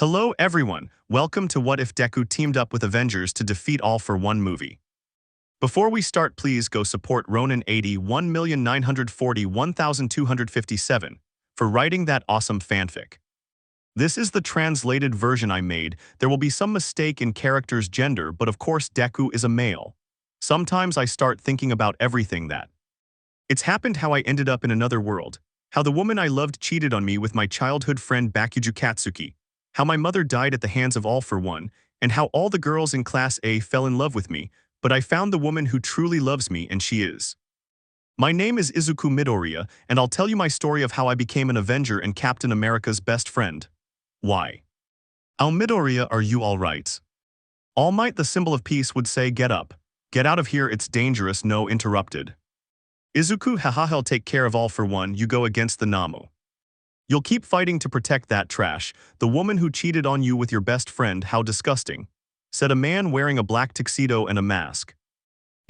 Hello everyone, welcome to What If Deku teamed up with Avengers to defeat All for One movie. Before we start, please go support Ronan 81,940,1257 for writing that awesome fanfic. This is the translated version I made. There will be some mistake in character's gender, but of course Deku is a male. Sometimes I start thinking about everything that. It's happened how I ended up in another world, how the woman I loved cheated on me with my childhood friend Bakuju Katsuki, how my mother died at the hands of All for One, and how all the girls in Class A fell in love with me, but I found the woman who truly loves me, and she is. My name is Izuku Midoriya, and I'll tell you my story of how I became an Avenger and Captain America's best friend. Why? Midoriya, are you alright? Almight, the symbol of peace, would say, get up. Get out of here, it's dangerous, no, interrupted. Izuku, haha, I'll take care of All for One, you go against the Namu. You'll keep fighting to protect that trash, the woman who cheated on you with your best friend, how disgusting, said a man wearing a black tuxedo and a mask.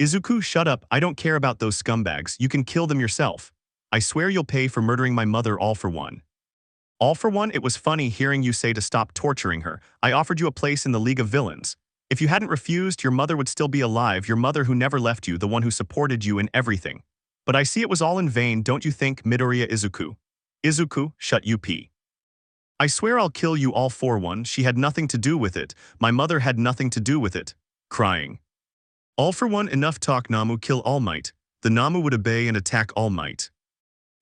Izuku, shut up, I don't care about those scumbags, you can kill them yourself. I swear you'll pay for murdering my mother, All for One. All for One, it was funny hearing you say to stop torturing her. I offered you a place in the League of Villains. If you hadn't refused, your mother would still be alive, your mother who never left you, the one who supported you in everything. But I see it was all in vain, don't you think, Midoriya Izuku? Izuku, shut up. I swear I'll kill you, All for One, she had nothing to do with it, my mother had nothing to do with it. Crying. All for One, enough talk, Namu, kill Almight. The Namu would obey and attack Almight.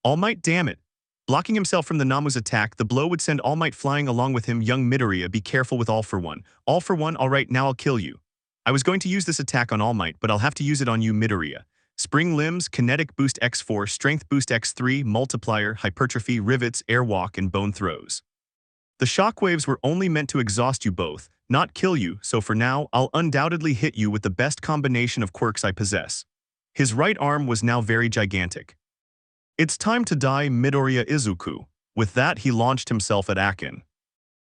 Almight, damn it. Blocking himself from the Namu's attack, the blow would send Almight flying along with him. Young Midoriya, be careful with All for One. All for One, alright, now I'll kill you. I was going to use this attack on Almight, but I'll have to use it on you, Midoriya. Spring limbs, kinetic boost x4, strength boost x3, multiplier, hypertrophy, rivets, airwalk, and bone throws. The shockwaves were only meant to exhaust you both, not kill you, so for now, I'll undoubtedly hit you with the best combination of quirks I possess. His right arm was now very gigantic. It's time to die, Midoriya Izuku. With that, he launched himself at Akin.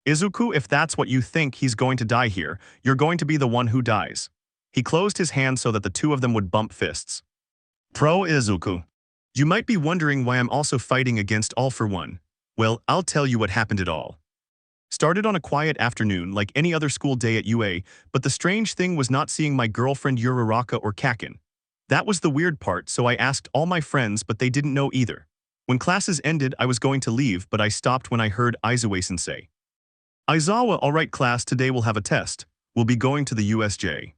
Izuku, if that's what you think, he's going to die here, you're going to be the one who dies. He closed his hands so that the two of them would bump fists. Pro Izuku. You might be wondering why I'm also fighting against All for One. Well, I'll tell you what happened at all. Started on a quiet afternoon like any other school day at UA, but the strange thing was not seeing my girlfriend Uraraka or Kakin. That was the weird part, so I asked all my friends, but they didn't know either. When classes ended, I was going to leave, but I stopped when I heard Aizawa-sensei. Aizawa, alright class, today we'll have a test. We'll be going to the USJ.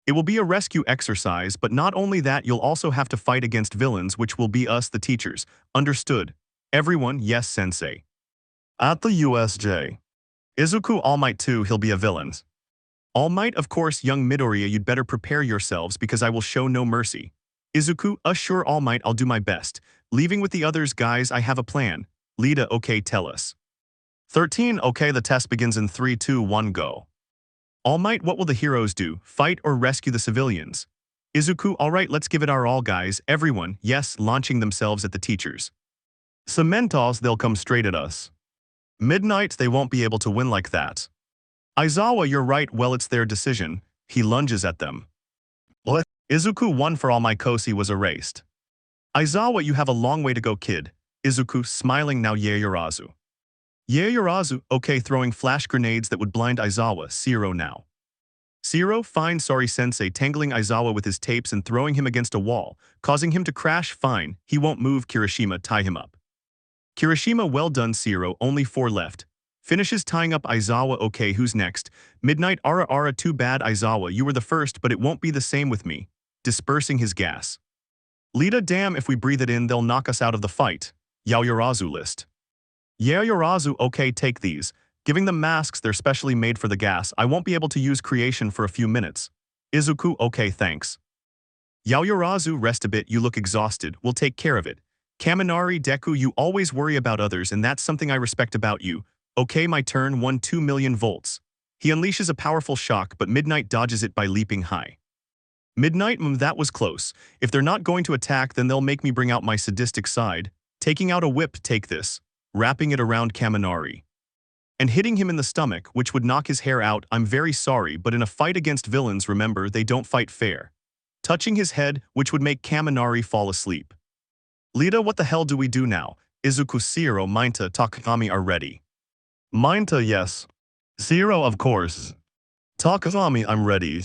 It will be a rescue exercise, but not only that, you'll also have to fight against villains, which will be us, the teachers. Understood? Everyone, yes, sensei. At the USJ. Izuku, Almight too, he'll be a villain. Almight, of course, young Midoriya, you'd better prepare yourselves because I will show no mercy. Izuku, sure, Almight, I'll do my best. Leaving with the others, guys, I have a plan. Lita, okay, tell us. 13, okay, the test begins in 3, 2, 1, go. Almight, what will the heroes do? Fight or rescue the civilians? Izuku, alright, let's give it our all, guys. Everyone, yes, launching themselves at the teachers. Cementos, they'll come straight at us. Midnight, they won't be able to win like that. Aizawa, you're right, well, it's their decision. He lunges at them. What? Izuku, 1 for all, my Kosi was erased. Aizawa, you have a long way to go, kid. Izuku, smiling now, Yaoyorozu. Yaoyorozu, okay, throwing flash grenades that would blind Aizawa. Zero now. Zero, fine, sorry sensei, tangling Aizawa with his tapes and throwing him against a wall, causing him to crash. Fine, he won't move. Kirishima, tie him up. Kirishima, well done, Zero, only 4 left. Finishes tying up Aizawa. Okay, who's next? Midnight, Ara, too bad, Aizawa, you were the first, but it won't be the same with me. Dispersing his gas. Lita, damn, if we breathe it in, they'll knock us out of the fight. Yaoyorozu list. Yaoyorozu, okay, take these. Giving them masks, they're specially made for the gas. I won't be able to use creation for a few minutes. Izuku, okay, thanks. Yaoyorozu, rest a bit, you look exhausted, we'll take care of it. Kaminari, Deku, you always worry about others and that's something I respect about you. Okay, my turn, 2 million volts. He unleashes a powerful shock, but Midnight dodges it by leaping high. Midnight, that was close. If they're not going to attack, then they'll make me bring out my sadistic side. Taking out a whip, take this. Wrapping it around Kaminari. And hitting him in the stomach, which would knock his hair out. I'm very sorry, but in a fight against villains, remember, they don't fight fair. Touching his head, which would make Kaminari fall asleep. Lita, what the hell do we do now? Izuku, Zero, Mainta, Takagami are ready. Mainta, yes. Zero, of course. Takazami, I'm ready.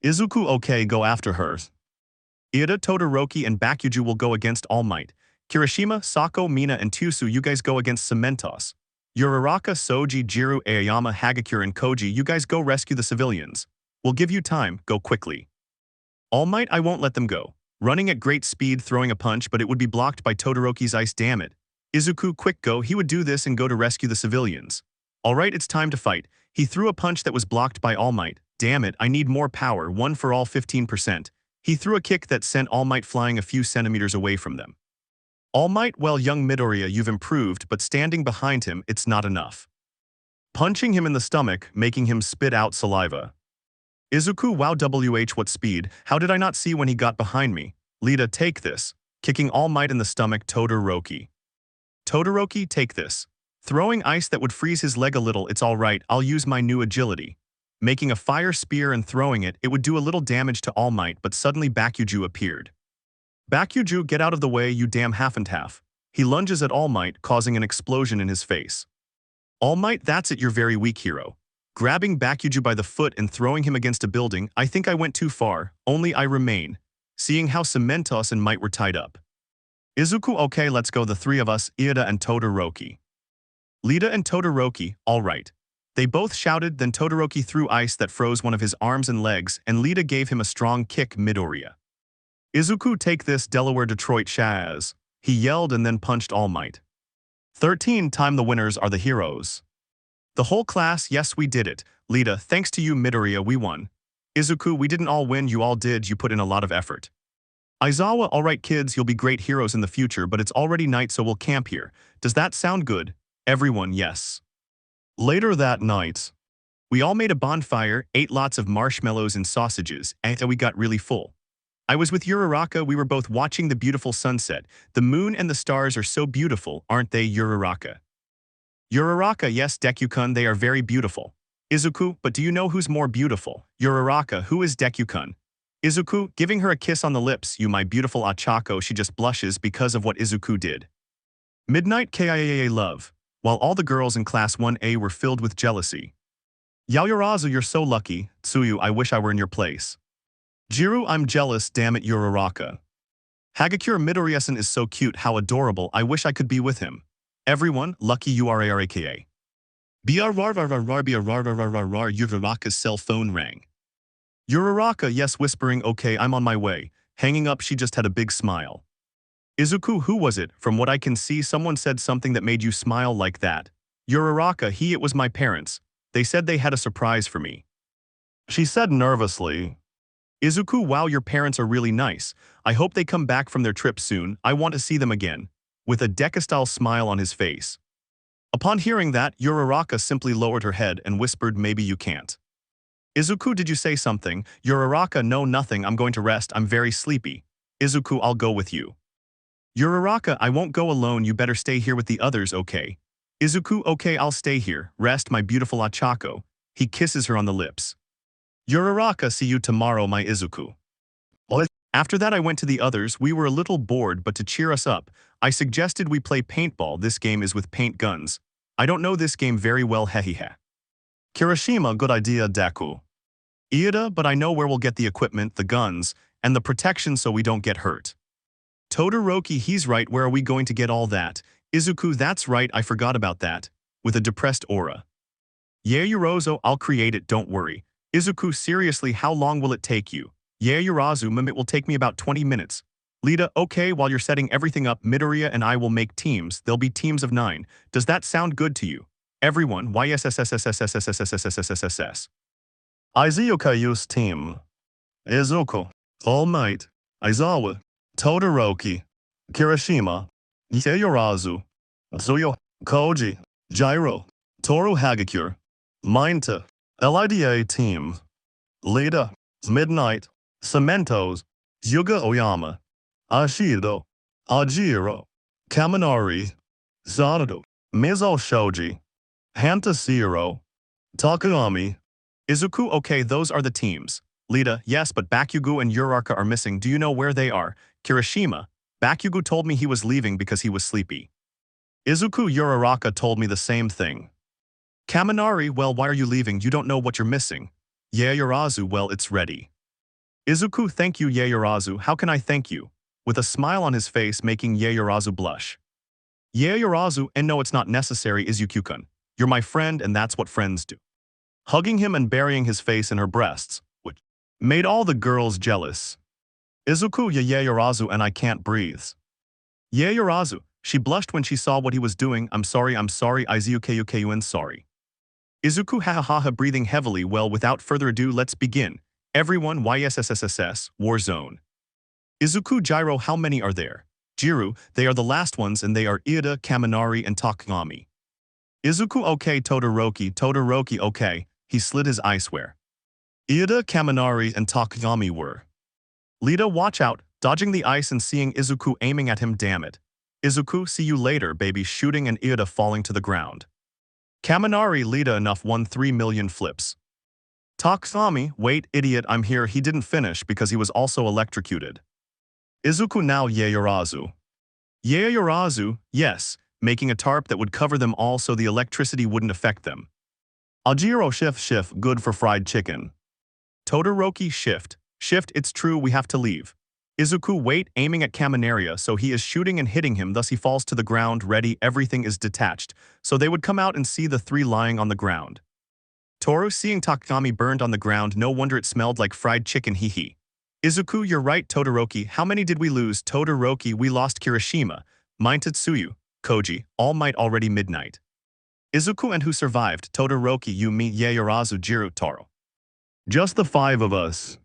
Izuku, okay, go after her. Ida, Todoroki, and Bakuju will go against All Might. Kirishima, Sako, Mina, and Tusu, you guys go against Cementos. Uraraka, Soji, Jiru, Aoyama, Hagakure, and Koji, you guys go rescue the civilians. We'll give you time, go quickly. All Might, I won't let them go. Running at great speed, throwing a punch, but it would be blocked by Todoroki's ice, damn it. Izuku, quick go, he would do this and go to rescue the civilians. Alright, it's time to fight. He threw a punch that was blocked by All Might. Damn it, I need more power, one for all 15%. He threw a kick that sent All Might flying a few centimeters away from them. All Might, well, young Midoriya, you've improved, but standing behind him, it's not enough. Punching him in the stomach, making him spit out saliva. Izuku, wow, WH, what speed, how did I not see when he got behind me? Lita, take this. Kicking All Might in the stomach, Todoroki. Todoroki, take this. Throwing ice that would freeze his leg a little, it's alright, I'll use my new agility. Making a fire spear and throwing it, it would do a little damage to All Might, but suddenly Bakuju appeared. Bakuju, get out of the way, you damn half and half. He lunges at All Might, causing an explosion in his face. All Might, that's it, you're very weak, hero. Grabbing Bakuju by the foot and throwing him against a building, I think I went too far, only I remain. Seeing how Cementos and Might were tied up. Izuku, okay, let's go, the three of us, Ida and Todoroki. Lita and Todoroki, all right. They both shouted, then Todoroki threw ice that froze one of his arms and legs, and Lita gave him a strong kick, Midoriya. Izuku, take this, Delaware Detroit Shaz. He yelled and then punched All Might. 13 time the winners are the heroes. The whole class, yes, we did it. Lita, thanks to you, Midoriya, we won. Izuku, we didn't all win, you all did, you put in a lot of effort. Aizawa, alright kids, you'll be great heroes in the future, but it's already night, so we'll camp here. Does that sound good? Everyone, yes. Later that night, we all made a bonfire, ate lots of marshmallows and sausages, and we got really full. I was with Uraraka, we were both watching the beautiful sunset. The moon and the stars are so beautiful, aren't they, Uraraka? Uraraka, yes, Deku-kun, they are very beautiful. Izuku, but do you know who's more beautiful? Uraraka, who is Deku-kun? Izuku, giving her a kiss on the lips, you my beautiful Achako, she just blushes because of what Izuku did. Midnight KIAA love. While all the girls in Class 1A were filled with jealousy. Yaoyorozu, you're so lucky. Tsuyu, I wish I were in your place. Jiru, I'm jealous, damn it, Uraraka. Hagakure, Midoriya-san is so cute, how adorable, I wish I could be with him. Everyone, lucky Uraraka. Uraraka's cell phone rang. Uraraka, yes, whispering, okay, I'm on my way. Hanging up, she just had a big smile. Izuku, who was it? From what I can see, someone said something that made you smile like that. Uraraka, it was my parents. They said they had a surprise for me. She said nervously. Izuku, wow, your parents are really nice. I hope they come back from their trip soon. I want to see them again. With a Deku-style smile on his face. Upon hearing that, Uraraka simply lowered her head and whispered, maybe you can't. Izuku, did you say something? Uraraka, no, nothing, I'm going to rest, I'm very sleepy. Izuku, I'll go with you. Uraraka, I won't go alone, you better stay here with the others, okay? Izuku, okay, I'll stay here, rest my beautiful Achako. He kisses her on the lips. Uraraka, see you tomorrow, my Izuku. After that I went to the others, we were a little bored, but to cheer us up, I suggested we play paintball, this game is with paint guns. I don't know this game very well, hehehe. Kirishima, good idea, Deku. Ida, but I know where we'll get the equipment, the guns, and the protection so we don't get hurt. Todoroki, he's right, where are we going to get all that? Izuku, that's right, I forgot about that. With a depressed aura. Yaoyorozu, I'll create it, don't worry. Izuku, seriously, how long will it take you? Yaoyorozu, it will take me about 20 minutes. Lita, okay, while you're setting everything up, Midoriya and I will make teams, there'll be teams of 9. Does that sound good to you? Everyone, YSSSSSSSSSSSSSSS. Izuku use team. Izuku, All Might, Aizawa, Todoroki, Kirishima, Yaoyorozu, Tsuyu, Koji, Jiro, Toru Hagakure, Minta, LIDA team, Lita, Midnight, Cementos, Yuga Oyama, Ashido, Ajiro, Kaminari, Zarado, Mizo Shoji, Hanta Zero, Takayami. Izuku, okay, those are the teams. Lita, yes, but Bakugo and Uraraka are missing. Do you know where they are? Kirishima, Bakugo told me he was leaving because he was sleepy. Izuku, Uraraka told me the same thing. Kaminari, well, why are you leaving? You don't know what you're missing. Yaoyorozu, well, it's ready. Izuku, thank you, Yaoyorozu. How can I thank you? With a smile on his face, making Yaoyorozu blush. Yaoyorozu, and no, it's not necessary, Izuku-kun. You're my friend, and that's what friends do. Hugging him and burying his face in her breasts, which made all the girls jealous. Izuku, Yaoyorozu, and I can't breathe. Yaoyorozu, she blushed when she saw what he was doing. I'm sorry, Izuku, sorry. Izuku, ha, breathing heavily. Well, without further ado, let's begin. Everyone, YSSSSS, War Zone. Izuku, Gyro, how many are there? Jiru, they are the last ones, and they are Ida, Kaminari, and Takagami. Izuku, okay, Todoroki, okay. He slid his eyewear. Ida, Kaminari, and Takagami were. Lita, watch out, dodging the ice and seeing Izuku aiming at him, damn it. Izuku, see you later, baby, shooting and Ida falling to the ground. Kaminari, Lita, enough, 1-3 million flips. Takagami, wait, idiot, I'm here, he didn't finish because he was also electrocuted. Izuku, now Yaoyorozu. Yaoyorozu, yes, making a tarp that would cover them all so the electricity wouldn't affect them. Ajiro, shift, good for fried chicken. Todoroki, shift, it's true, we have to leave. Izuku, wait, aiming at Kaminari, so he is shooting and hitting him, thus he falls to the ground, ready, everything is detached, so they would come out and see the three lying on the ground. Toru, seeing Takagami burned on the ground, no wonder it smelled like fried chicken, hee. Izuku, you're right, Todoroki, how many did we lose? Todoroki, we lost Kirishima, Tsuyu, Koji, Almight, already midnight. Izuku, and who survived? Todoroki, you, me, Yaoyorozu, Jiru, Taro. Just the 5 of us.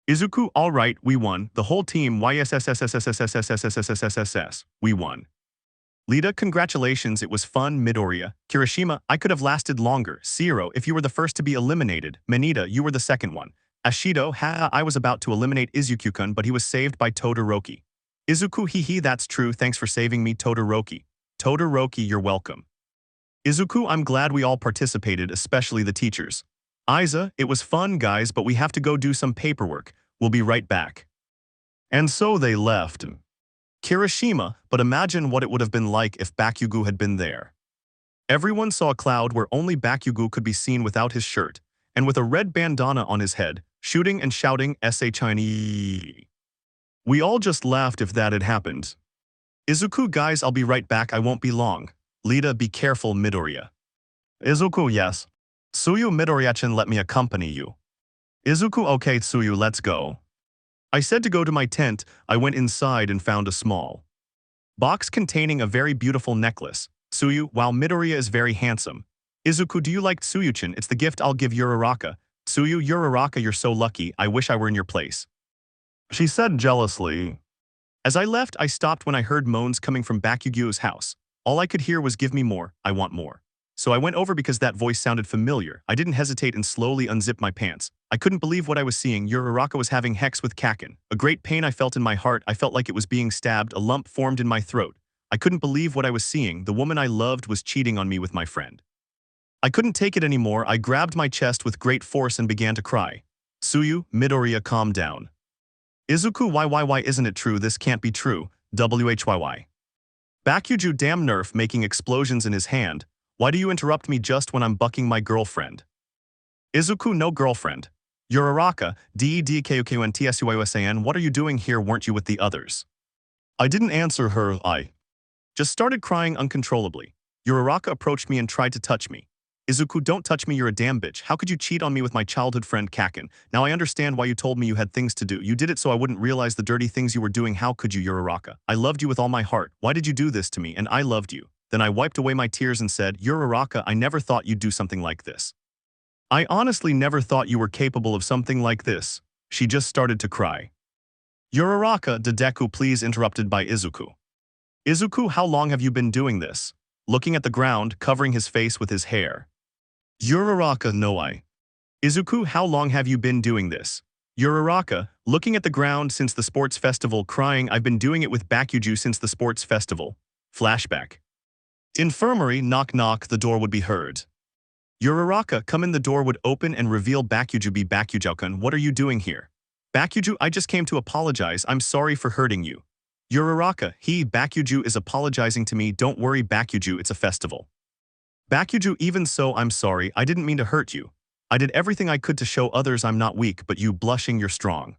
Izuku, alright, we won, the whole team, YSSSSSSSSSSSSSSSSS, we won. Lita, congratulations, it was fun, Midoriya. Kirishima, I could have lasted longer. Zero, if you were the first to be eliminated. Manita, you were the second one. Ashido, I was about to eliminate Izuku-kun, but he was saved by Todoroki. Izuku, hee, that's true, thanks for saving me, Todoroki. Todoroki, you're welcome. Izuku, I'm glad we all participated, especially the teachers. Aiza, it was fun, guys, but we have to go do some paperwork. We'll be right back. And so they left. Kirishima, but imagine what it would have been like if Bakugo had been there. Everyone saw a cloud where only Bakugo could be seen without his shirt, and with a red bandana on his head, shooting and shouting S-H-I-N-E. We all just laughed if that had happened. Izuku, guys, I'll be right back, I won't be long. Lita, be careful, Midoriya. Izuku, yes. Tsuyu, Midoriya-chan, let me accompany you. Izuku, okay, Tsuyu, let's go. I said to go to my tent. I went inside and found a small box containing a very beautiful necklace. Tsuyu, wow, Midoriya is very handsome. Izuku, do you like Tsuyu-chan? It's the gift I'll give Uraraka. Tsuyu, Uraraka, you're so lucky, I wish I were in your place. She said jealously. As I left, I stopped when I heard moans coming from Bakugo's house. All I could hear was give me more, I want more. So I went over because that voice sounded familiar. I didn't hesitate and slowly unzipped my pants. I couldn't believe what I was seeing. Uraraka was having sex with Kakin. A great pain I felt in my heart. I felt like it was being stabbed. A lump formed in my throat. I couldn't believe what I was seeing. The woman I loved was cheating on me with my friend. I couldn't take it anymore. I grabbed my chest with great force and began to cry. Tsuyu, Midoriya, calm down. Izuku, why isn't it true? This can't be true. WHYY. Bakugo, damn nerf, making explosions in his hand. Why do you interrupt me just when I'm bucking my girlfriend? Izuku, no girlfriend. Uraraka, DEDKUKUNTSUYUSAN, what are you doing here? Weren't you with the others? I didn't answer her, I just started crying uncontrollably. Uraraka approached me and tried to touch me. Izuku, don't touch me, you're a damn bitch. How could you cheat on me with my childhood friend Kakin? Now I understand why you told me you had things to do. You did it so I wouldn't realize the dirty things you were doing. How could you, Uraraka? I loved you with all my heart. Why did you do this to me? And I loved you. Then I wiped away my tears and said, Uraraka, I never thought you'd do something like this. I honestly never thought you were capable of something like this. She just started to cry. Uraraka, Deku, please, interrupted by Izuku. Izuku, how long have you been doing this? Looking at the ground, covering his face with his hair. Uraraka, no, I. Izuku, how long have you been doing this? Uraraka, looking at the ground since the sports festival, crying, I've been doing it with Bakugo since the sports festival. Flashback. Infirmary, knock knock, the door would be heard. Uraraka, come in, the door would open and reveal Bakugo. Be Bakugo-kun, what are you doing here? Bakugo, I just came to apologize, I'm sorry for hurting you. Uraraka, Bakugo is apologizing to me, don't worry Bakugo, it's a festival. Bakuju, even so, I'm sorry, I didn't mean to hurt you. I did everything I could to show others I'm not weak, but you blushing you're strong.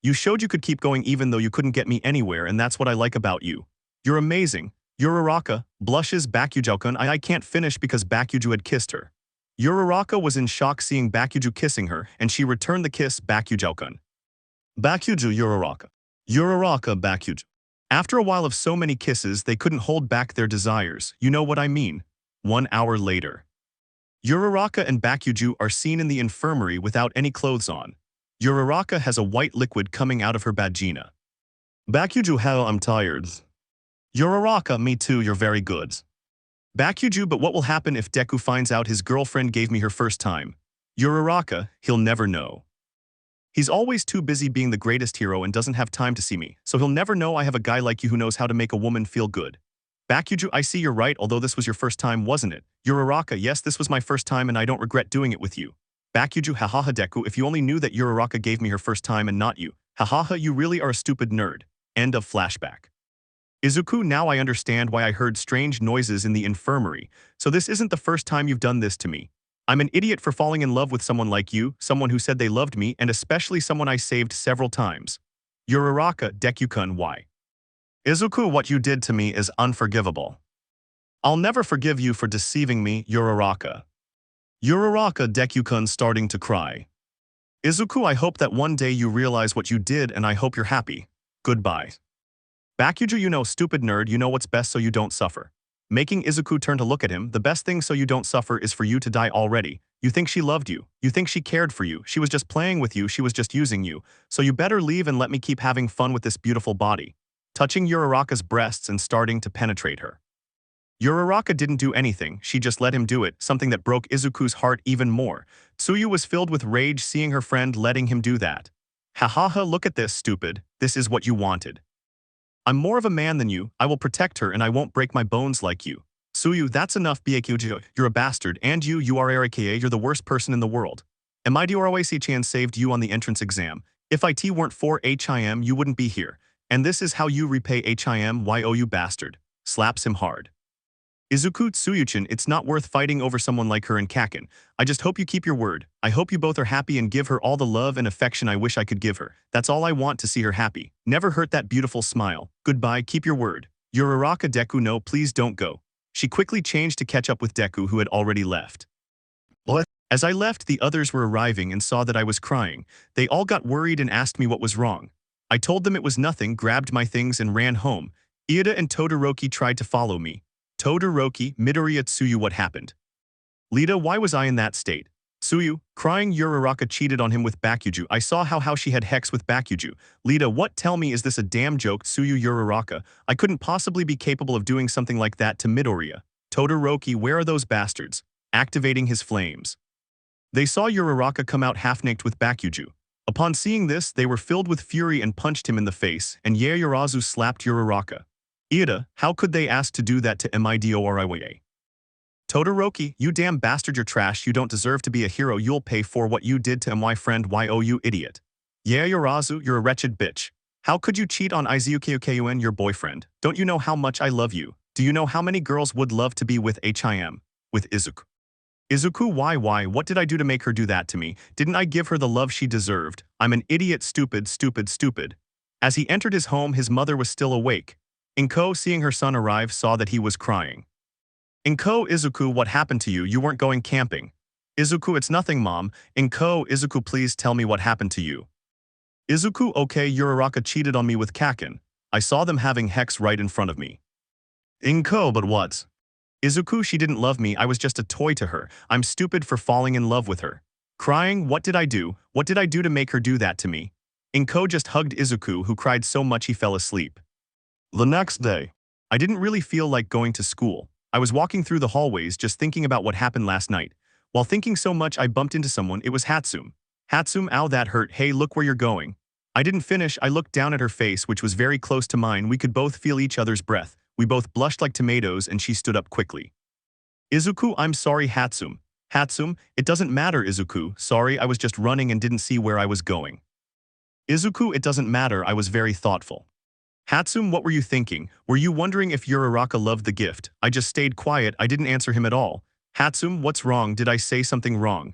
You showed you could keep going even though you couldn't get me anywhere, and that's what I like about you. You're amazing. Uraraka blushes Bakuju-kun. I can't finish because Bakuju had kissed her. Uraraka was in shock seeing Bakuju kissing her, and she returned the kiss Bakuju-kun. Bakuju Uraraka. Uraraka Bakuju. After a while of so many kisses, they couldn't hold back their desires. You know what I mean. 1 hour later. Uraraka and Bakuju are seen in the infirmary without any clothes on. Uraraka has a white liquid coming out of her vagina. Bakuju, how I'm tired. Uraraka, me too, you're very good. Bakuju, but what will happen if Deku finds out his girlfriend gave me her first time? Uraraka, he'll never know. He's always too busy being the greatest hero and doesn't have time to see me, so he'll never know I have a guy like you who knows how to make a woman feel good. Bakuju, I see you're right, although this was your first time, wasn't it? Uraraka, yes, this was my first time and I don't regret doing it with you. Bakuju, hahaha Deku, if you only knew that Uraraka gave me her first time and not you. Hahaha, you really are a stupid nerd. End of flashback. Izuku, now I understand why I heard strange noises in the infirmary, so this isn't the first time you've done this to me. I'm an idiot for falling in love with someone like you, someone who said they loved me, and especially someone I saved several times. Uraraka, Deku-kun, why? Izuku, what you did to me is unforgivable. I'll never forgive you for deceiving me, Uraraka. Uraraka, Deku-kun, starting to cry. Izuku, I hope that one day you realize what you did and I hope you're happy. Goodbye. Bakuju, you know, stupid nerd, you know what's best so you don't suffer. Making Izuku turn to look at him, the best thing so you don't suffer is for you to die already. You think she loved you. You think she cared for you. She was just playing with you, she was just using you. So you better leave and let me keep having fun with this beautiful body. Touching Uraraka's breasts and starting to penetrate her. Uraraka didn't do anything, she just let him do it, something that broke Izuku's heart even more. Tsuyu was filled with rage seeing her friend letting him do that. Hahaha, look at this, stupid. This is what you wanted. I'm more of a man than you, I will protect her and I won't break my bones like you. Tsuyu, that's enough, Bakuju, you're a bastard, and you are Araka, you're the worst person in the world. Midorawasi-chan saved you on the entrance exam. If it weren't for him, you wouldn't be here. And this is how you repay him, you bastard. Slaps him hard. Izuku, Tsuyu-chan, it's not worth fighting over someone like her and Kaken. I just hope you keep your word. I hope you both are happy and give her all the love and affection I wish I could give her. That's all I want, to see her happy. Never hurt that beautiful smile. Goodbye, keep your word. Uraraka, Deku, no, please don't go. She quickly changed to catch up with Deku, who had already left. What? As I left, the others were arriving and saw that I was crying. They all got worried and asked me what was wrong. I told them it was nothing, grabbed my things and ran home. Ida and Todoroki tried to follow me. Todoroki, Midoriya, Tsuyu, what happened? Lita, why was I in that state? Tsuyu, crying, Uraraka cheated on him with Bakuju. I saw how she had hex with Bakuju. Lita, what, tell me, is this a damn joke? Tsuyu, Uraraka, I couldn't possibly be capable of doing something like that to Midoriya. Todoroki, where are those bastards? Activating his flames. They saw Uraraka come out half-naked with Bakuju. Upon seeing this, they were filled with fury and punched him in the face, and Yaoyorozu slapped Uraraka. Ida, how could they ask to do that to Midoriya? Todoroki, you damn bastard, you're trash, you don't deserve to be a hero, you'll pay for what you did to my friend you idiot. Yaoyorozu, you're a wretched bitch. How could you cheat on Izuku, your boyfriend? Don't you know how much I love you? Do you know how many girls would love to be with him? With Izuku. Izuku, why, what did I do to make her do that to me? Didn't I give her the love she deserved? I'm an idiot, stupid. As he entered his home, his mother was still awake. Inko, seeing her son arrive, saw that he was crying. Inko, Izuku, what happened to you? You weren't going camping. Izuku, it's nothing, mom. Inko, Izuku, please tell me what happened to you. Izuku, okay, Uraraka cheated on me with Kaken. I saw them having hex right in front of me. Inko, but what? Izuku, she didn't love me, I was just a toy to her. I'm stupid for falling in love with her. Crying, what did I do? What did I do to make her do that to me? Inko just hugged Izuku, who cried so much he fell asleep. The next day, I didn't really feel like going to school. I was walking through the hallways just thinking about what happened last night. While thinking so much, I bumped into someone. It was Hatsum. Hatsum, ow, that hurt. Hey, look where you're going. I didn't finish. I looked down at her face, which was very close to mine. We could both feel each other's breath. We both blushed like tomatoes, and she stood up quickly. Izuku, I'm sorry, Hatsum. Hatsum, it doesn't matter, Izuku. Sorry, I was just running and didn't see where I was going. Izuku, it doesn't matter. I was very thoughtful. Hatsum, what were you thinking? Were you wondering if Uraraka loved the gift? I just stayed quiet, I didn't answer him at all. Hatsum, what's wrong? Did I say something wrong?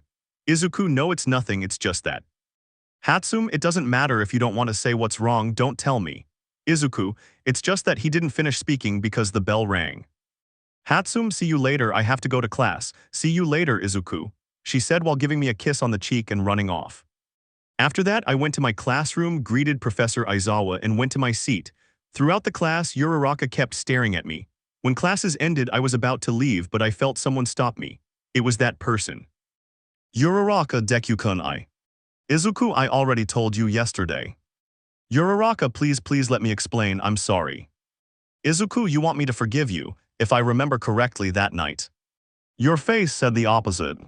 Izuku, no, it's nothing, it's just that. Hatsum, it doesn't matter if you don't want to say what's wrong, don't tell me. Izuku, it's just that he didn't finish speaking because the bell rang. Hatsum, see you later, I have to go to class. See you later, Izuku, she said while giving me a kiss on the cheek and running off. After that, I went to my classroom, greeted Professor Aizawa, and went to my seat. Throughout the class, Uraraka kept staring at me. When classes ended, I was about to leave, but I felt someone stop me. It was that person. Uraraka, Deku-kun, Izuku, I already told you yesterday. Uraraka, please let me explain, I'm sorry. Izuku, you want me to forgive you, if I remember correctly that night. Your face said the opposite.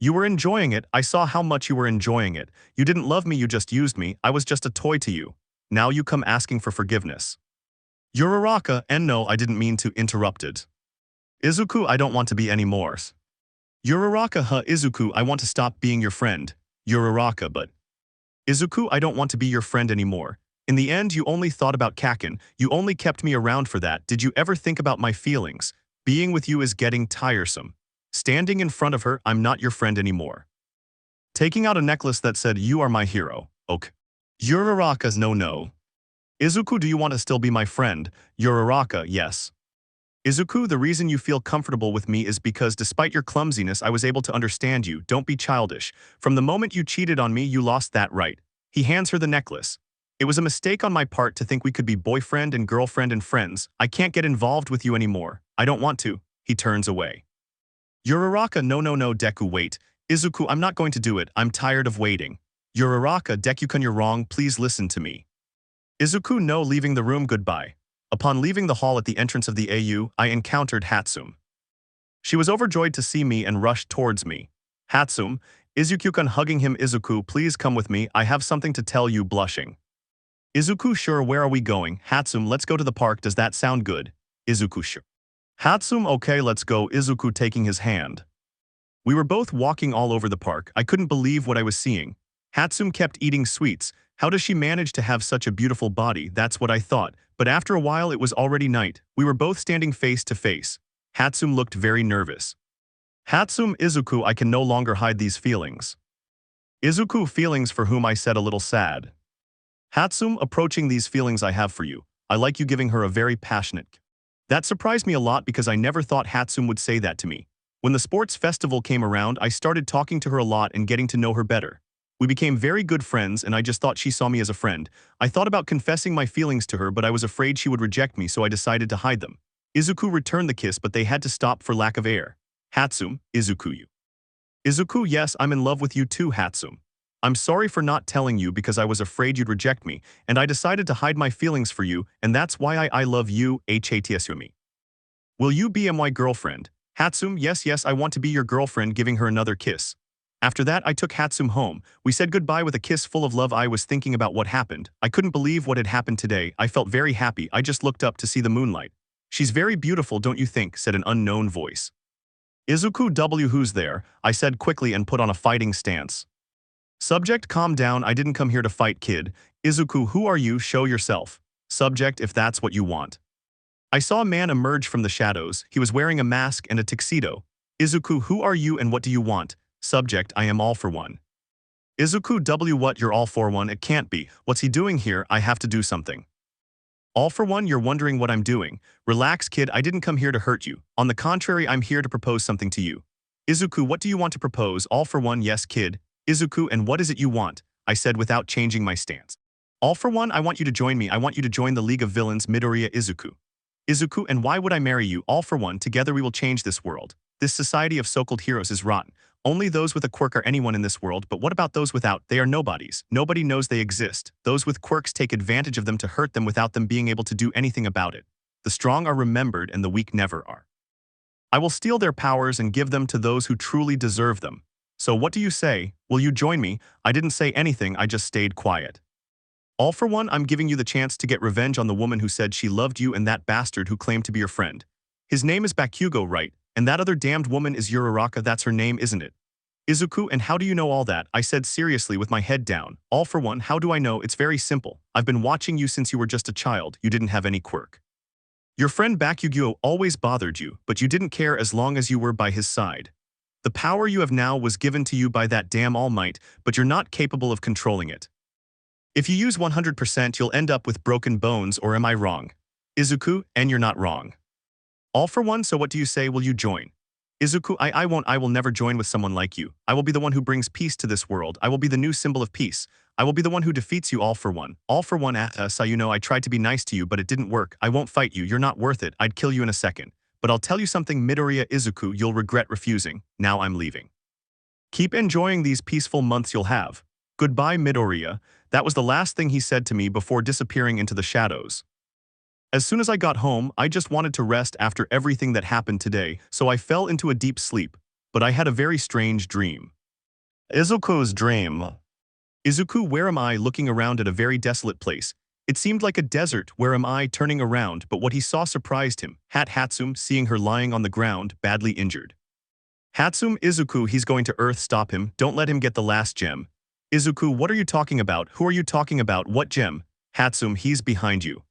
You were enjoying it, I saw how much you were enjoying it. You didn't love me, you just used me, I was just a toy to you. Now you come asking for forgiveness. Uraraka, and no, I didn't mean to interrupt it. Izuku, I don't want to be anymore. Uraraka, Izuku, I want to stop being your friend. Uraraka, but... Izuku, I don't want to be your friend anymore. In the end, you only thought about Kaken, you only kept me around for that. Did you ever think about my feelings? Being with you is getting tiresome. Standing in front of her, I'm not your friend anymore. Taking out a necklace that said, you are my hero. Ok. Uraraka's no. Izuku, do you want to still be my friend? Uraraka, yes. Izuku, the reason you feel comfortable with me is because despite your clumsiness, I was able to understand you. Don't be childish. From the moment you cheated on me, you lost that right. He hands her the necklace. It was a mistake on my part to think we could be boyfriend and girlfriend and friends. I can't get involved with you anymore. I don't want to. He turns away. Uraraka, no, Deku, wait. Izuku, I'm not going to do it. I'm tired of waiting. Uraraka, Deku-kun, you're wrong. Please listen to me. Izuku, no, leaving the room, goodbye. Upon leaving the hall at the entrance of the AU, I encountered Hatsum. She was overjoyed to see me and rushed towards me. Hatsum, Izuku-kun, hugging him. Izuku, please come with me, I have something to tell you, blushing. Izuku, sure, where are we going? Hatsum, let's go to the park, does that sound good? Izuku, sure. Hatsum, okay, let's go. Izuku, taking his hand. We were both walking all over the park. I couldn't believe what I was seeing. Hatsum kept eating sweets. How does she manage to have such a beautiful body? That's what I thought. But after a while it was already night. We were both standing face to face. Hatsum looked very nervous. Hatsum, Izuku, I can no longer hide these feelings. Izuku, feelings for whom? I said, a little sad. Hatsum, approaching these feelings I have for you. I like you, giving her a very passionate. That surprised me a lot because I never thought Hatsum would say that to me. When the sports festival came around, I started talking to her a lot and getting to know her better. We became very good friends and I just thought she saw me as a friend. I thought about confessing my feelings to her, but I was afraid she would reject me, so I decided to hide them. Izuku returned the kiss, but they had to stop for lack of air. Hatsum, Izuku, you. Izuku, yes, I'm in love with you too, Hatsum. I'm sorry for not telling you because I was afraid you'd reject me, and I decided to hide my feelings for you, and that's why I love you, Hatsumi. Will you be my girlfriend? Hatsum, yes, I want to be your girlfriend, giving her another kiss. After that, I took Hatsum home. We said goodbye with a kiss full of love. I was thinking about what happened. I couldn't believe what had happened today. I felt very happy. I just looked up to see the moonlight. She's very beautiful, don't you think? Said an unknown voice. Izuku, W, who's there? I said quickly and put on a fighting stance. Subject, calm down, I didn't come here to fight, kid. Izuku, who are you? Show yourself. Subject, if that's what you want. I saw a man emerge from the shadows. He was wearing a mask and a tuxedo. Izuku, who are you and what do you want? Subject, I am all for one. Izuku, W, what, you're all for one? It can't be. What's he doing here? I have to do something. All for one, you're wondering what I'm doing. Relax, kid, I didn't come here to hurt you. On the contrary, I'm here to propose something to you. Izuku, what do you want to propose? All for one, yes, kid. Izuku, and what is it you want? I said without changing my stance. All for one, I want you to join me. I want you to join the League of Villains, Midoriya. Izuku. Izuku, and why would I marry you? All for one, together we will change this world. This society of so-called heroes is rotten. Only those with a quirk are anyone in this world, but what about those without? They are nobodies. Nobody knows they exist. Those with quirks take advantage of them to hurt them without them being able to do anything about it. The strong are remembered and the weak never are. I will steal their powers and give them to those who truly deserve them. So what do you say? Will you join me? I didn't say anything, I just stayed quiet. All for one, I'm giving you the chance to get revenge on the woman who said she loved you and that bastard who claimed to be your friend. His name is Bakugo, right? And that other damned woman is Uraraka, that's her name, isn't it? Izuku, and how do you know all that? I said seriously with my head down. All for one, how do I know? It's very simple. I've been watching you since you were just a child. You didn't have any quirk. Your friend Bakugo always bothered you, but you didn't care as long as you were by his side. The power you have now was given to you by that damn Almight, but you're not capable of controlling it. If you use 100%, you'll end up with broken bones, or am I wrong? Izuku, and you're not wrong. All for one, so what do you say, will you join? Izuku, I won't, I will never join with someone like you. I will be the one who brings peace to this world. I will be the new symbol of peace. I will be the one who defeats you all for one. All for one, so you know I tried to be nice to you, but it didn't work. I won't fight you, you're not worth it. I'd kill you in a second. But I'll tell you something, Midoriya Izuku, you'll regret refusing. Now I'm leaving. Keep enjoying these peaceful months you'll have. Goodbye, Midoriya. That was the last thing he said to me before disappearing into the shadows. As soon as I got home, I just wanted to rest after everything that happened today, so I fell into a deep sleep. But I had a very strange dream. Izuku's dream. Izuku, where am I? Looking around at a very desolate place. It seemed like a desert. Where am I? Turning around, but what he saw surprised him. Hatsum, seeing her lying on the ground, badly injured. Hatsum, Izuku, he's going to Earth, stop him. Don't let him get the last gem. Izuku, what are you talking about? Who are you talking about? What gem? Hatsum, he's behind you.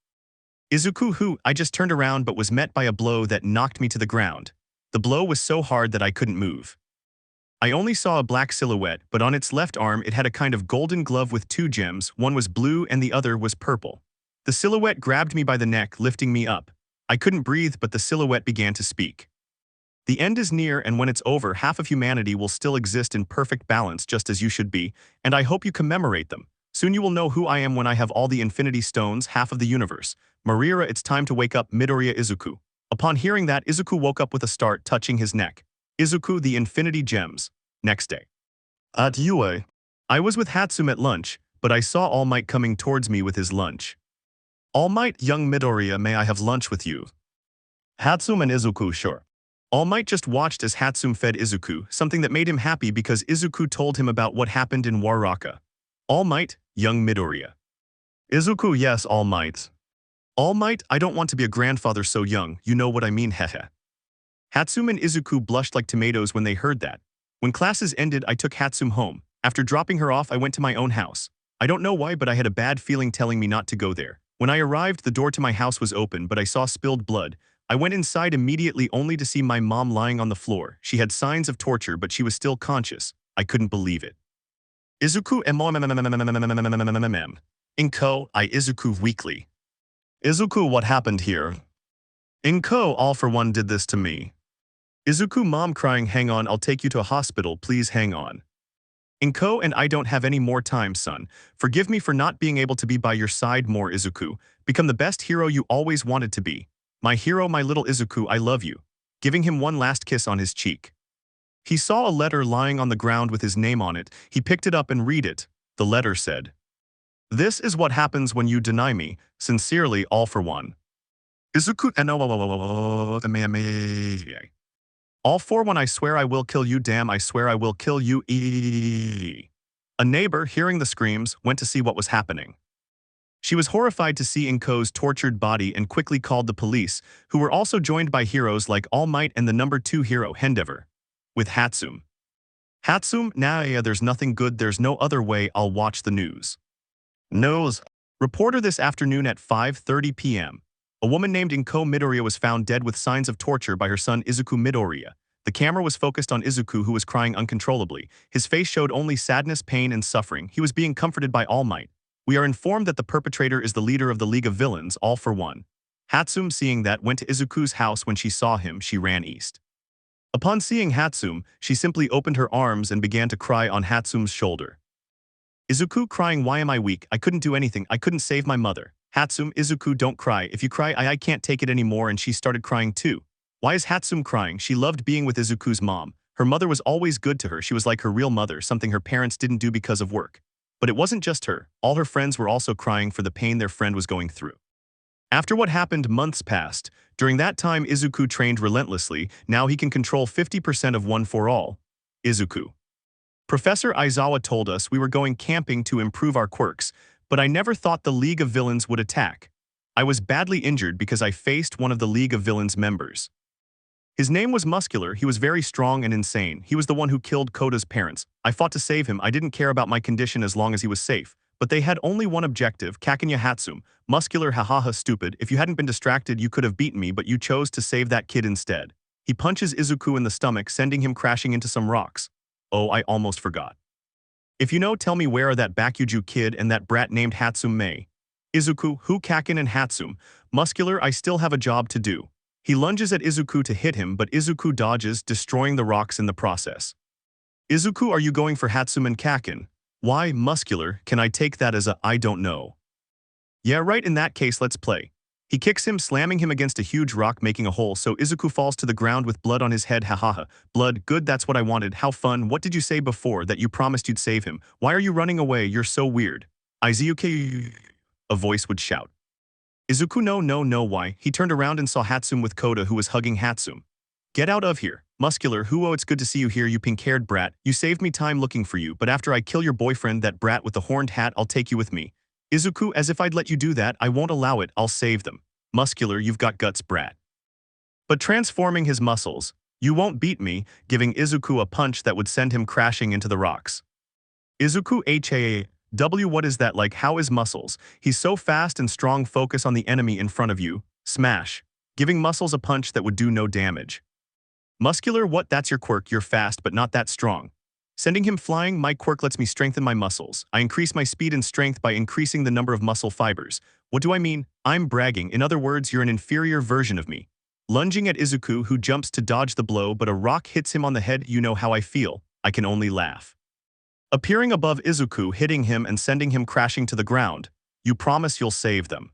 Izuku, who? I just turned around but was met by a blow that knocked me to the ground. The blow was so hard that I couldn't move. I only saw a black silhouette, but on its left arm it had a kind of golden glove with two gems, one was blue and the other was purple. The silhouette grabbed me by the neck, lifting me up. I couldn't breathe, but the silhouette began to speak. The end is near, and when it's over, half of humanity will still exist in perfect balance, just as you should be, and I hope you commemorate them. Soon you will know who I am when I have all the Infinity Stones, half of the universe. Marira, it's time to wake up, Midoriya Izuku. Upon hearing that, Izuku woke up with a start, touching his neck. Izuku, the Infinity Gems. Next day. At Yue. I was with Hatsum at lunch, but I saw All Might coming towards me with his lunch. All Might, young Midoriya, may I have lunch with you? Hatsum and Izuku, sure. All Might just watched as Hatsum fed Izuku, something that made him happy because Izuku told him about what happened in Uraraka. All Might, young Midoriya. Izuku, yes, All Might. All Might, I don't want to be a grandfather so young, you know what I mean, hehe. Hatsum and Izuku blushed like tomatoes when they heard that. When classes ended, I took Hatsum home. After dropping her off, I went to my own house. I don't know why, but I had a bad feeling telling me not to go there. When I arrived, the door to my house was open, but I saw spilled blood. I went inside immediately only to see my mom lying on the floor. She had signs of torture, but she was still conscious. I couldn't believe it. Izuku Inko, I Izuku weakly. Izuku, what happened here? Inko, all for one did this to me. Izuku, mom crying, hang on, I'll take you to a hospital, please hang on. Inko, and I don't have any more time, son. Forgive me for not being able to be by your side more, Izuku. Become the best hero you always wanted to be. My hero, my little Izuku, I love you. Giving him one last kiss on his cheek. He saw a letter lying on the ground with his name on it. He picked it up and read it. The letter said, "This is what happens when you deny me. Sincerely, all for one. Izuku all for one, I swear I will kill you, damn, I swear I will kill you. A neighbor, hearing the screams, went to see what was happening. She was horrified to see Inko's tortured body and quickly called the police, who were also joined by heroes like All Might and the number 2 hero, Hendeavor. With Hatsum. Hatsum, nah, yeah, there's nothing good, there's no other way, I'll watch the news. News. Reporter, this afternoon at 5:30 p.m. A woman named Inko Midoriya was found dead with signs of torture by her son Izuku Midoriya. The camera was focused on Izuku, who was crying uncontrollably. His face showed only sadness, pain, and suffering. He was being comforted by All Might. We are informed that the perpetrator is the leader of the League of Villains, all for one. Hatsum, seeing that, went to Izuku's house. When she saw him, she ran east. Upon seeing Hatsum, she simply opened her arms and began to cry on Hatsum's shoulder. Izuku, crying, why am I weak? I couldn't do anything. I couldn't save my mother. Hatsum, Izuku, don't cry. If you cry, I can't take it anymore, and she started crying too. Why is Hatsum crying? She loved being with Izuku's mom. Her mother was always good to her. She was like her real mother, something her parents didn't do because of work. But it wasn't just her. All her friends were also crying for the pain their friend was going through. After what happened, months passed. During that time, Izuku trained relentlessly. Now he can control 50% of One for All. Izuku. Professor Aizawa told us we were going camping to improve our quirks, but I never thought the League of Villains would attack. I was badly injured because I faced one of the League of Villains members. His name was Muscular. He was very strong and insane. He was the one who killed Koda's parents. I fought to save him. I didn't care about my condition as long as he was safe. but they had only one objective, Kakanya Hatsum. Muscular hahaha stupid, if you hadn't been distracted you could have beaten me but you chose to save that kid instead. He punches Izuku in the stomach, sending him crashing into some rocks. Oh, I almost forgot. If you know, tell me where are that Bakuju kid and that brat named Hatsum Mei. Izuku, who Kaken and Hatsum. Muscular, I still have a job to do. He lunges at Izuku to hit him but Izuku dodges, destroying the rocks in the process. Izuku, are you going for Hatsum and Kaken? Why, Muscular, can I take that as a I don't know? Yeah right, in that case let's play. He kicks him, slamming him against a huge rock, making a hole, so Izuku falls to the ground with blood on his head. Hahaha. Blood, good, that's what I wanted. How fun. What did you say before, that you promised you'd save him? Why are you running away? You're so weird. Izuku, a voice would shout. Izuku, no, why? He turned around and saw Hatsum with Koda, who was hugging Hatsum. Get out of here. Muscular, who? Oh, it's good to see you here, you pink-haired brat. You saved me time looking for you, but after I kill your boyfriend, that brat with the horned hat, I'll take you with me. Izuku, as if I'd let you do that, I won't allow it, I'll save them. Muscular, you've got guts, brat. But transforming his muscles, you won't beat me, giving Izuku a punch that would send him crashing into the rocks. Izuku HAW, what is that like? How is muscles? He's so fast and strong, focus on the enemy in front of you. Smash. Giving muscles a punch that would do no damage. Muscular, what? That's your quirk, you're fast but not that strong. Sending him flying, my quirk lets me strengthen my muscles. I increase my speed and strength by increasing the number of muscle fibers. What do I mean? I'm bragging. In other words, you're an inferior version of me. Lunging at Izuku, who jumps to dodge the blow, but a rock hits him on the head. You know how I feel. I can only laugh. Appearing above Izuku, hitting him and sending him crashing to the ground. You promise you'll save them.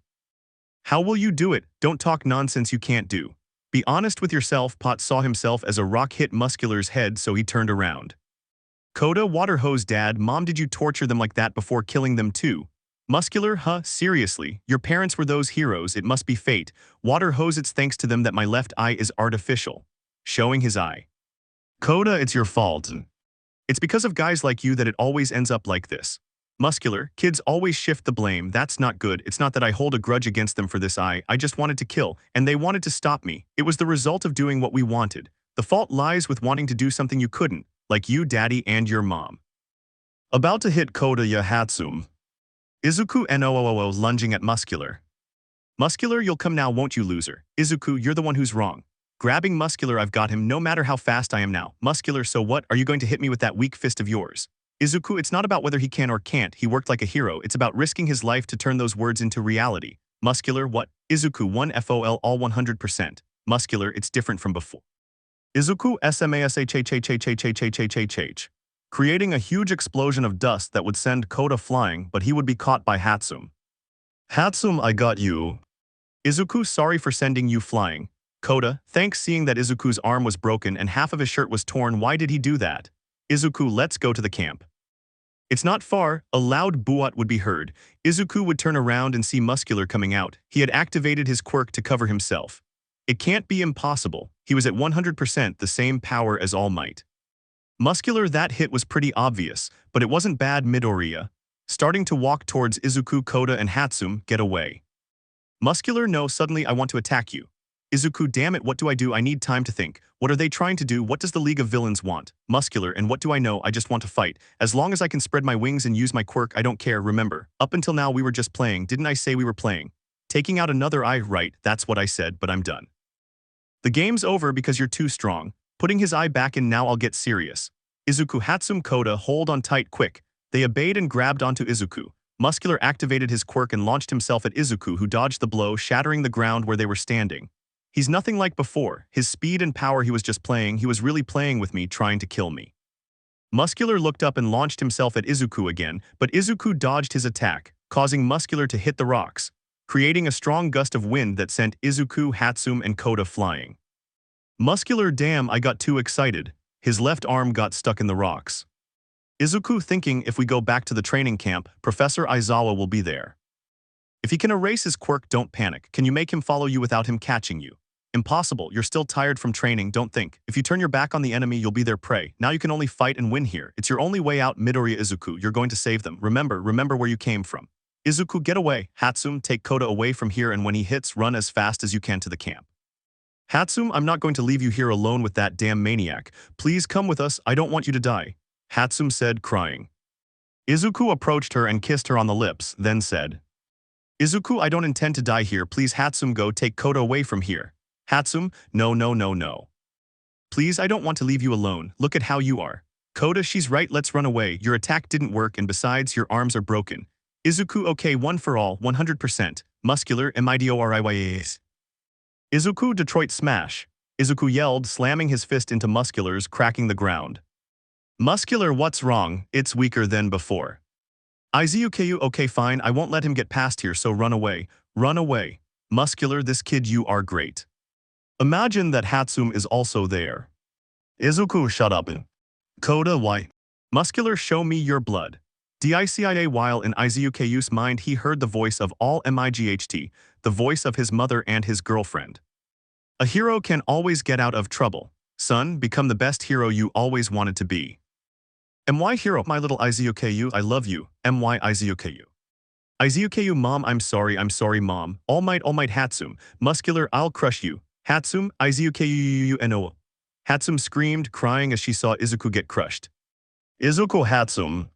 How will you do it? Don't talk nonsense you can't do. Be honest with yourself. Pot saw himself as a rock hit Muscular's head, so he turned around. Koda, water hose dad, mom, did you torture them like that before killing them too? Muscular, huh, seriously, your parents were those heroes, it must be fate. Water hose, it's thanks to them that my left eye is artificial. Showing his eye. Koda, it's your fault. It's because of guys like you that it always ends up like this. Muscular, kids always shift the blame, that's not good, it's not that I hold a grudge against them for this eye, I just wanted to kill, and they wanted to stop me. It was the result of doing what we wanted. The fault lies with wanting to do something you couldn't. Like you, daddy, and your mom. About to hit Koda ya Hatsum. Izuku NOOO lunging at Muscular. Muscular, you'll come now, won't you, loser? Izuku, you're the one who's wrong. Grabbing Muscular, I've got him, no matter how fast I am now. Muscular, so what? Are you going to hit me with that weak fist of yours? Izuku, it's not about whether he can or can't, he worked like a hero, it's about risking his life to turn those words into reality. Muscular, what? Izuku, 1 FOL all 100%. Muscular, it's different from before. Izuku SMASHHHHHHHH, creating a huge explosion of dust that would send Koda flying, but he would be caught by Hatsum. Hatsum, I got you. Izuku, sorry for sending you flying. Koda, thanks. Seeing that Izuku's arm was broken and half of his shirt was torn, why did he do that? Izuku, let's go to the camp. It's not far. A loud buat would be heard. Izuku would turn around and see Muscular coming out. He had activated his quirk to cover himself. It can't be impossible. He was at 100% the same power as Almight. Muscular, that hit was pretty obvious, but it wasn't bad. Midoriya, starting to walk towards Izuku, Koda, and Hatsum, get away. Muscular, no, suddenly I want to attack you. Izuku, damn it, what do I do? I need time to think. What are they trying to do? What does the League of Villains want? Muscular, and what do I know? I just want to fight. As long as I can spread my wings and use my quirk, I don't care. Remember, up until now we were just playing. Didn't I say we were playing? Taking out another eye, right, that's what I said, but I'm done. The game's over because you're too strong. Putting his eye back in, now I'll get serious. Izuku, Hatsum, Koda, hold on tight, quick. They obeyed and grabbed onto Izuku. Muscular activated his quirk and launched himself at Izuku, who dodged the blow, shattering the ground where they were standing. He's nothing like before. His speed and power, he was just playing. He was really playing with me, trying to kill me. Muscular looked up and launched himself at Izuku again, but Izuku dodged his attack, causing Muscular to hit the rocks, creating a strong gust of wind that sent Izuku, Hatsum, and Koda flying. Muscular, damn, I got too excited. His left arm got stuck in the rocks. Izuku thinking, if we go back to the training camp, Professor Aizawa will be there. If he can erase his quirk, don't panic. Can you make him follow you without him catching you? Impossible, you're still tired from training, don't think. If you turn your back on the enemy, you'll be their prey. Now you can only fight and win here. It's your only way out. Midoriya, Izuku, you're going to save them. Remember where you came from. Izuku, get away. Hatsum, take Koda away from here, and when he hits, run as fast as you can to the camp. Hatsum, I'm not going to leave you here alone with that damn maniac. Please come with us, I don't want you to die. Hatsum said, crying. Izuku approached her and kissed her on the lips, then said, Izuku, I don't intend to die here, please Hatsum, go take Koda away from here. Hatsum, no no no no. Please, I don't want to leave you alone, look at how you are. Koda, she's right, let's run away, your attack didn't work and besides your arms are broken. Izuku, okay, one for all, 100%. Muscular, MIDORIYAS. Izuku, Detroit smash. Izuku yelled, slamming his fist into Muscular's, cracking the ground. Muscular, what's wrong? It's weaker than before. Izuku, okay fine, I won't let him get past here, so run away. Run away. Muscular, this kid, you are great. Imagine that Hatsum is also there. Izuku, shut up. Koda, why? Muscular, show me your blood. DICIA. While in Izuku's mind he heard the voice of all MIGHT, the voice of his mother and his girlfriend. A hero can always get out of trouble. Son, become the best hero you always wanted to be. MY hero, my little Izuku, I love you. MY Izuku. Izuku, mom, I'm sorry mom. Almight Hatsum. Muscular, I'll crush you. Hatsum, Izuku no. Hatsum screamed, crying as she saw Izuku get crushed. Izuku, Hatsum.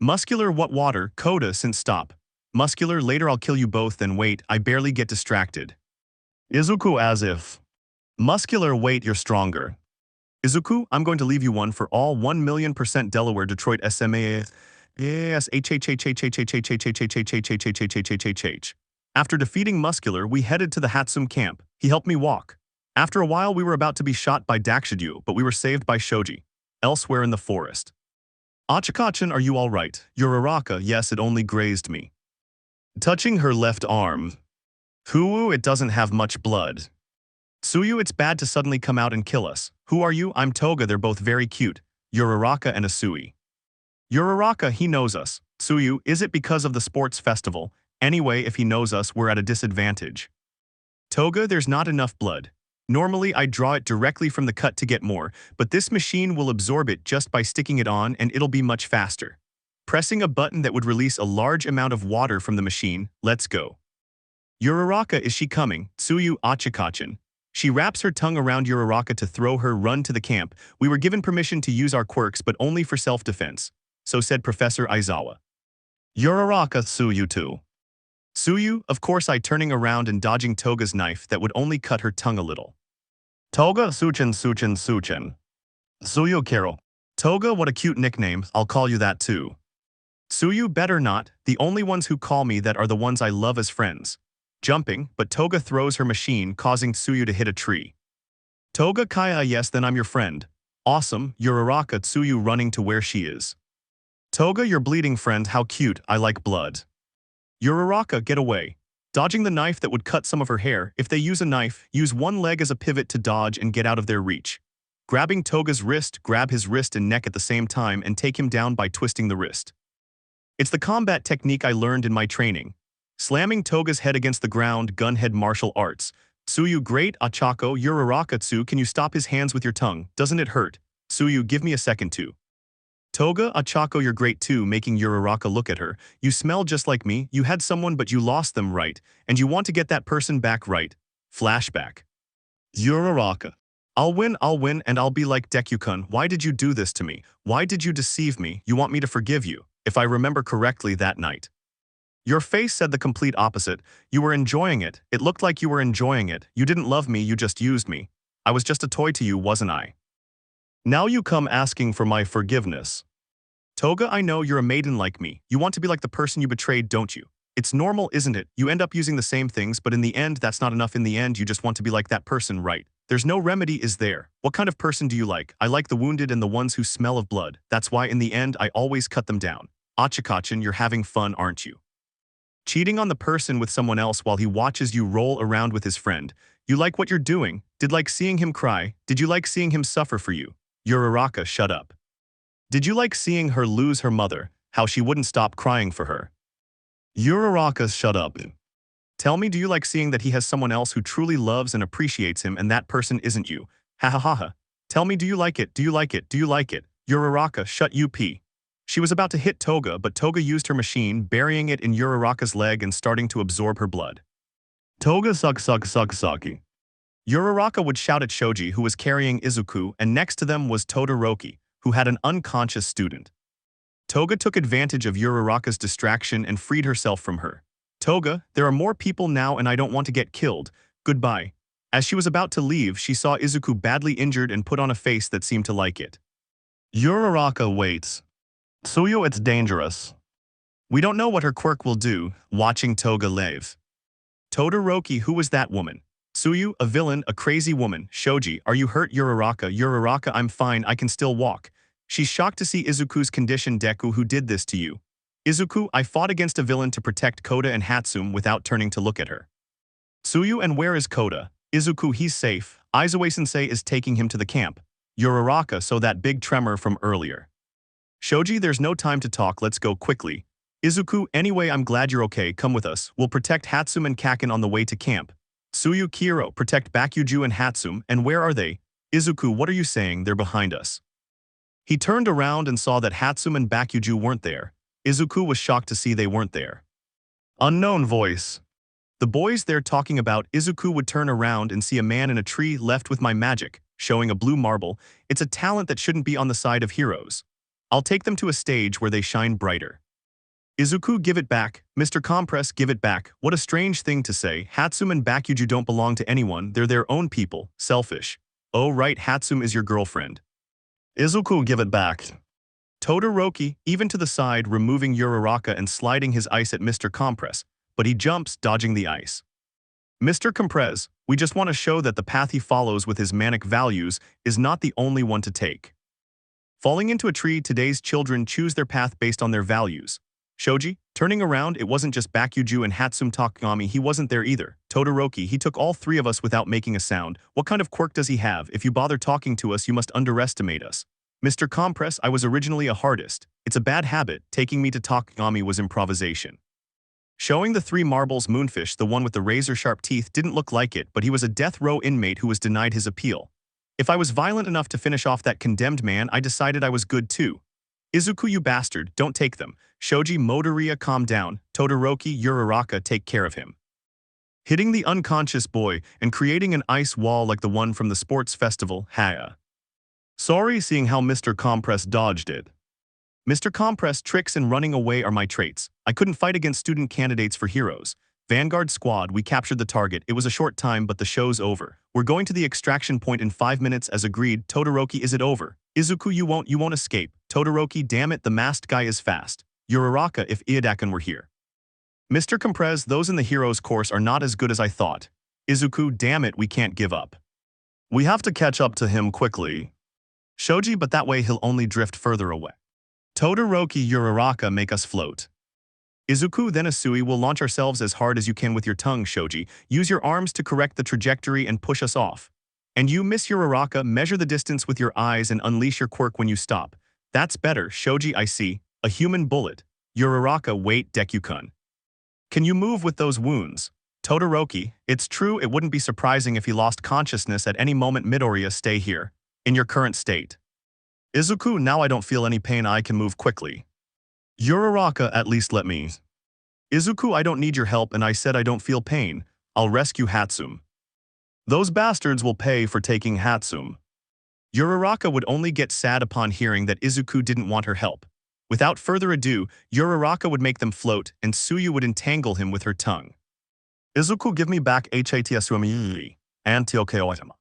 Muscular, what water? Koda, since stop. Muscular, later I'll kill you both, then wait, I barely get distracted. Izuku, as if. Muscular, wait, you're stronger. Izuku, I'm going to leave you one for all 1,000,000% Delaware Detroit SMA. Yes, H. After defeating Muscular, we headed to the Hatsum camp. He helped me walk. After a while, we were about to be shot by Dakshidyu, but we were saved by Shoji. Elsewhere in the forest. Achikachan, are you all right? Uraraka, yes, it only grazed me. Touching her left arm. Huwu, it doesn't have much blood. Tsuyu, it's bad to suddenly come out and kill us. Who are you? I'm Toga, they're both very cute. Uraraka and Asui. Uraraka, he knows us. Tsuyu, is it because of the sports festival? Anyway, if he knows us, we're at a disadvantage. Toga, there's not enough blood. Normally, I'd draw it directly from the cut to get more, but this machine will absorb it just by sticking it on and it'll be much faster. Pressing a button that would release a large amount of water from the machine, let's go. Uraraka, is she coming? Tsuyu, Achikachan. She wraps her tongue around Uraraka to throw her, run to the camp. We were given permission to use our quirks but only for self-defense. So said Professor Aizawa. Uraraka, Tsuyu too. Tsuyu, of course I turning around and dodging Toga's knife that would only cut her tongue a little. Toga, Suchin. Tsuyu, Carol. Toga, what a cute nickname, I'll call you that too. Tsuyu, better not, the only ones who call me that are the ones I love as friends. Jumping, but Toga throws her machine, causing Tsuyu to hit a tree. Toga, Kaya, yes, then I'm your friend. Awesome, Uraraka, Tsuyu running to where she is. Toga, your bleeding friend, how cute, I like blood. Uraraka, get away. Dodging the knife that would cut some of her hair. If they use a knife, use one leg as a pivot to dodge and get out of their reach. Grabbing Toga's wrist, grab his wrist and neck at the same time and take him down by twisting the wrist. It's the combat technique I learned in my training. Slamming Toga's head against the ground, gunhead martial arts. Tsuyu, great, Achako, Uraraka, Tsu, can you stop his hands with your tongue? Doesn't it hurt? Tsuyu, give me a second too. Toga, Achako, you're great too, making Uraraka look at her. You smell just like me, you had someone but you lost them, right? And you want to get that person back, right? Flashback. Uraraka. I'll win, and I'll be like Deku-kun. Why did you do this to me? Why did you deceive me? You want me to forgive you, if I remember correctly that night. Your face said the complete opposite. You were enjoying it. It looked like you were enjoying it. You didn't love me, you just used me. I was just a toy to you, wasn't I? Now you come asking for my forgiveness. Toga, I know you're a maiden like me. You want to be like the person you betrayed, don't you? It's normal, isn't it? You end up using the same things, but in the end, that's not enough. In the end, you just want to be like that person, right? There's no remedy, is there? What kind of person do you like? I like the wounded and the ones who smell of blood. That's why in the end, I always cut them down. Achikachan, you're having fun, aren't you? Cheating on the person with someone else while he watches you roll around with his friend. You like what you're doing? Did like seeing him cry? Did you like seeing him suffer for you? Uraraka, shut up. Did you like seeing her lose her mother? How she wouldn't stop crying for her? Uraraka, shut up. Tell me, do you like seeing that he has someone else who truly loves and appreciates him and that person isn't you? Ha ha ha ha. Tell me, do you like it? Do you like it? Do you like it? Uraraka, shut up. She was about to hit Toga, but Toga used her machine, burying it in Uraraka's leg and starting to absorb her blood. Toga suck. Uraraka would shout at Shoji, who was carrying Izuku, and next to them was Todoroki, who had an unconscious student. Toga took advantage of Uraraka's distraction and freed herself from her. Toga, there are more people now and I don't want to get killed. Goodbye. As she was about to leave, she saw Izuku badly injured and put on a face that seemed to like it. Uraraka waits. Tsuyu, it's dangerous. We don't know what her quirk will do, watching Toga leave. Todoroki, who was that woman? Tsuyu, a villain, a crazy woman. Shoji, are you hurt? Uraraka, Uraraka, I'm fine, I can still walk. She's shocked to see Izuku's condition. Deku, who did this to you? Izuku, I fought against a villain to protect Koda and Hatsum without turning to look at her. Tsuyu, and where is Koda? Izuku, he's safe. Izuwe-sensei is taking him to the camp. Uraraka, so that big tremor from earlier. Shoji, there's no time to talk, let's go quickly. Izuku, anyway, I'm glad you're okay, come with us. We'll protect Hatsum and Kaken on the way to camp. Tsuyu, Kiro, protect Bakuju and Hatsum, and where are they? Izuku, what are you saying? They're behind us. He turned around and saw that Hatsum and Bakuju weren't there. Izuku was shocked to see they weren't there. Unknown voice. The boys they're talking about. Izuku would turn around and see a man in a tree. Left with my magic, showing a blue marble. It's a talent that shouldn't be on the side of heroes. I'll take them to a stage where they shine brighter. Izuku, give it back. Mr. Compress, give it back. What a strange thing to say. Hatsum and Bakuju don't belong to anyone, they're their own people. Selfish. Oh right, Hatsum is your girlfriend. Izuku, give it back. Todoroki, even to the side, removing Uraraka and sliding his ice at Mr. Compress, but he jumps, dodging the ice. Mr. Compress, we just want to show that the path he follows with his manic values is not the only one to take. Falling into a tree, today's children choose their path based on their values. Shoji, turning around, it wasn't just Bakuju and Hatsum Takagami, he wasn't there either. Todoroki, he took all three of us without making a sound. What kind of quirk does he have? If you bother talking to us, you must underestimate us. Mr. Compress, I was originally a hardist. It's a bad habit. Taking me to Takagami was improvisation. Showing the three marbles, Moonfish, the one with the razor-sharp teeth, didn't look like it, but he was a death row inmate who was denied his appeal. If I was violent enough to finish off that condemned man, I decided I was good too. Izuku, you bastard, don't take them. Shoji, Motoria, calm down. Todoroki, Uraraka, take care of him. Hitting the unconscious boy and creating an ice wall like the one from the sports festival, Haya. Sorry, seeing how Mr. Compress dodged it. Mr. Compress, tricks and running away are my traits. I couldn't fight against student candidates for heroes. Vanguard squad, we captured the target. It was a short time, but the show's over. We're going to the extraction point in 5 minutes as agreed. Todoroki, is it over? Izuku, you won't escape. Todoroki, damn it, the masked guy is fast. Uraraka, if Iadakan were here. Mr. Compress, those in the heroes course are not as good as I thought. Izuku, damn it, we can't give up. We have to catch up to him quickly. Shoji, but that way he'll only drift further away. Todoroki, Uraraka, make us float. Izuku, then Asui, will launch ourselves as hard as you can with your tongue, Shoji. Use your arms to correct the trajectory and push us off. And you, Miss Uraraka, measure the distance with your eyes and unleash your quirk when you stop. That's better, Shoji, I see. A human bullet. Uraraka, wait, Deku-kun. Can you move with those wounds? Todoroki, it's true, it wouldn't be surprising if he lost consciousness at any moment. Midoriya, stay here. In your current state. Izuku, now I don't feel any pain, I can move quickly. Uraraka, at least let me. Izuku, I don't need your help and I said I don't feel pain. I'll rescue Hatsum. Those bastards will pay for taking Hatsum. Uraraka would only get sad upon hearing that Izuku didn't want her help. Without further ado, Uraraka would make them float and Tsuyu would entangle him with her tongue. Izuku, give me back Hatsumi and Tokyo-itama.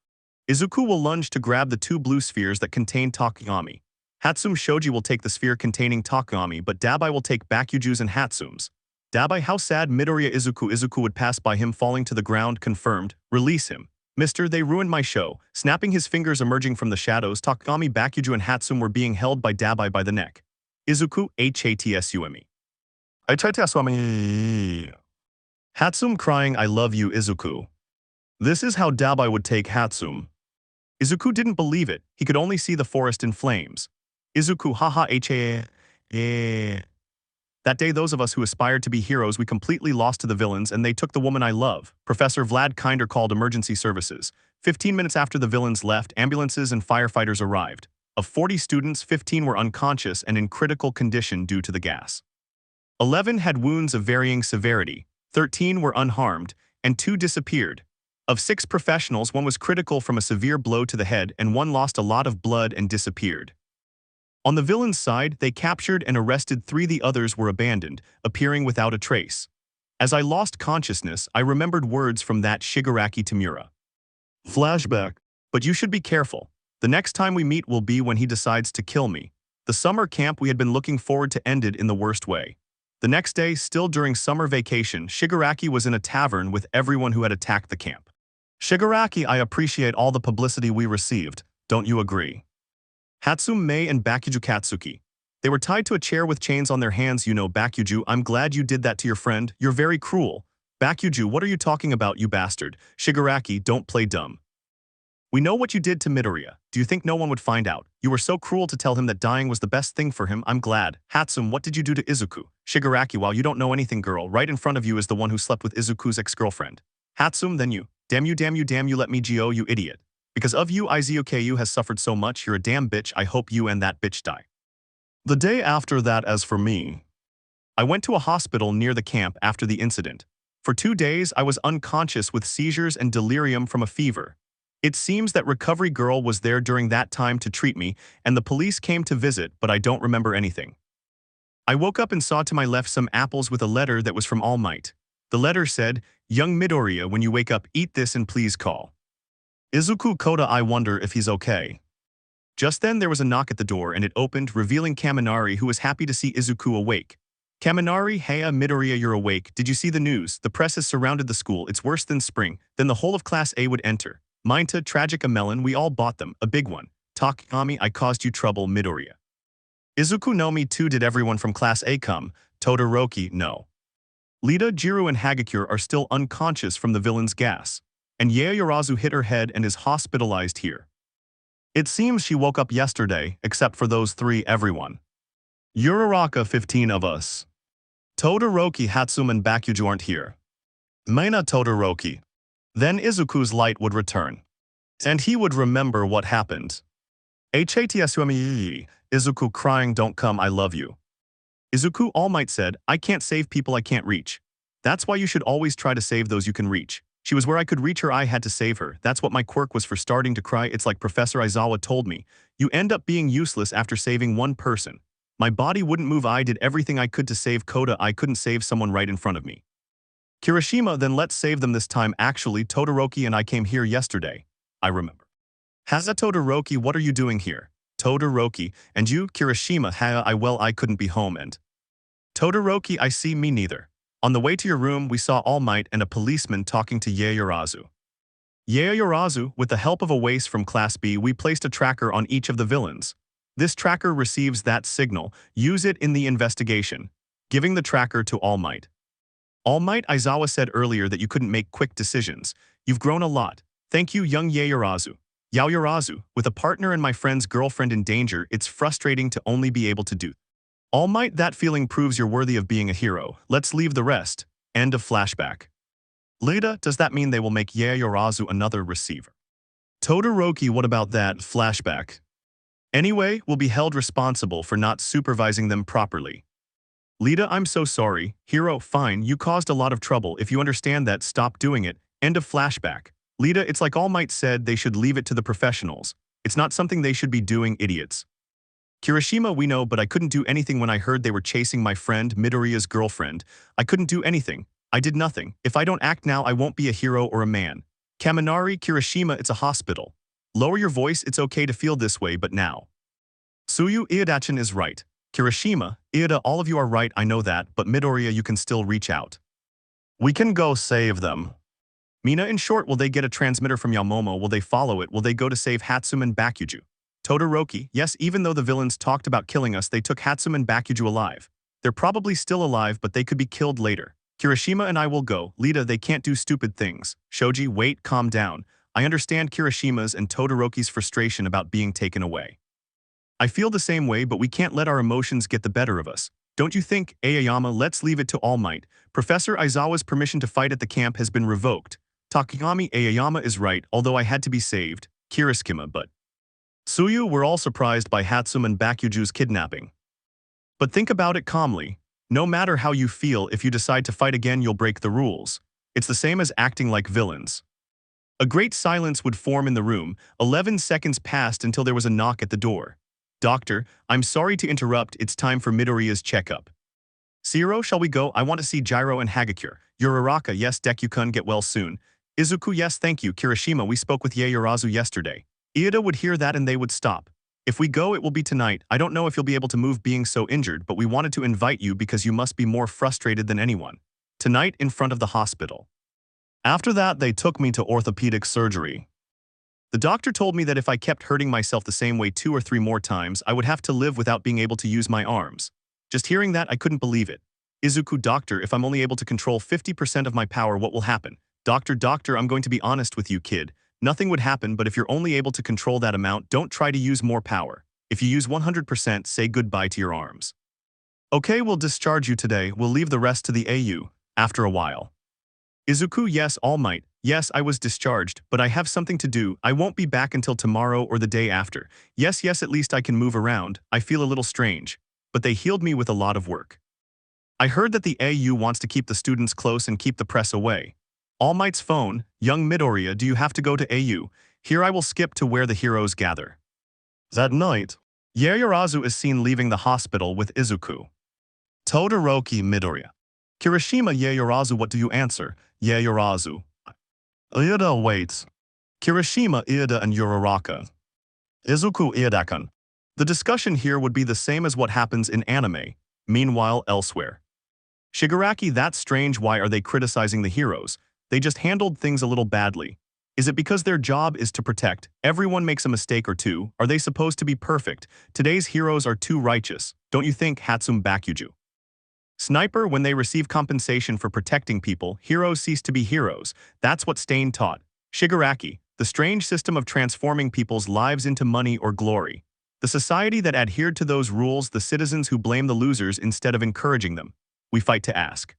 Izuku will lunge to grab the two blue spheres that contain Takagami. Hatsum Shoji will take the sphere containing Takagami, but Dabai will take Bakuju's and Hatsum's. Dabai, how sad. Midoriya, Izuku would pass by him falling to the ground. Confirmed. Release him. Mister, they ruined my show. Snapping his fingers, emerging from the shadows, Takagami, Bakuju and Hatsum were being held by Dabai by the neck. Izuku, Hatsumi. Hatsum crying, I love you, Izuku. This is how Dabai would take Hatsum. Izuku didn't believe it. He could only see the forest in flames. Izuku, haha, That day, those of us who aspired to be heroes, we completely lost to the villains and they took the woman I love. Professor Vlad Kinder called emergency services. 15 minutes after the villains left, ambulances and firefighters arrived. Of 40 students, 15 were unconscious and in critical condition due to the gas. 11 had wounds of varying severity, 13 were unharmed, and 2 disappeared. Of 6 professionals, 1 was critical from a severe blow to the head and 1 lost a lot of blood and disappeared. On the villain's side, they captured and arrested 3. The others were abandoned, appearing without a trace. As I lost consciousness, I remembered words from that Shigaraki Tamura. Flashback. But you should be careful. The next time we meet will be when he decides to kill me. The summer camp we had been looking forward to ended in the worst way. The next day, still during summer vacation, Shigaraki was in a tavern with everyone who had attacked the camp. Shigaraki, I appreciate all the publicity we received, don't you agree? Hatsume and Bakuju Katsuki. They were tied to a chair with chains on their hands, you know. Bakuju, I'm glad you did that to your friend, you're very cruel. Bakuju, what are you talking about, you bastard? Shigaraki, don't play dumb. We know what you did to Midoriya. Do you think no one would find out? You were so cruel to tell him that dying was the best thing for him, I'm glad. Hatsum, what did you do to Izuku? Shigaraki, while you don't know anything, girl, right in front of you is the one who slept with Izuku's ex-girlfriend. Hatsum, then you. Damn you, let me go, you idiot. Because of you, Izuku has suffered so much, you're a damn bitch, I hope you and that bitch die. The day after that, as for me, I went to a hospital near the camp after the incident. For 2 days, I was unconscious with seizures and delirium from a fever. It seems that Recovery Girl was there during that time to treat me, and the police came to visit, but I don't remember anything. I woke up and saw to my left some apples with a letter that was from Almight. The letter said, "Young Midoriya, when you wake up, eat this and please call Izuku Koda. I wonder if he's okay." Just then there was a knock at the door and it opened, revealing Kaminari, who was happy to see Izuku awake. Kaminari, heya Midoriya, you're awake. Did you see the news? The press has surrounded the school. It's worse than spring. Then the whole of Class A would enter. Minta, tragic a melon, we all bought them. A big one. Takami, I caused you trouble, Midoriya. Izuku, no, me too. Did everyone from Class A come? Todoroki, no. Lita, Jiro and Hagakure are still unconscious from the villain's gas. And Yaoyorozu hit her head and is hospitalized here. It seems she woke up yesterday, except for those 3, everyone. Uraraka, 15 of us. Todoroki, Hatsum and Bakuju aren't here. Maina, Todoroki. Then Izuku's light would return. And he would remember what happened. Hatsumi, Izuku crying, don't come, I love you. Izuku, All Might said, I can't save people I can't reach. That's why you should always try to save those you can reach. She was where I could reach her, I had to save her. That's what my quirk was for starting to cry. It's like Professor Aizawa told me. You end up being useless after saving one person. My body wouldn't move, I did everything I could to save Koda, I couldn't save someone right in front of me. Kirishima, then let's save them this time. Actually, Todoroki and I came here yesterday. I remember. Haza, Todoroki, what are you doing here? Todoroki, and you, Kirishima, I couldn't be home and... Todoroki, I see, me neither. On the way to your room, we saw All Might and a policeman talking to Yaoyorozu. Yaoyorozu, with the help of a waste from Class B, we placed a tracker on each of the villains. This tracker receives that signal, use it in the investigation, giving the tracker to All Might. All Might, Aizawa said earlier that you couldn't make quick decisions. You've grown a lot. Thank you, young Yaoyorozu. Yaoyorozu, with a partner and my friend's girlfriend in danger, it's frustrating to only be able to do. All Might, that feeling proves you're worthy of being a hero. Let's leave the rest. End of flashback. Lita, does that mean they will make Yaoyorozu another receiver? Todoroki, what about that flashback? Anyway, we'll be held responsible for not supervising them properly. Lita, I'm so sorry. Hero, fine, you caused a lot of trouble. If you understand that, stop doing it. End of flashback. Lita, it's like All Might said, they should leave it to the professionals. It's not something they should be doing, idiots. Kirishima, we know, but I couldn't do anything when I heard they were chasing my friend, Midoriya's girlfriend. I couldn't do anything. I did nothing. If I don't act now, I won't be a hero or a man. Kaminari, Kirishima, it's a hospital. Lower your voice, it's okay to feel this way, but now. Tsuyu, Iodachin is right. Kirishima, Ida, all of you are right, I know that, but Midoriya, you can still reach out. We can go save them. Mina, in short, will they get a transmitter from Momo? Will they follow it? Will they go to save Hatsum and Bakuju? Todoroki, yes, even though the villains talked about killing us, they took Hatsum and Bakuju alive. They're probably still alive, but they could be killed later. Kirishima and I will go. Lita, they can't do stupid things. Shoji, wait, calm down. I understand Kirishima's and Todoroki's frustration about being taken away. I feel the same way, but we can't let our emotions get the better of us. Don't you think, Aoyama? Let's leave it to All Might. Professor Aizawa's permission to fight at the camp has been revoked. Takagami, Aoyama is right, although I had to be saved. Kirishima, but... Tsuyu, we're all surprised by Hatsum and Bakuju's kidnapping. But think about it calmly. No matter how you feel, if you decide to fight again, you'll break the rules. It's the same as acting like villains. A great silence would form in the room. 11 seconds passed until there was a knock at the door. Doctor, I'm sorry to interrupt, it's time for Midoriya's checkup. Zero, shall we go? I want to see Gyro and Hagakure. Uraraka, yes, Deku-kun, get well soon. Izuku, yes, thank you. Kirishima, we spoke with Yaoyorozu yesterday. Iida would hear that and they would stop. If we go, it will be tonight. I don't know if you'll be able to move being so injured, but we wanted to invite you because you must be more frustrated than anyone. Tonight in front of the hospital. After that, they took me to orthopedic surgery. The doctor told me that if I kept hurting myself the same way 2 or 3 more times, I would have to live without being able to use my arms. Just hearing that, I couldn't believe it. Izuku, doctor, if I'm only able to control 50% of my power, what will happen? Doctor, I'm going to be honest with you, kid. Nothing would happen, but if you're only able to control that amount, don't try to use more power. If you use 100%, say goodbye to your arms. Okay, we'll discharge you today. We'll leave the rest to the AU. After a while. Izuku, yes, Almight. Yes, I was discharged, but I have something to do. I won't be back until tomorrow or the day after. Yes, at least I can move around. I feel a little strange. But they healed me with a lot of work. I heard that the AU wants to keep the students close and keep the press away. All Might's phone, young Midoriya, do you have to go to AU? Here I will skip to where the heroes gather. That night, Yaoyorozu is seen leaving the hospital with Izuku. Todoroki, Midoriya. Kirishima, Yaoyorozu, what do you answer? Yaoyorozu. Iida waits. Kirishima, Iida and Uraraka. Izuku, Iida-kun. The discussion here would be the same as what happens in anime, meanwhile elsewhere. Shigaraki, that's strange, why are they criticizing the heroes? They just handled things a little badly. Is it because their job is to protect? Everyone makes a mistake or two. Are they supposed to be perfect? Today's heroes are too righteous. Don't you think, Hatsum Bakuju? Sniper, when they receive compensation for protecting people, heroes cease to be heroes. That's what Stain taught. Shigaraki, the strange system of transforming people's lives into money or glory. The society that adhered to those rules, the citizens who blame the losers instead of encouraging them. We fight to ask.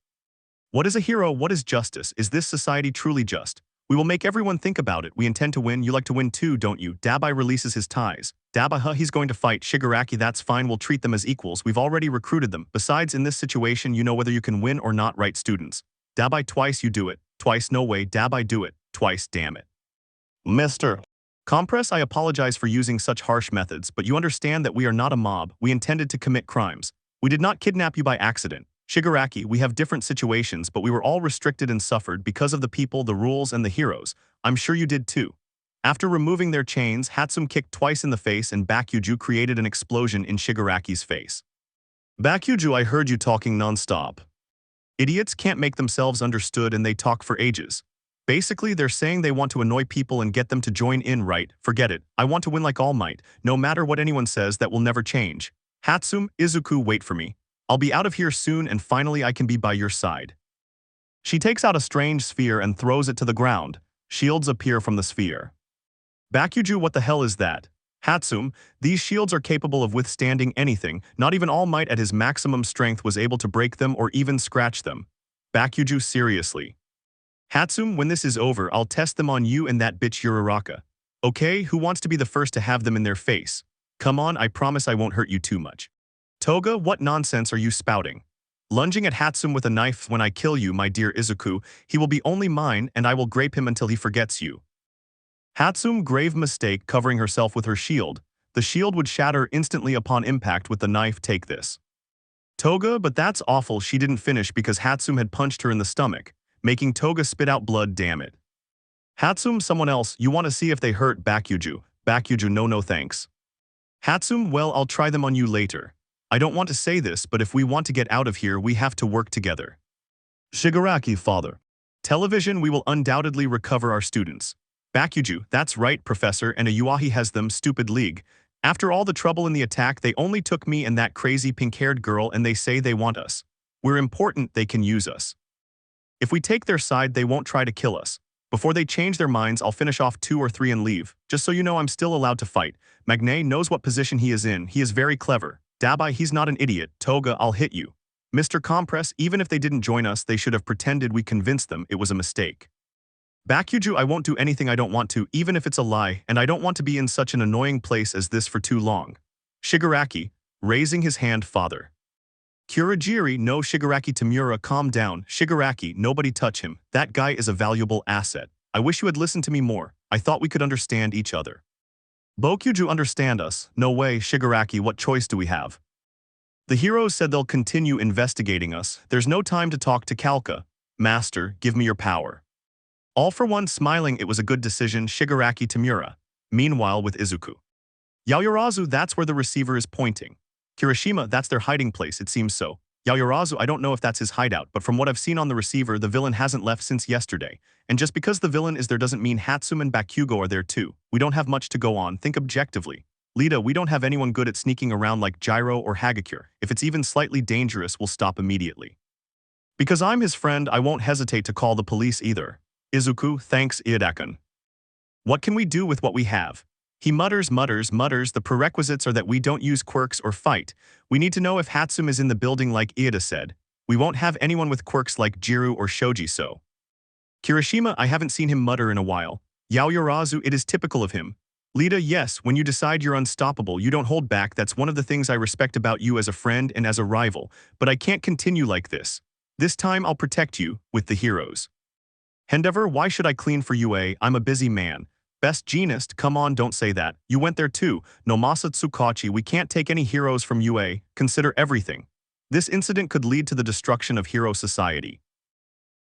What is a hero? What is justice? Is this society truly just? We will make everyone think about it. We intend to win. You like to win too, don't you? Dabai releases his ties. Dabai, he's going to fight. Shigaraki, that's fine. We'll treat them as equals. We've already recruited them. Besides, in this situation, you know whether you can win or not, right, students? Dabai, twice you do it. Twice, no way. Dabai, do it. Twice, damn it. Mr. Compress, I apologize for using such harsh methods, but you understand that we are not a mob. We intended to commit crimes. We did not kidnap you by accident. Shigaraki, we have different situations, but we were all restricted and suffered because of the people, the rules, and the heroes. I'm sure you did too. After removing their chains, Hatsum kicked twice in the face and Bakuju created an explosion in Shigaraki's face. Bakuju, I heard you talking non-stop. Idiots can't make themselves understood and they talk for ages. Basically, they're saying they want to annoy people and get them to join in, right? Forget it. I want to win like All Might. No matter what anyone says, that will never change. Hatsum, Izuku, wait for me. I'll be out of here soon and finally I can be by your side. She takes out a strange sphere and throws it to the ground. Shields appear from the sphere. Bakuju, what the hell is that? Hatsum, these shields are capable of withstanding anything. Not even All Might at his maximum strength was able to break them or even scratch them. Bakuju, seriously. Hatsum, when this is over, I'll test them on you and that bitch Uraraka. Okay, who wants to be the first to have them in their face? Come on, I promise I won't hurt you too much. Toga, what nonsense are you spouting? Lunging at Hatsum with a knife, when I kill you, my dear Izuku, he will be only mine and I will grape him until he forgets you. Hatsum, grave mistake, covering herself with her shield. The shield would shatter instantly upon impact with the knife, take this. Toga, but that's awful, she didn't finish because Hatsum had punched her in the stomach, making Toga spit out blood, damn it. Hatsum, someone else, you want to see if they hurt Bakuju. Bakuju, no thanks. Hatsum, well, I'll try them on you later. I don't want to say this, but if we want to get out of here, we have to work together. Shigaraki, father. Television, we will undoubtedly recover our students. Bakuju, that's right, professor, and a Yuahi has them, stupid league. After all the trouble in the attack, they only took me and that crazy pink-haired girl and they say they want us. We're important, they can use us. If we take their side, they won't try to kill us. Before they change their minds, I'll finish off 2 or 3 and leave. Just so you know, I'm still allowed to fight. Magne knows what position he is in. He is very clever. Dabai, he's not an idiot. Toga, I'll hit you. Mr. Compress, even if they didn't join us, they should have pretended we convinced them it was a mistake. Bakuju, I won't do anything I don't want to, even if it's a lie, and I don't want to be in such an annoying place as this for too long. Shigaraki, raising his hand, father. Kurajiri, no, Shigaraki, Tamura, calm down. Shigaraki, nobody touch him. That guy is a valuable asset. I wish you had listened to me more. I thought we could understand each other. Bokuju understand us. No way, Shigaraki, what choice do we have? The heroes said they'll continue investigating us. There's no time to talk to Kalka. Master, give me your power. All for one smiling it was a good decision, Shigaraki Tamura. Meanwhile with Izuku. Yaoyorozu, that's where the receiver is pointing. Kirishima, that's their hiding place, it seems so. Yaoyorozu, I don't know if that's his hideout, but from what I've seen on the receiver, the villain hasn't left since yesterday. And just because the villain is there doesn't mean Hatsum and Bakugo are there too. We don't have much to go on, think objectively. Lita, we don't have anyone good at sneaking around like Gyro or Hagakure. If it's even slightly dangerous, we'll stop immediately. Because I'm his friend, I won't hesitate to call the police either. Izuku, thanks Iadakun. What can we do with what we have? He mutters, the prerequisites are that we don't use quirks or fight. We need to know if Hatsum is in the building like Iida said. We won't have anyone with quirks like Jiru or Shoji so. Kirishima, I haven't seen him mutter in a while. Yaoyorozu, it is typical of him. Lita, yes, when you decide you're unstoppable, you don't hold back. That's one of the things I respect about you as a friend and as a rival. But I can't continue like this. This time I'll protect you, with the heroes. Hendeavor, why should I clean for UA? I'm a busy man. Best Genist, come on, don't say that. You went there too. No Masa Tsukachi, we can't take any heroes from UA. Consider everything. This incident could lead to the destruction of hero society.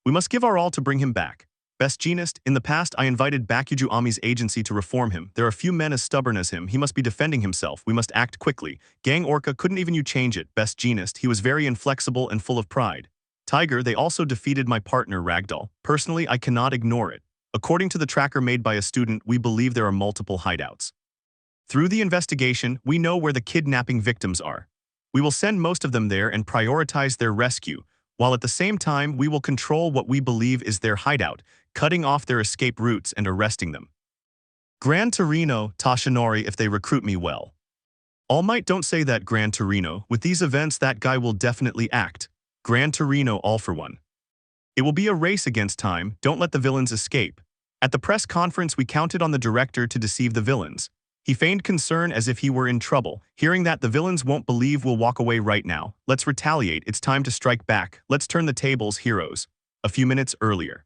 We must give our all to bring him back. Best Genist, in the past I invited Bakuju Ami's agency to reform him. There are few men as stubborn as him. He must be defending himself. We must act quickly. Gang Orca, couldn't even you change it. Best Genist, he was very inflexible and full of pride. Tiger, they also defeated my partner Ragdoll. Personally, I cannot ignore it. According to the tracker made by a student, we believe there are multiple hideouts. Through the investigation, we know where the kidnapping victims are. We will send most of them there and prioritize their rescue, while at the same time we will control what we believe is their hideout, cutting off their escape routes and arresting them. Gran Torino, Tashinori, if they recruit me well. Almight, don't say that, Gran Torino. With these events, that guy will definitely act. Gran Torino, all for one. It will be a race against time. Don't let the villains escape. At the press conference, we counted on the director to deceive the villains. He feigned concern as if he were in trouble. Hearing that the villains won't believe we'll walk away right now. Let's retaliate. It's time to strike back. Let's turn the tables, heroes. A few minutes earlier.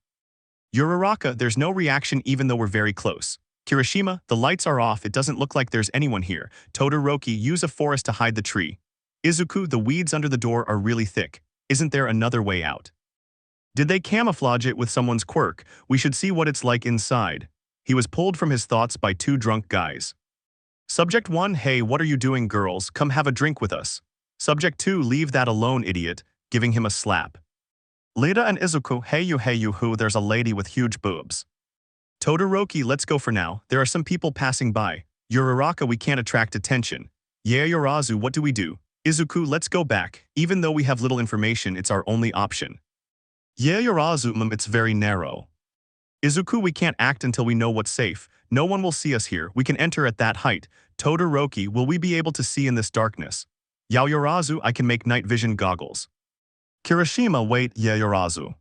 Uraraka, there's no reaction even though we're very close. Kirishima, the lights are off. It doesn't look like there's anyone here. Todoroki, use a forest to hide the tree. Izuku, the weeds under the door are really thick. Isn't there another way out? Did they camouflage it with someone's quirk? We should see what it's like inside. He was pulled from his thoughts by two drunk guys. Subject 1, hey, what are you doing, girls? Come have a drink with us. Subject 2, leave that alone, idiot, giving him a slap. Lita and Izuku, hey you who, there's a lady with huge boobs. Todoroki, let's go for now. There are some people passing by. Uraraka, we can't attract attention. Yaoyorozu, what do we do? Izuku, let's go back. Even though we have little information, it's our only option. Yaoyorozu, it's very narrow. Izuku, we can't act until we know what's safe. No one will see us here. We can enter at that height. Todoroki, will we be able to see in this darkness? Yaoyorozu, I can make night vision goggles. Kirishima, wait, Yaoyorozu.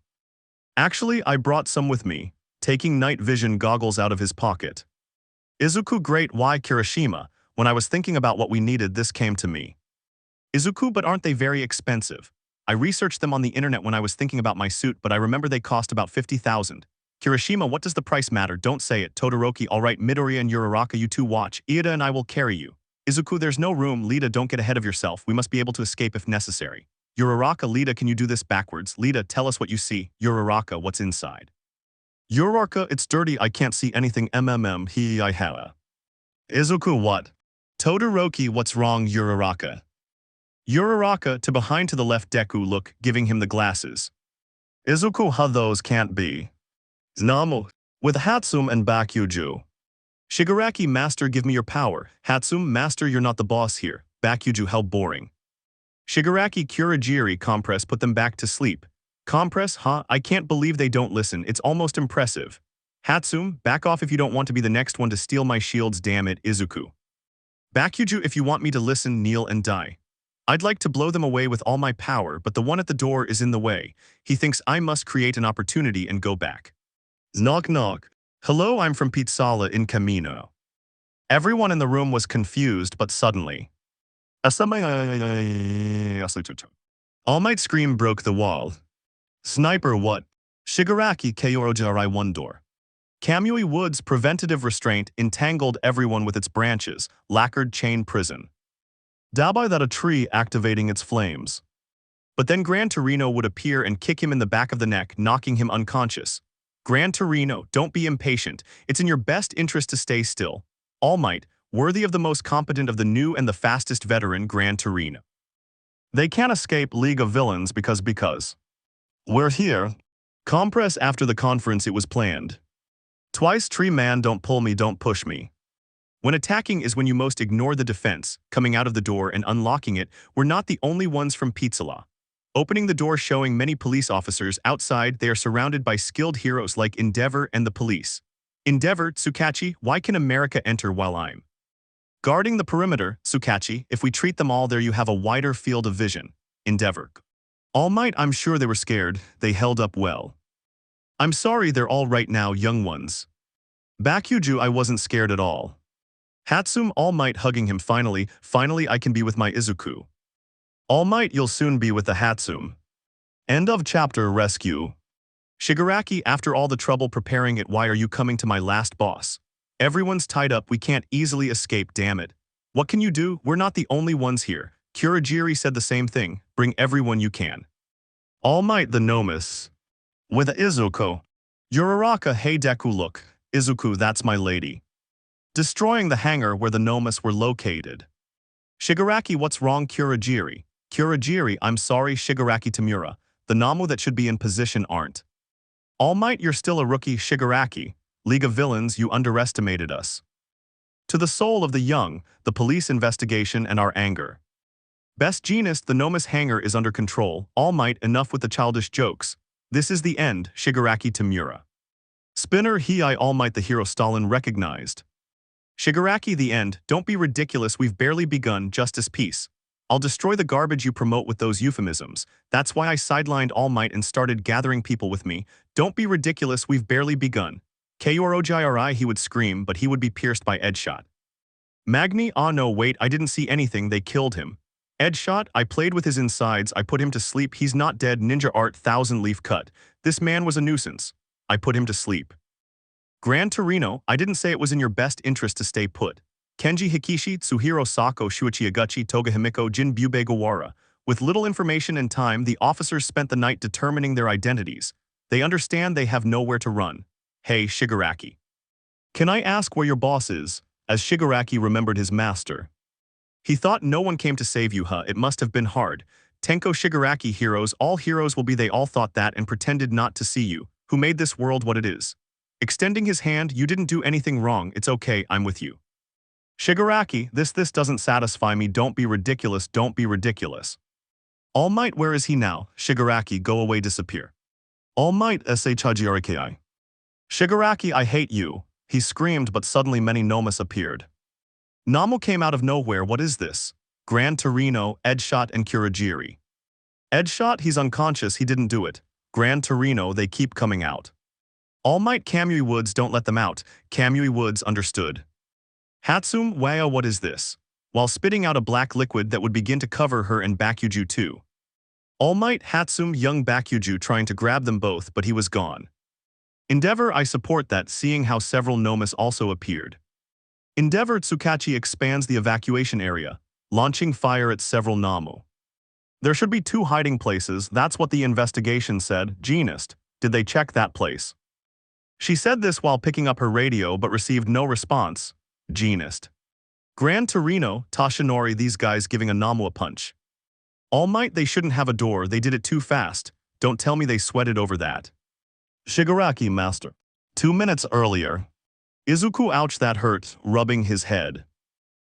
Actually, I brought some with me, taking night vision goggles out of his pocket. Izuku, great, why Kirishima? When I was thinking about what we needed, this came to me. Izuku, but aren't they very expensive? I researched them on the internet when I was thinking about my suit, but I remember they cost about 50,000. Kirishima, what does the price matter? Don't say it. Todoroki, alright, Midoriya and Uraraka, you two watch. Iida and I will carry you. Izuku, there's no room. Lita, don't get ahead of yourself. We must be able to escape if necessary. Uraraka, Lita, can you do this backwards? Lita, tell us what you see. Uraraka, what's inside? Uraraka, it's dirty. I can't see anything. I have. Izuku, what? Todoroki, what's wrong, Uraraka? Uraraka, to behind to the left, Deku, look, giving him the glasses. Izuku, how those can't be. Namu, with Hatsum and Bakuju. Shigaraki, master, give me your power. Hatsum, master, you're not the boss here. Bakuju, how boring. Shigaraki, Kurajiri, compress, put them back to sleep. Compress, huh? I can't believe they don't listen. It's almost impressive. Hatsum, back off if you don't want to be the next one to steal my shields, damn it, Izuku. Bakuju, if you want me to listen, kneel and die. I'd like to blow them away with all my power, but the one at the door is in the way. He thinks I must create an opportunity and go back. Knock knock. Hello, I'm from Pizzala in Camino. Everyone in the room was confused, but suddenly. Almight scream broke the wall. Sniper, what? Shigaraki Kyorojari, one door. Kamui Wood's preventative restraint entangled everyone with its branches, lacquered chain prison. Dabai that a tree activating its flames. But then Gran Torino would appear and kick him in the back of the neck, knocking him unconscious. Gran Torino, don't be impatient. It's in your best interest to stay still. All Might, worthy of the most competent of the new and the fastest veteran, Gran Torino. They can't escape League of Villains because. We're here. Compress after the conference it was planned. Twice tree man don't pull me don't push me. When attacking is when you most ignore the defense, coming out of the door and unlocking it, we're not the only ones from Pizzala. Opening the door showing many police officers outside, they are surrounded by skilled heroes like Endeavor and the police. Endeavor, Tsukachi, why can America enter while I'm guarding the perimeter? Tsukachi, if we treat them all there you have a wider field of vision. Endeavor. All Might, I'm sure they were scared, they held up well. I'm sorry they're all right now, young ones. Bakuju, I wasn't scared at all. Hatsum, All Might hugging him finally I can be with my Izuku. All Might, you'll soon be with the Hatsum. End of chapter. Rescue. Shigaraki, after all the trouble preparing it, why are you coming to my last boss? Everyone's tied up, we can't easily escape, damn it. What can you do? We're not the only ones here. Kurogiri said the same thing, bring everyone you can. All Might the Nomus. With a Izuku. Uraraka, hey Deku look. Izuku, that's my lady. Destroying the hangar where the Nomus were located. Shigaraki, what's wrong? Kurogiri. Kurogiri, I'm sorry Shigaraki Tamura. The Namu that should be in position aren't. All Might, you're still a rookie. Shigaraki. League of Villains, you underestimated us. To the soul of the young, the police investigation and our anger. Best Genist, the Nomus hangar is under control. All Might, enough with the childish jokes. This is the end. Shigaraki Tamura. Spinner Hiei. All Might the hero Stalin recognized. Shigaraki, the end. Don't be ridiculous, we've barely begun. Justice peace. I'll destroy the garbage you promote with those euphemisms. That's why I sidelined All Might and started gathering people with me. Don't be ridiculous, we've barely begun. Kurogiri, he would scream, but he would be pierced by Edshot. Magni, ah no wait, I didn't see anything, they killed him. Edshot, I played with his insides, I put him to sleep, he's not dead. Ninja art, 1000-leaf cut. This man was a nuisance. I put him to sleep. Gran Torino, I didn't say it was in your best interest to stay put. Kenji Hikishi, Tsuhiro Sako, Shuichi Agachi, Toga Himiko, Jin Bube Gawara. With little information and time, the officers spent the night determining their identities. They understand they have nowhere to run. Hey, Shigaraki. Can I ask where your boss is? As Shigaraki remembered his master. He thought no one came to save you, huh? It must have been hard. Tenko Shigaraki, heroes, all heroes will be. They all thought that and pretended not to see you, who made this world what it is. Extending his hand, you didn't do anything wrong, it's okay, I'm with you. Shigaraki, this doesn't satisfy me, don't be ridiculous, don't be ridiculous. All Might, where is he now? Shigaraki, go away, disappear. All Might, Shajiriki. Shigaraki, I hate you. He screamed, but suddenly many Nomus appeared. Namu came out of nowhere, what is this? Gran Torino, Edshot and Kurogiri. Edshot, he's unconscious, he didn't do it. Gran Torino, they keep coming out. All Might, Kamui Woods, don't let them out. Kamui Woods understood. Hatsum, Waya, what is this? While spitting out a black liquid that would begin to cover her and Bakuju too. All Might, Hatsum, young Bakuju trying to grab them both, but he was gone. Endeavor, I support that, seeing how several Nomus also appeared. Endeavor, Tsukachi expands the evacuation area, launching fire at several Namu. There should be 2 hiding places, that's what the investigation said. Genist, did they check that place? She said this while picking up her radio but received no response. Genist. Gran Torino, Tashinori, these guys giving a Namu a punch. All Might, they shouldn't have a door, they did it too fast. Don't tell me they sweated over that. Shigaraki, master. 2 minutes earlier. Izuku, ouch, that hurt, rubbing his head.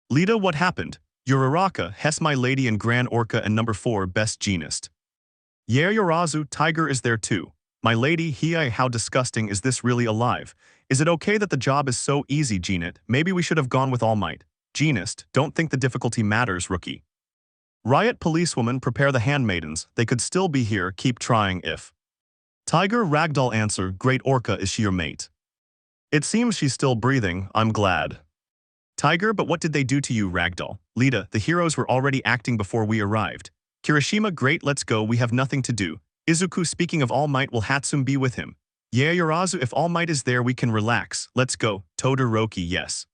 Lita, what happened? Uraraka, Hess, my lady, and Gran Orca, and number 4, best Genist. Yair Yurazu, Tiger is there too. My lady, Hiei, how disgusting, is this really alive? Is it okay that the job is so easy, Genit? Maybe we should have gone with All Might. Genist, don't think the difficulty matters, rookie. Riot policewoman, prepare the handmaidens, they could still be here, keep trying if. Tiger Ragdoll, answer, Great Orca, is she your mate? It seems she's still breathing, I'm glad. Tiger, but what did they do to you, Ragdoll? Lita, the heroes were already acting before we arrived. Kirishima, great, let's go, we have nothing to do. Izuku, speaking of All Might, will Hatsum be with him? Yeah, Yurazu, if All Might is there we can relax. Let's go. Todoroki, yes.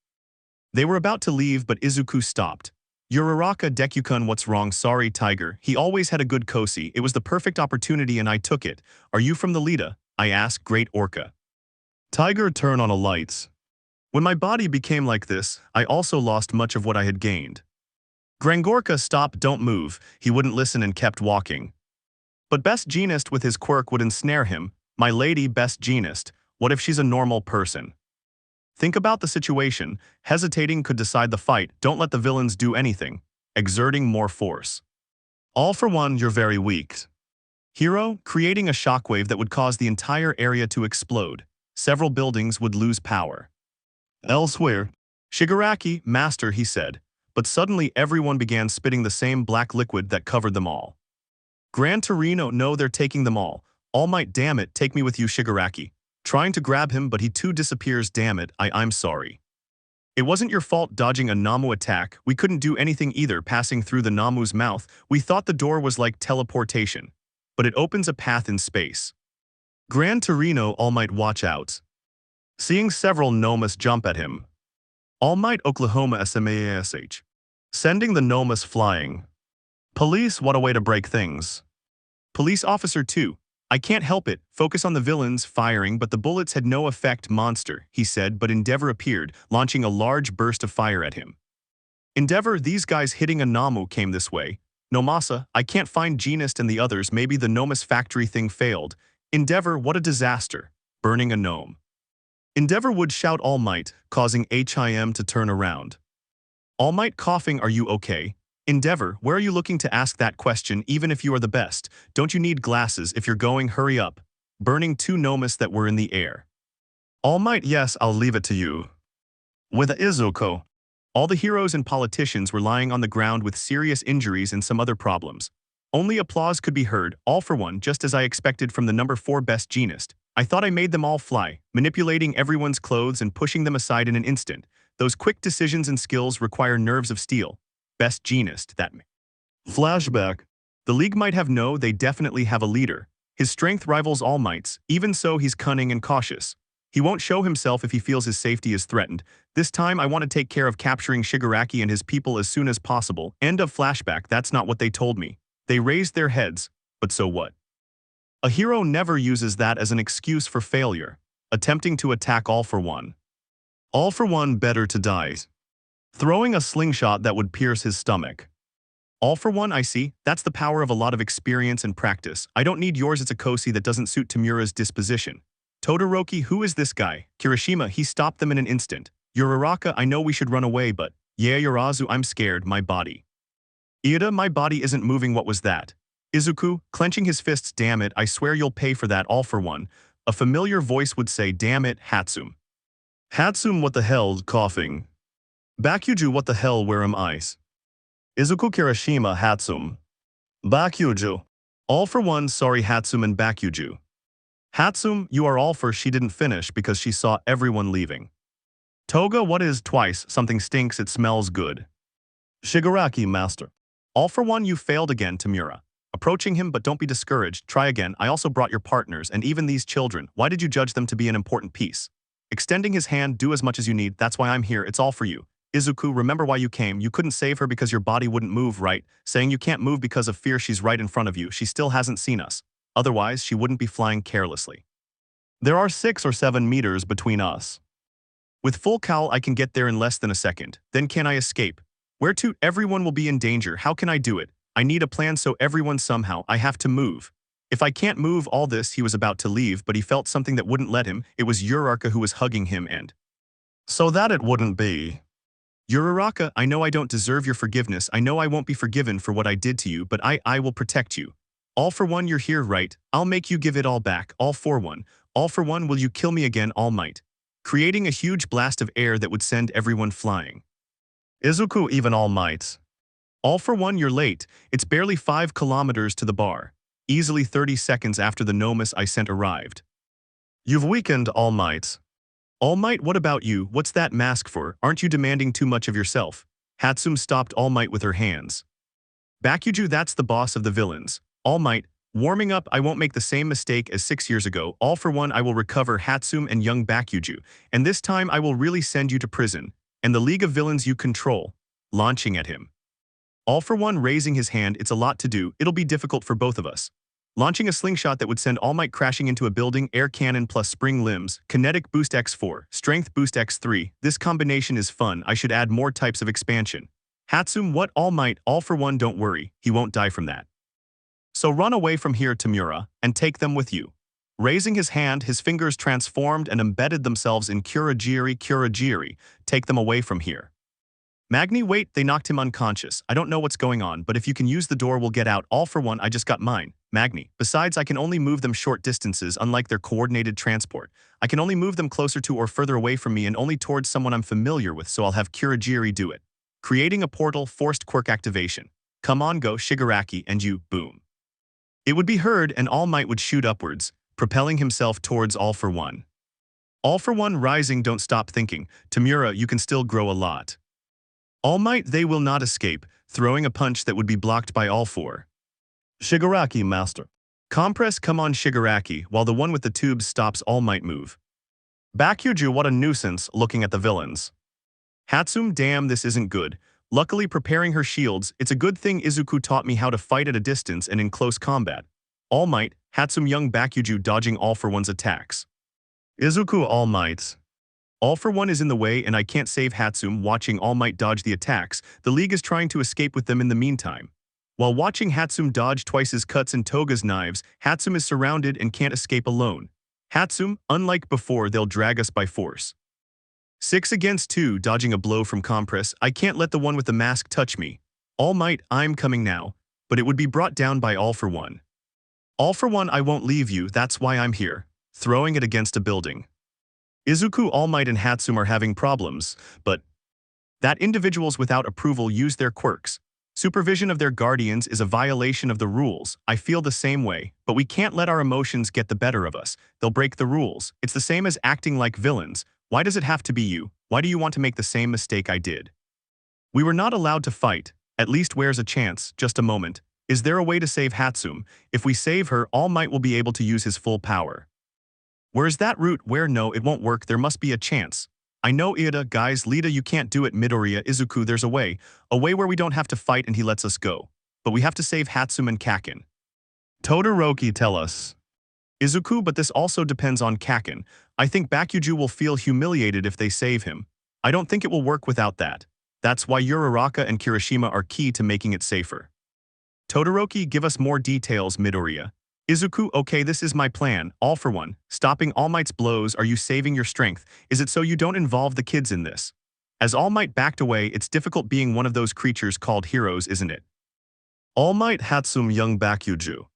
They were about to leave but Izuku stopped. Uraraka, Deku-kun, what's wrong? Sorry, Tiger. He always had a good kosi. It was the perfect opportunity and I took it. Are you from the Lita? I asked Great Orca. Tiger, turn on a lights. When my body became like this, I also lost much of what I had gained. Grangorka, stop, don't move. He wouldn't listen and kept walking. But Best Jeanist with his quirk would ensnare him. My lady, Best Jeanist, what if she's a normal person? Think about the situation. Hesitating could decide the fight. Don't let the villains do anything. Exerting more force. All for one, you're very weak. Hero, creating a shockwave that would cause the entire area to explode. Several buildings would lose power. Elsewhere, Shigaraki, master, he said. But suddenly everyone began spitting the same black liquid that covered them all. Gran Torino, no, they're taking them all. All Might, damn it, take me with you, Shigaraki. Trying to grab him but he too disappears, damn it, I'm sorry. It wasn't your fault dodging a Namu attack, we couldn't do anything either passing through the Namu's mouth, we thought the door was like teleportation. But it opens a path in space. Gran Torino, All Might, watch out. Seeing several Nomas jump at him. All Might, Oklahoma SMASH. Sending the Nomas flying. Police, what a way to break things. Police officer 2. I can't help it, focus on the villains, firing, but the bullets had no effect, monster, he said, but Endeavor appeared, launching a large burst of fire at him. Endeavor, these guys hitting a Namu came this way. Nomasa, I can't find Jeanist and the others, maybe the Nomus factory thing failed. Endeavor, what a disaster. Burning a gnome. Endeavor would shout All Might, causing HIM to turn around. All Might coughing, are you okay? Endeavor, where are you looking to ask that question even if you are the best? Don't you need glasses if you're going, hurry up. Burning 2 Nomas that were in the air. All Might, yes, I'll leave it to you. With Izuku. All the heroes and politicians were lying on the ground with serious injuries and some other problems. Only applause could be heard, all for one, just as I expected from the number 4 Best Jeanist. I thought I made them all fly, manipulating everyone's clothes and pushing them aside in an instant. Those quick decisions and skills require nerves of steel. Best Jeanist, that me. Flashback. The League might have no, they definitely have a leader. His strength rivals All Might's, even so he's cunning and cautious. He won't show himself if he feels his safety is threatened. This time I want to take care of capturing Shigaraki and his people as soon as possible. End of flashback, that's not what they told me. They raised their heads, but so what? A hero never uses that as an excuse for failure, attempting to attack All for One. All for One, better to die. Throwing a slingshot that would pierce his stomach. All for one, I see. That's the power of a lot of experience and practice. I don't need yours, it's a kosi that doesn't suit Tamura's disposition. Todoroki, who is this guy? Kirishima, he stopped them in an instant. Uraraka, I know we should run away but, yeah Yurazu, I'm scared, my body. Ida, my body isn't moving, what was that? Izuku, clenching his fists, damn it, I swear you'll pay for that, all for one. A familiar voice would say, damn it, Hatsum. Hatsum, what the hell, coughing. Bakuju, what the hell, where am I? Izuku, Kirishima, Hatsum. Bakuju. All for one, sorry Hatsum and Bakuju. Hatsum, you are all for, she didn't finish because she saw everyone leaving. Toga, what is twice, something stinks, it smells good. Shigaraki, master. All for one, you failed again, Tamura. Approaching him, but don't be discouraged, try again, I also brought your partners and even these children, why did you judge them to be an important piece? Extending his hand, do as much as you need, that's why I'm here, it's all for you. Izuku, remember why you came, you couldn't save her because your body wouldn't move, right? Saying you can't move because of fear, she's right in front of you, she still hasn't seen us. Otherwise, she wouldn't be flying carelessly. There are 6 or 7 meters between us. With full cowl I can get there in less than a second, then can I escape? Where to? Everyone will be in danger, how can I do it? I need a plan so everyone somehow, I have to move. If I can't move all this, he was about to leave but he felt something that wouldn't let him, it was Uraraka who was hugging him and... So that it wouldn't be. Uraraka, I know I don't deserve your forgiveness, I know I won't be forgiven for what I did to you, but I will protect you. All for one, you're here, right? I'll make you give it all back, all for one. All for one, will you kill me again, All Might? Creating a huge blast of air that would send everyone flying. Izuku, even All Might. All for one, you're late, it's barely 5 kilometers to the bar. Easily 30 seconds after the Nomus I sent arrived. You've weakened, All Might. All Might, what about you? What's that mask for? Aren't you demanding too much of yourself? Hatsum stopped All Might with her hands. Bakuju, that's the boss of the villains. All Might, Warming up, I won't make the same mistake as 6 years ago. All for one, I will recover Hatsum and young Bakuju, and this time I will really send you to prison, and the League of Villains you control. Launching at him. All for one raising his hand, it's a lot to do, it'll be difficult for both of us. Launching a slingshot that would send All Might crashing into a building, air cannon plus spring limbs, kinetic boost x4, strength boost x3, this combination is fun, I should add more types of expansion. Hatsum, what? All Might, all for one, don't worry, he won't die from that. So run away from here, Tamura, and take them with you. Raising his hand, his fingers transformed and embedded themselves in Kurogiri, take them away from here. Magni, wait, they knocked him unconscious. I don't know what's going on, but if you can use the door, we'll get out. All for one, I just got mine. Magni. Besides, I can only move them short distances, unlike their coordinated transport. I can only move them closer to or further away from me and only towards someone I'm familiar with, so I'll have Kurogiri do it. Creating a portal, forced quirk activation. Come on, go, Shigaraki, and you, boom. It would be heard, and All Might would shoot upwards, propelling himself towards All for one. All for one rising, don't stop thinking. Tamura, you can still grow a lot. All Might, they will not escape, throwing a punch that would be blocked by all four. Shigaraki, master. Compress, come on Shigaraki, while the one with the tubes stops All Might move. Bakuju, what a nuisance, looking at the villains. Hatsum, damn, this isn't good. Luckily preparing her shields, it's a good thing Izuku taught me how to fight at a distance and in close combat. All Might, Hatsum, young Bakuju dodging All for one's attacks. Izuku, All Might. All for one is in the way and I can't save Hatsum. Watching All Might dodge the attacks, the League is trying to escape with them in the meantime. While watching Hatsum dodge twice his cuts and Toga's knives, Hatsum is surrounded and can't escape alone. Hatsum, unlike before, they'll drag us by force. 6 against 2, dodging a blow from Compress. I can't let the one with the mask touch me. All Might, I'm coming now, but it would be brought down by All for one. All for one, I won't leave you, that's why I'm here. Throwing it against a building. Izuku, All Might, and Hatsum are having problems, but that individuals without approval use their quirks. Supervision of their guardians is a violation of the rules. I feel the same way, but we can't let our emotions get the better of us. They'll break the rules. It's the same as acting like villains. Why does it have to be you? Why do you want to make the same mistake I did? We were not allowed to fight. At least where's a chance? Just a moment. Is there a way to save Hatsum? If we save her, All Might will be able to use his full power. Where's that route? Where? No, it won't work. There must be a chance. I know, Ida, guys, Lita, you can't do it. Midoriya, Izuku, there's a way where we don't have to fight and he lets us go. But we have to save Hatsum and Kaken. Todoroki, tell us. Izuku, but this also depends on Kaken. I think Bakuju will feel humiliated if they save him. I don't think it will work without that. That's why Uraraka and Kirishima are key to making it safer. Todoroki, give us more details, Midoriya. Izuku, okay, this is my plan, All for one. Stopping All Might's blows, are you saving your strength? Is it so you don't involve the kids in this? As All Might backed away, it's difficult being one of those creatures called heroes, isn't it? All Might, Hatsum, young Bakuju.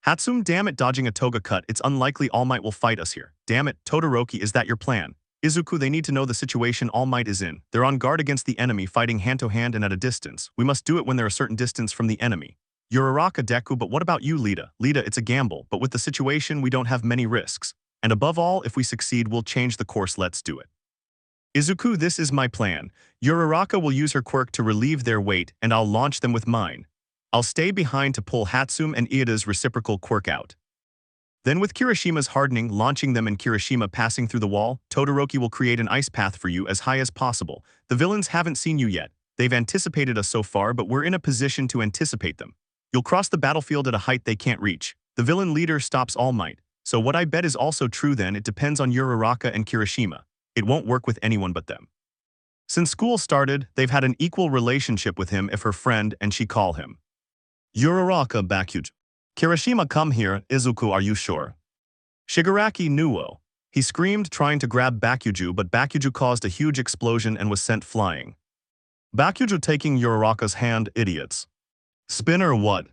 Hatsum, damn it, dodging a toga cut, it's unlikely All Might will fight us here. Damn it, Todoroki, is that your plan? Izuku, they need to know the situation All Might is in. They're on guard against the enemy, fighting hand-to-hand and at a distance. We must do it when they're a certain distance from the enemy. Uraraka, Deku, but what about you, Lita? Lita, it's a gamble, but with the situation, we don't have many risks. And above all, if we succeed, we'll change the course, let's do it. Izuku, this is my plan. Uraraka will use her quirk to relieve their weight, and I'll launch them with mine. I'll stay behind to pull Hatsum and Iida's reciprocal quirk out. Then with Kirishima's hardening, launching them and Kirishima passing through the wall, Todoroki will create an ice path for you as high as possible. The villains haven't seen you yet. They've anticipated us so far, but we're in a position to anticipate them. You'll cross the battlefield at a height they can't reach. The villain leader stops All Might. So what I bet is also true then, it depends on Uraraka and Kirishima. It won't work with anyone but them. Since school started, they've had an equal relationship with him if her friend and she call him. Uraraka, Bakuju. Kirishima, come here. Izuku, are you sure? Shigaraki, Nuo. He screamed, trying to grab Bakuju, but Bakuju caused a huge explosion and was sent flying. Bakuju taking Uraraka's hand, idiots. Spinner, what?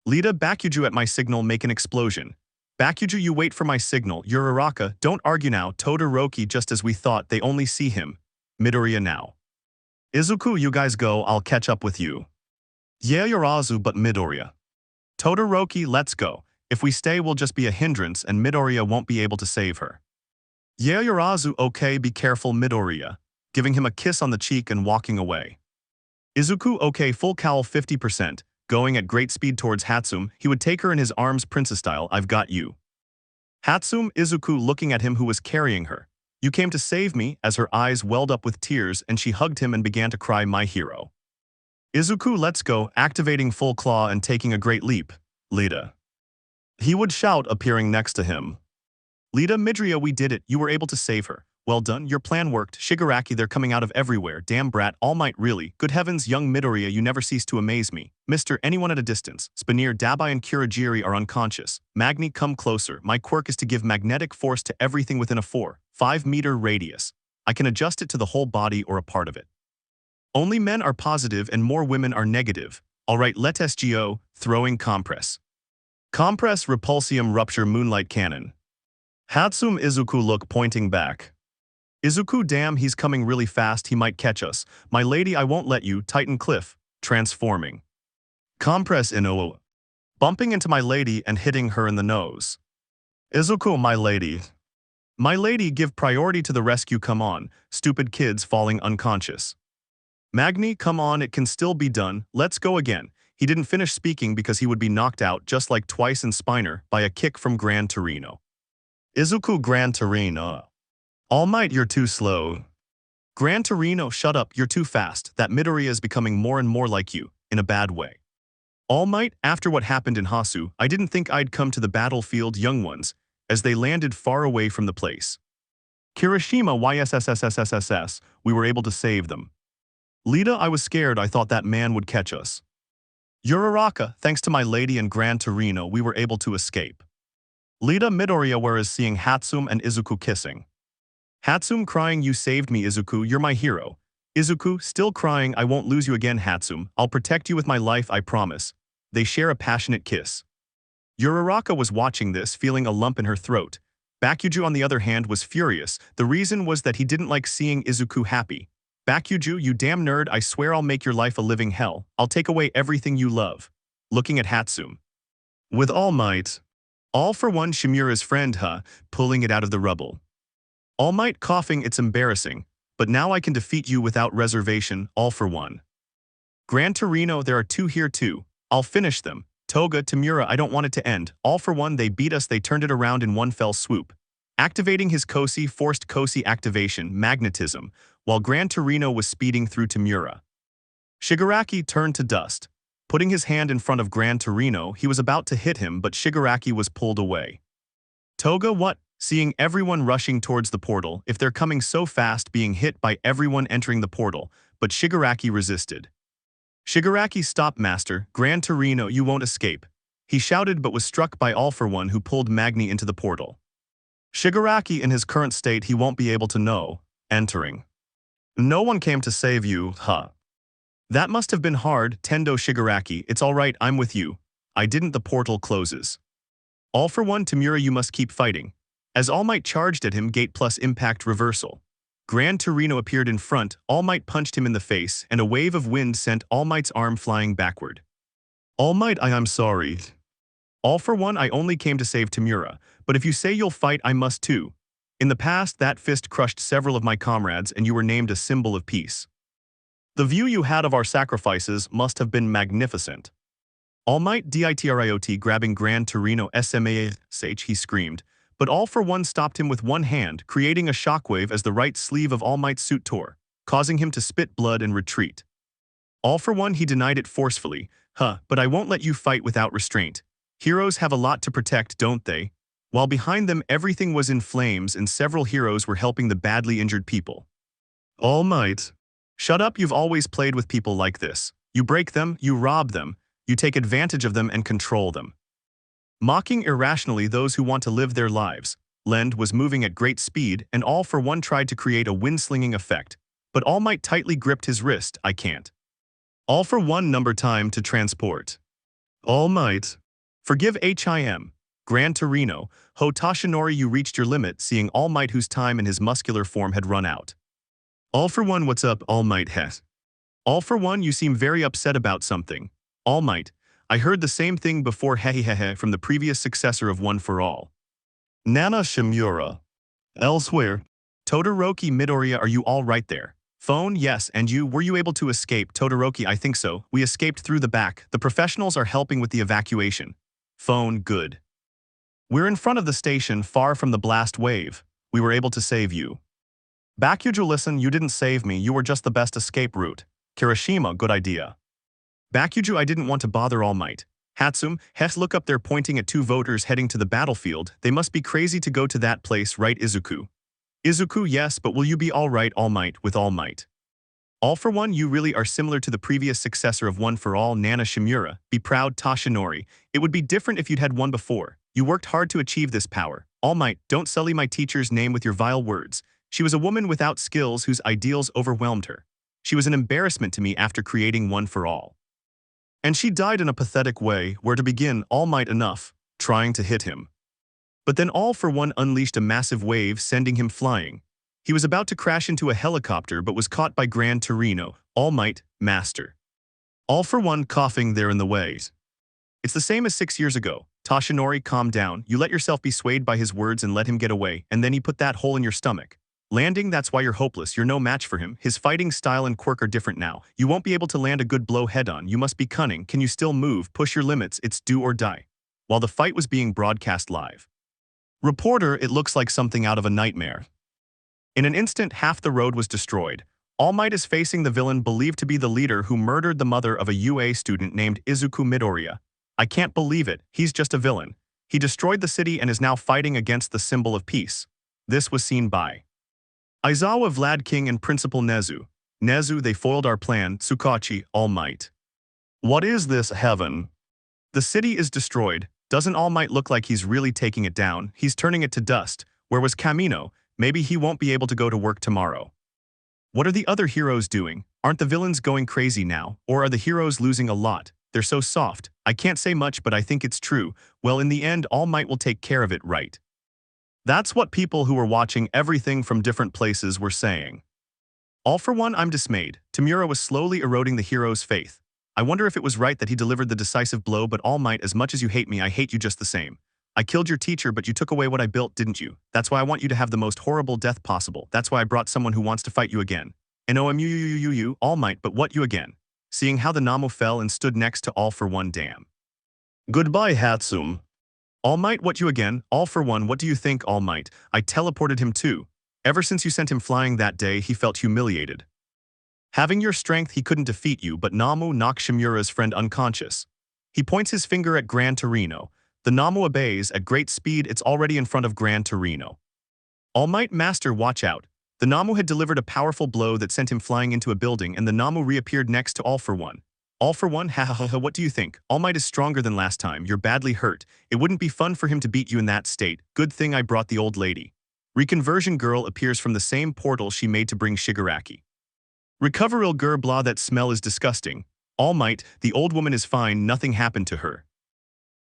Lita, Bakuju at my signal make an explosion. Bakuju, you wait for my signal. Uraraka, don't argue now. Todoroki, just as we thought, they only see him. Midoriya now. Izuku, you guys go, I'll catch up with you. Yeah, Urazu, but Midoriya. Todoroki, let's go. If we stay, we'll just be a hindrance and Midoriya won't be able to save her. Yeah, Urazu, okay, be careful, Midoriya. Giving him a kiss on the cheek and walking away. Izuku, okay, full cowl 50%. Going at great speed towards Hatsum, he would take her in his arms princess style, "I've got you." Hatsum, Izuku looking at him who was carrying her. "You came to save me," as her eyes welled up with tears and she hugged him and began to cry, "My hero." Izuku, "Let's go," activating full claw and taking a great leap. "Lita." He would shout, appearing next to him. "Lita, Midoriya, we did it, you were able to save her. Well done, your plan worked. Shigaraki, they're coming out of everywhere. Damn brat, All Might, really. Good heavens, young Midoriya, you never cease to amaze me. Mr. Anyone at a distance. Spinir, Dabai and Kurogiri are unconscious. Magni, come closer. My quirk is to give magnetic force to everything within a 4-5 meter radius. I can adjust it to the whole body or a part of it. Only men are positive and more women are negative. Alright, let's go. Throwing compress. Compress, repulsium, rupture, moonlight cannon. Hatsum, Izuku look, pointing back. Izuku, damn, he's coming really fast, he might catch us. My lady, I won't let you. Titan cliff. Transforming. Compress Ino. Bumping into my lady and hitting her in the nose. Izuku, my lady. My lady, give priority to the rescue, come on. Stupid kids falling unconscious. Magni, come on, it can still be done. Let's go again. He didn't finish speaking because he would be knocked out just like twice in Spiner by a kick from Gran Torino. Izuku, Gran Torino. All Might, you're too slow. Gran Torino, shut up, you're too fast. That Midoriya is becoming more and more like you, in a bad way. All Might, after what happened in Hasu, I didn't think I'd come to the battlefield, young ones, as they landed far away from the place. Kirishima, YSSSSSSS, we were able to save them. Lita, I was scared, I thought that man would catch us. Uraraka, thanks to my lady and Gran Torino, we were able to escape. Lita, Midoriya, whereas seeing Hatsum and Izuku kissing. Hatsum crying, you saved me, Izuku, you're my hero. Izuku, still crying, I won't lose you again, Hatsum, I'll protect you with my life, I promise. They share a passionate kiss. Uraraka was watching this, feeling a lump in her throat. Bakuju, on the other hand, was furious. The reason was that he didn't like seeing Izuku happy. Bakuju, you damn nerd, I swear I'll make your life a living hell. I'll take away everything you love. Looking at Hatsum. With All Might. All for one, Shimura's friend, pulling it out of the rubble. All Might, coughing, it's embarrassing, but now I can defeat you without reservation, all for one. Gran Torino, there are two here too. I'll finish them. Toga, Tamura, I don't want it to end. All for one, they beat us, they turned it around in one fell swoop. Activating his Kosi, forced Kosi activation, magnetism, while Gran Torino was speeding through Tamura. Shigaraki turned to dust. Putting his hand in front of Gran Torino, he was about to hit him, but Shigaraki was pulled away. Toga, what? Seeing everyone rushing towards the portal, if they're coming so fast, being hit by everyone entering the portal, but Shigaraki resisted. Shigaraki, stop, master. Gran Torino, you won't escape. He shouted but was struck by All for One, who pulled Magni into the portal. Shigaraki, in his current state, he won't be able to know. Entering. No one came to save you, That must have been hard, Tendo. Shigaraki, it's alright, I'm with you. I didn't. The portal closes. All for one, Tamura, you must keep fighting. As All Might charged at him, gate plus impact reversal. Gran Torino appeared in front, All Might punched him in the face, and a wave of wind sent All Might's arm flying backward. All Might, I'm sorry. All for one, I only came to save Tamura, but if you say you'll fight, I must too. In the past, that fist crushed several of my comrades and you were named a symbol of peace. The view you had of our sacrifices must have been magnificent. All Might, Ditriot, grabbing Gran Torino SMASH, he screamed, but All for One stopped him with one hand, creating a shockwave as the right sleeve of All Might's suit tore, causing him to spit blood and retreat. All for One, he denied it forcefully, but I won't let you fight without restraint. Heroes have a lot to protect, don't they? While behind them everything was in flames and several heroes were helping the badly injured people. All Might. Shut up, you've always played with people like this. You break them, you rob them, you take advantage of them and control them. Mocking irrationally those who want to live their lives, Lend was moving at great speed and All for One tried to create a wind-slinging effect, but All Might tightly gripped his wrist. I can't. All for One, number time to transport. All Might. Forgive him. Gran Torino, Tashinori, you reached your limit, seeing All Might whose time in his muscular form had run out. All for One, what's up, All Might? All for One, you seem very upset about something. All Might, I heard the same thing before from the previous successor of One for All. Nana Shimura. Elsewhere. Todoroki, Midoriya, are you all right there? Phone, yes, and you, were you able to escape? Todoroki, I think so. We escaped through the back. The professionals are helping with the evacuation. Phone, good. We're in front of the station, far from the blast wave. We were able to save you. Bakuju, listen, you didn't save me, you were just the best escape route. Kirishima, good idea. Bakuju, I didn't want to bother All Might. Hatsum, Hef, look up there pointing at two voters heading to the battlefield. They must be crazy to go to that place, right, Izuku? Izuku, yes, but will you be alright, All Might, with All Might? All for One, you really are similar to the previous successor of One for All, Nana Shimura. Be proud, Tashinori. It would be different if you'd had one before. You worked hard to achieve this power. All Might, don't sully my teacher's name with your vile words. She was a woman without skills whose ideals overwhelmed her. She was an embarrassment to me after creating One for All. And she died in a pathetic way, where to begin, All Might enough, trying to hit him. But then All for One unleashed a massive wave, sending him flying. He was about to crash into a helicopter but was caught by Gran Torino, All Might, Master. All for One coughing there in the ways. It's the same as 6 years ago. Tashinori, calm down. You let yourself be swayed by his words and let him get away, and then he put that hole in your stomach. Landing, that's why you're hopeless. You're no match for him. His fighting style and quirk are different now. You won't be able to land a good blow head-on. You must be cunning. Can you still move? Push your limits. It's do or die. While the fight was being broadcast live. Reporter, it looks like something out of a nightmare. In an instant, half the road was destroyed. All Might is facing the villain believed to be the leader who murdered the mother of a UA student named Izuku Midoriya. I can't believe it. He's just a villain. He destroyed the city and is now fighting against the symbol of peace. This was seen by Aizawa, Vlad King, and Principal Nezu. Nezu, they foiled our plan. Tsukachi, All Might. What is this, heaven? The city is destroyed. Doesn't All Might look like he's really taking it down? He's turning it to dust. Where was Kamino? Maybe he won't be able to go to work tomorrow. What are the other heroes doing? Aren't the villains going crazy now? Or are the heroes losing a lot? They're so soft. I can't say much, but I think it's true. Well, in the end, All Might will take care of it, right? That's what people who were watching everything from different places were saying. All for One, I'm dismayed. Tamura was slowly eroding the hero's faith. I wonder if it was right that he delivered the decisive blow, but All Might, as much as you hate me, I hate you just the same. I killed your teacher, but you took away what I built, didn't you? That's why I want you to have the most horrible death possible. That's why I brought someone who wants to fight you again. And All Might, but what you again? Seeing how the Namo fell and stood next to All for One, damn. Goodbye, Hatsum. All Might, what you again? All for One, what do you think, All Might? I teleported him too. Ever since you sent him flying that day, he felt humiliated. Having your strength, he couldn't defeat you, but Namo knocked Shimura's friend unconscious. He points his finger at Gran Torino. The Namo obeys. At great speed, it's already in front of Gran Torino. All Might, Master, watch out. The Namo had delivered a powerful blow that sent him flying into a building, and the Namo reappeared next to All for One. All for One, ha ha ha ha, what do you think? All Might is stronger than last time. You're badly hurt. It wouldn't be fun for him to beat you in that state. Good thing I brought the old lady. Reconversion girl appears from the same portal she made to bring Shigaraki. Recoveril gur blah, that smell is disgusting. All Might, the old woman is fine, nothing happened to her.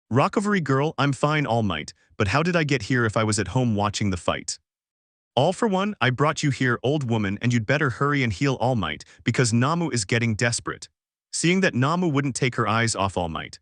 Recovery girl, I'm fine, All Might, but how did I get here if I was at home watching the fight? All for One, I brought you here, old woman, and you'd better hurry and heal All Might, because Namu is getting desperate. Seeing that Namu wouldn't take her eyes off All Might.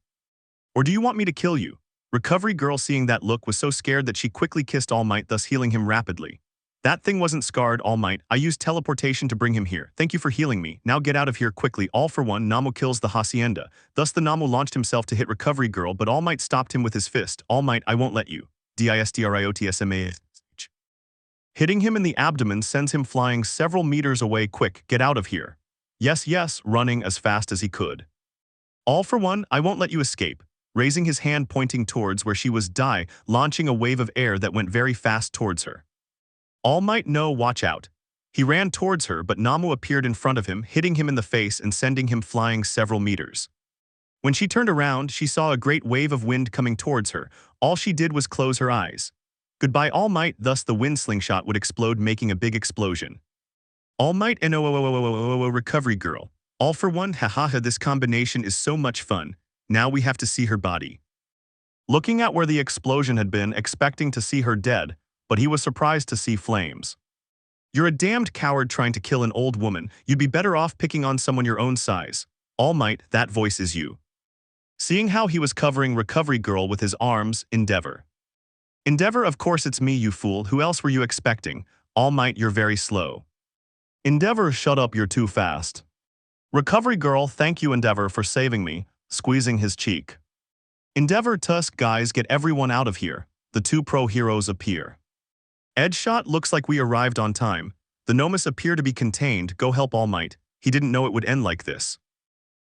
Or do you want me to kill you? Recovery girl, seeing that look, was so scared that she quickly kissed All Might, thus healing him rapidly. That thing wasn't scarred, All Might. I used teleportation to bring him here. Thank you for healing me. Now get out of here quickly. All for One, Namu kills the hacienda. Thus the Namu launched himself to hit Recovery girl, but All Might stopped him with his fist. All Might, I won't let you. Distriotsma. Hitting him in the abdomen sends him flying several meters away. Quick, get out of here. Yes, yes, running as fast as he could. All for One, I won't let you escape. Raising his hand pointing towards where she was, launching a wave of air that went very fast towards her. All Might, no, watch out. He ran towards her, but Namu appeared in front of him, hitting him in the face and sending him flying several meters. When she turned around, she saw a great wave of wind coming towards her. All she did was close her eyes. Goodbye, All Might, thus the wind slingshot would explode, making a big explosion. All Might and Recovery girl. All for One, hahaha, this combination is so much fun. Now we have to see her body. Looking at where the explosion had been, expecting to see her dead, but he was surprised to see flames. You're a damned coward trying to kill an old woman. You'd be better off picking on someone your own size. All Might, that voice is you. Seeing how he was covering Recovery girl with his arms, Endeavor. Endeavor, of course it's me, you fool. Who else were you expecting? All Might, you're very slow. Endeavor, shut up, you're too fast. Recovery girl, thank you Endeavor for saving me, squeezing his cheek. Endeavor, Tusk, guys, get everyone out of here. The two pro heroes appear. Edgeshot, looks like we arrived on time. The Nomus appear to be contained, go help All Might. He didn't know it would end like this.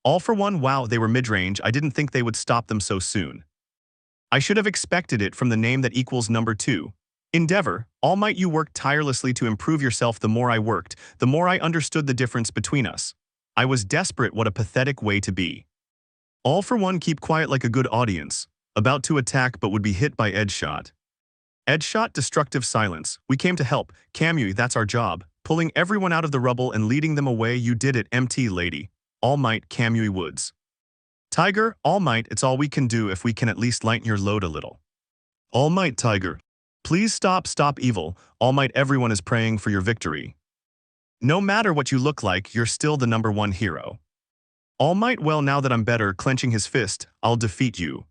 All for One, wow, they were mid-range, I didn't think they would stop them so soon. I should have expected it from the name that equals number 2. Endeavor, All Might, you worked tirelessly to improve yourself. The more I worked, the more I understood the difference between us. I was desperate, what a pathetic way to be. All for One, keep quiet like a good audience. About to attack but would be hit by Edgeshot. Edgeshot, destructive silence. We came to help. Kamui, that's our job. Pulling everyone out of the rubble and leading them away, you did it, MT lady. All Might, Kamui Woods. Tiger, All Might, it's all we can do if we can at least lighten your load a little. All Might, Tiger. Please stop evil. All Might, everyone is praying for your victory. No matter what you look like, you're still the number 1 hero. All Might, well, now that I'm better, clenching his fist, I'll defeat you.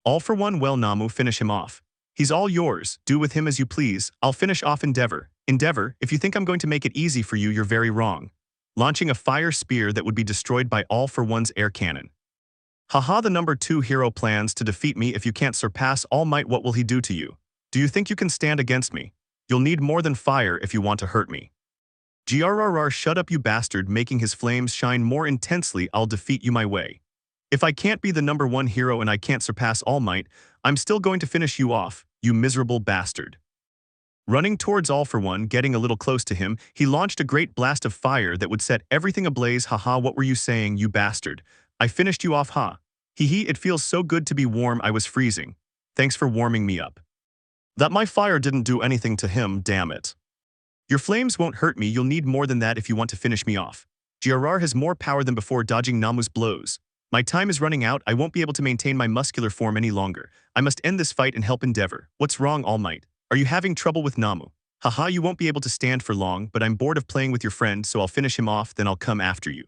All for One, well, Namu, finish him off. He's all yours, do with him as you please. I'll finish off Endeavor. Endeavor, if you think I'm going to make it easy for you, you're very wrong. Launching a fire spear that would be destroyed by All for One's air cannon. Haha, the number 2 hero plans to defeat me. If you can't surpass All Might, what will he do to you? Do you think you can stand against me? You'll need more than fire if you want to hurt me. GRRR, shut up you bastard, making his flames shine more intensely. I'll defeat you my way. If I can't be the number 1 hero and I can't surpass All Might, I'm still going to finish you off, you miserable bastard. Running towards All for One, getting a little close to him, he launched a great blast of fire that would set everything ablaze. Haha, what were you saying, you bastard? I finished you off, ha. Hee, it feels so good to be warm, I was freezing. Thanks for warming me up. That my fire didn't do anything to him, damn it. Your flames won't hurt me, you'll need more than that if you want to finish me off. GRR has more power than before, dodging Namu's blows. My time is running out, I won't be able to maintain my muscular form any longer. I must end this fight and help Endeavor. What's wrong, All Might? Are you having trouble with Namu? Haha, you won't be able to stand for long, but I'm bored of playing with your friend, so I'll finish him off, then I'll come after you.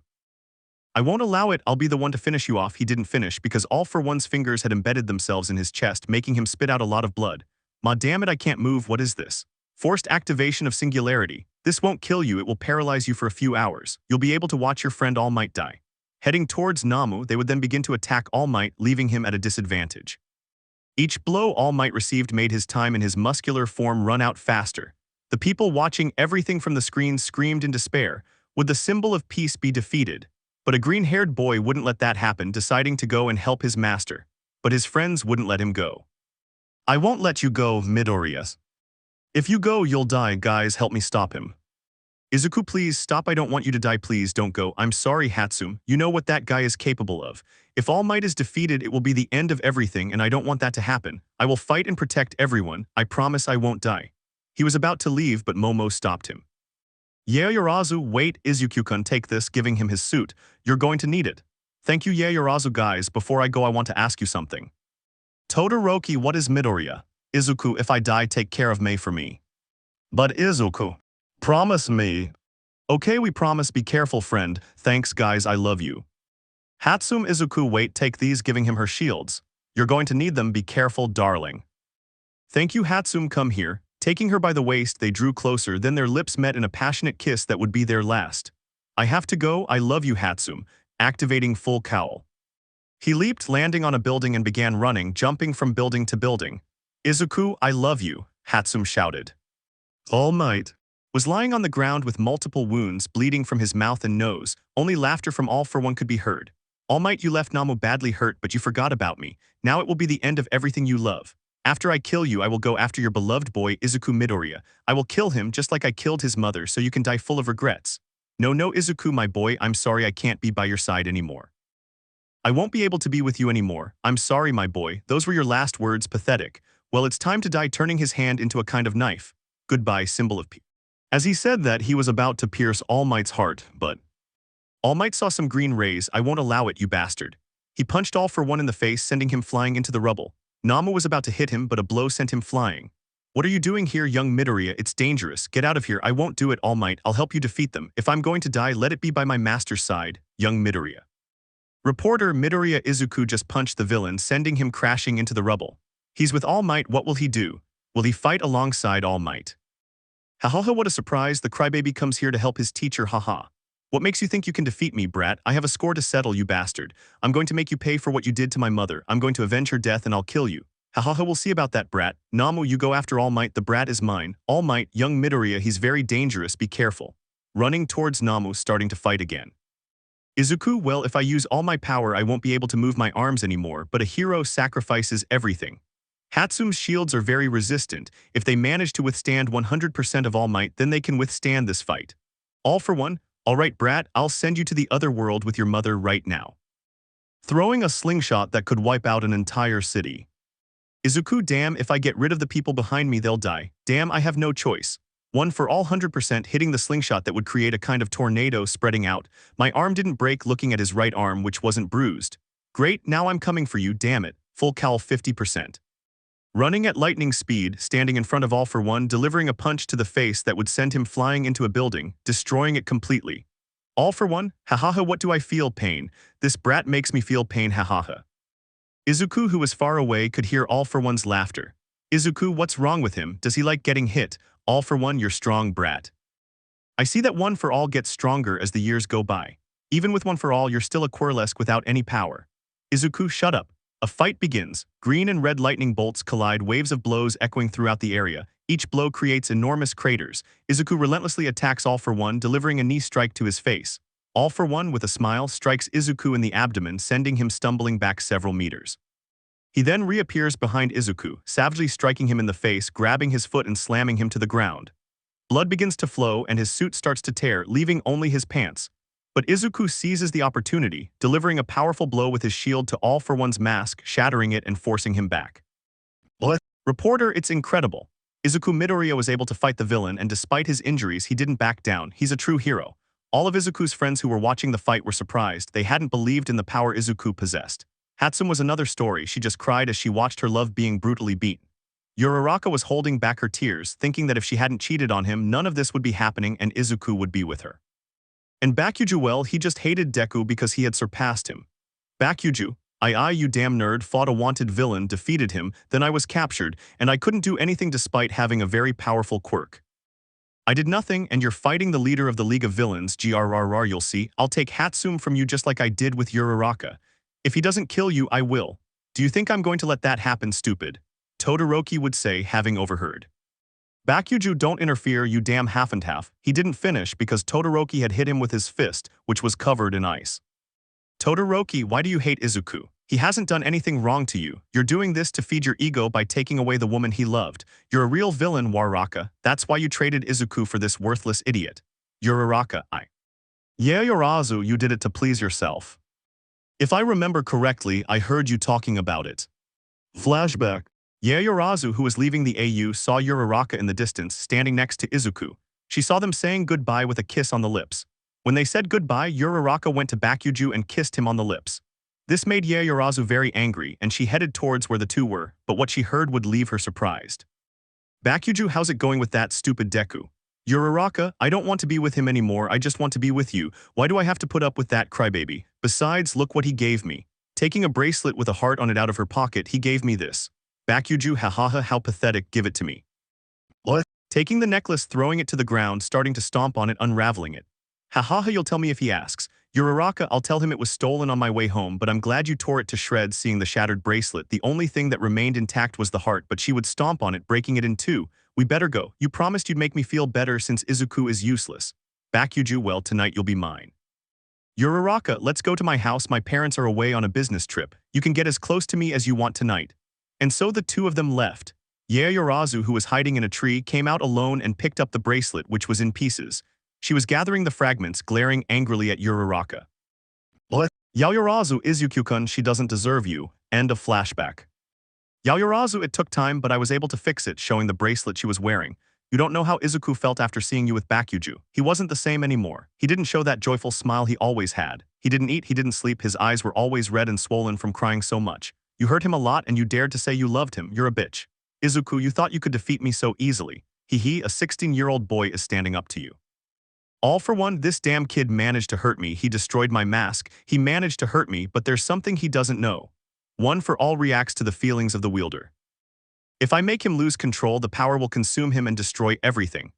I won't allow it, I'll be the one to finish you off. He didn't finish because All for One's fingers had embedded themselves in his chest, making him spit out a lot of blood. Ma damn it, I can't move, what is this? Forced activation of singularity. This won't kill you, it will paralyze you for a few hours. You'll be able to watch your friend All Might die. Heading towards Namu, they would then begin to attack All Might, leaving him at a disadvantage. Each blow All Might received made his time in his muscular form run out faster. The people watching everything from the screen screamed in despair. Would the symbol of peace be defeated? But a green-haired boy wouldn't let that happen, deciding to go and help his master. But his friends wouldn't let him go. I won't let you go, Midoriya. If you go, you'll die, guys, help me stop him. Izuku, please stop, I don't want you to die, please don't go. I'm sorry, Hatsum, you know what that guy is capable of. If All Might is defeated, it will be the end of everything, and I don't want that to happen. I will fight and protect everyone, I promise I won't die. He was about to leave, but Momo stopped him. Yaoyorozu, wait, Izuku-kun, take this, giving him his suit. You're going to need it. Thank you, Yaoyorozu, guys, before I go I want to ask you something. Todoroki, what is Midoriya? Izuku, if I die, take care of Mei for me. But Izuku, promise me. Okay, we promise, be careful, friend. Thanks, guys, I love you. Hatsum, Izuku, wait, take these, giving him her shields. You're going to need them, be careful, darling. Thank you, Hatsum, come here. Taking her by the waist, they drew closer, then their lips met in a passionate kiss that would be their last. I have to go, I love you, Hatsum. Activating full cowl. He leaped, landing on a building and began running, jumping from building to building. Izuku, I love you, Hatsum shouted. All Might was lying on the ground with multiple wounds bleeding from his mouth and nose. Only laughter from All for One could be heard. All Might, you left Namu badly hurt, but you forgot about me. Now it will be the end of everything you love. After I kill you, I will go after your beloved boy, Izuku Midoriya. I will kill him just like I killed his mother so you can die full of regrets. No, Izuku, my boy, I'm sorry I can't be by your side anymore. I won't be able to be with you anymore. I'm sorry, my boy. Those were your last words, pathetic. Well, it's time to die, turning his hand into a kind of knife. Goodbye, symbol of peace. As he said that, he was about to pierce All Might's heart, but All Might saw some green rays. I won't allow it, you bastard. He punched All for One in the face, sending him flying into the rubble. Namu was about to hit him, but a blow sent him flying. What are you doing here, young Midoriya? It's dangerous. Get out of here. I won't do it, All Might. I'll help you defeat them. If I'm going to die, let it be by my master's side, young Midoriya. Reporter, Midoriya, Izuku just punched the villain, sending him crashing into the rubble. He's with All Might, what will he do? Will he fight alongside All Might? Haha, what a surprise, the crybaby comes here to help his teacher, haha. What makes you think you can defeat me, brat? I have a score to settle, you bastard. I'm going to make you pay for what you did to my mother. I'm going to avenge her death and I'll kill you. Haha, we'll see about that, brat. Namu, you go after Almight, the brat is mine. Almight, young Midoriya, he's very dangerous, be careful. Running towards Namu, starting to fight again. Izuku, well, if I use all my power I won't be able to move my arms anymore, but a hero sacrifices everything. Hatsum's shields are very resistant. If they manage to withstand 100% of All Might, then they can withstand this fight. All for one? Alright, brat, I'll send you to the other world with your mother right now. Throwing a slingshot that could wipe out an entire city. Izuku, damn, if I get rid of the people behind me they'll die. Damn, I have no choice. One for all, 100% hitting the slingshot that would create a kind of tornado spreading out. My arm didn't break, looking at his right arm which wasn't bruised. Great, now I'm coming for you, damn it. Full cal 50%. Running at lightning speed, standing in front of All for One, delivering a punch to the face that would send him flying into a building, destroying it completely. All for One? Hahaha, what do I feel? Pain. This brat makes me feel pain, hahaha. Izuku, who was far away, could hear All for One's laughter. Izuku, what's wrong with him? Does he like getting hit? All for One, you're strong, brat. I see that One for All gets stronger as the years go by. Even with One for All, you're still a Quirkless without any power. Izuku, shut up. A fight begins. Green and red lightning bolts collide, waves of blows echoing throughout the area. Each blow creates enormous craters. Izuku relentlessly attacks All for One, delivering a knee strike to his face. All for One, with a smile, strikes Izuku in the abdomen, sending him stumbling back several meters. He then reappears behind Izuku, savagely striking him in the face, grabbing his foot and slamming him to the ground. Blood begins to flow and his suit starts to tear, leaving only his pants. But Izuku seizes the opportunity, delivering a powerful blow with his shield to All for One's mask, shattering it and forcing him back. What? Reporter, it's incredible. Izuku Midoriya was able to fight the villain, and despite his injuries, he didn't back down. He's a true hero. All of Izuku's friends who were watching the fight were surprised. They hadn't believed in the power Izuku possessed. Hatsum was another story. She just cried as she watched her love being brutally beaten. Uraraka was holding back her tears, thinking that if she hadn't cheated on him, none of this would be happening and Izuku would be with her. And Bakuju, well, he just hated Deku because he had surpassed him. Bakuju, you damn nerd, fought a wanted villain, defeated him, then I was captured, and I couldn't do anything despite having a very powerful quirk. I did nothing, and you're fighting the leader of the League of Villains, grrr, you'll see. I'll take Hatsum from you just like I did with Uraraka. If he doesn't kill you, I will. Do you think I'm going to let that happen, stupid? Todoroki would say, having overheard. Bakuju, don't interfere, you damn half and half. He didn't finish because Todoroki had hit him with his fist, which was covered in ice. Todoroki, why do you hate Izuku? He hasn't done anything wrong to you. You're doing this to feed your ego by taking away the woman he loved. You're a real villain, Uraraka. That's why you traded Izuku for this worthless idiot. Uraraka, Yeah, Urazu, you did it to please yourself. If I remember correctly, I heard you talking about it. Flashback. Urazu, who was leaving the AU, saw Uraraka in the distance, standing next to Izuku. She saw them saying goodbye with a kiss on the lips. When they said goodbye, Uraraka went to Bakuju and kissed him on the lips. This made Urazu very angry, and she headed towards where the two were, but what she heard would leave her surprised. Bakuju, how's it going with that stupid Deku? Uraraka, I don't want to be with him anymore, I just want to be with you. Why do I have to put up with that crybaby? Besides, look what he gave me. Taking a bracelet with a heart on it out of her pocket, he gave me this. Bakuju, hahaha, how pathetic, give it to me. What? Taking the necklace, throwing it to the ground, starting to stomp on it, unraveling it. Hahaha, you'll tell me if he asks. Uraraka, I'll tell him it was stolen on my way home, but I'm glad you tore it to shreds. Seeing the shattered bracelet, the only thing that remained intact was the heart, but she would stomp on it, breaking it in two. We better go. You promised you'd make me feel better since Izuku is useless. Bakuju, well, tonight you'll be mine. Uraraka, let's go to my house. My parents are away on a business trip. You can get as close to me as you want tonight. And so the two of them left. Urazu, who was hiding in a tree, came out alone and picked up the bracelet, which was in pieces. She was gathering the fragments, glaring angrily at Uraraka. What? Urazu, Izuku-kun, she doesn't deserve you. End of flashback. Urazu, it took time, but I was able to fix it, showing the bracelet she was wearing. You don't know how Izuku felt after seeing you with Bakuju. He wasn't the same anymore. He didn't show that joyful smile he always had. He didn't eat, he didn't sleep, his eyes were always red and swollen from crying so much. You hurt him a lot and you dared to say you loved him. You're a bitch. Izuku, you thought you could defeat me so easily. He, a 16-year-old boy is standing up to you. All for one, this damn kid managed to hurt me. He destroyed my mask. He managed to hurt me, but there's something he doesn't know. One for all reacts to the feelings of the wielder. If I make him lose control, the power will consume him and destroy everything.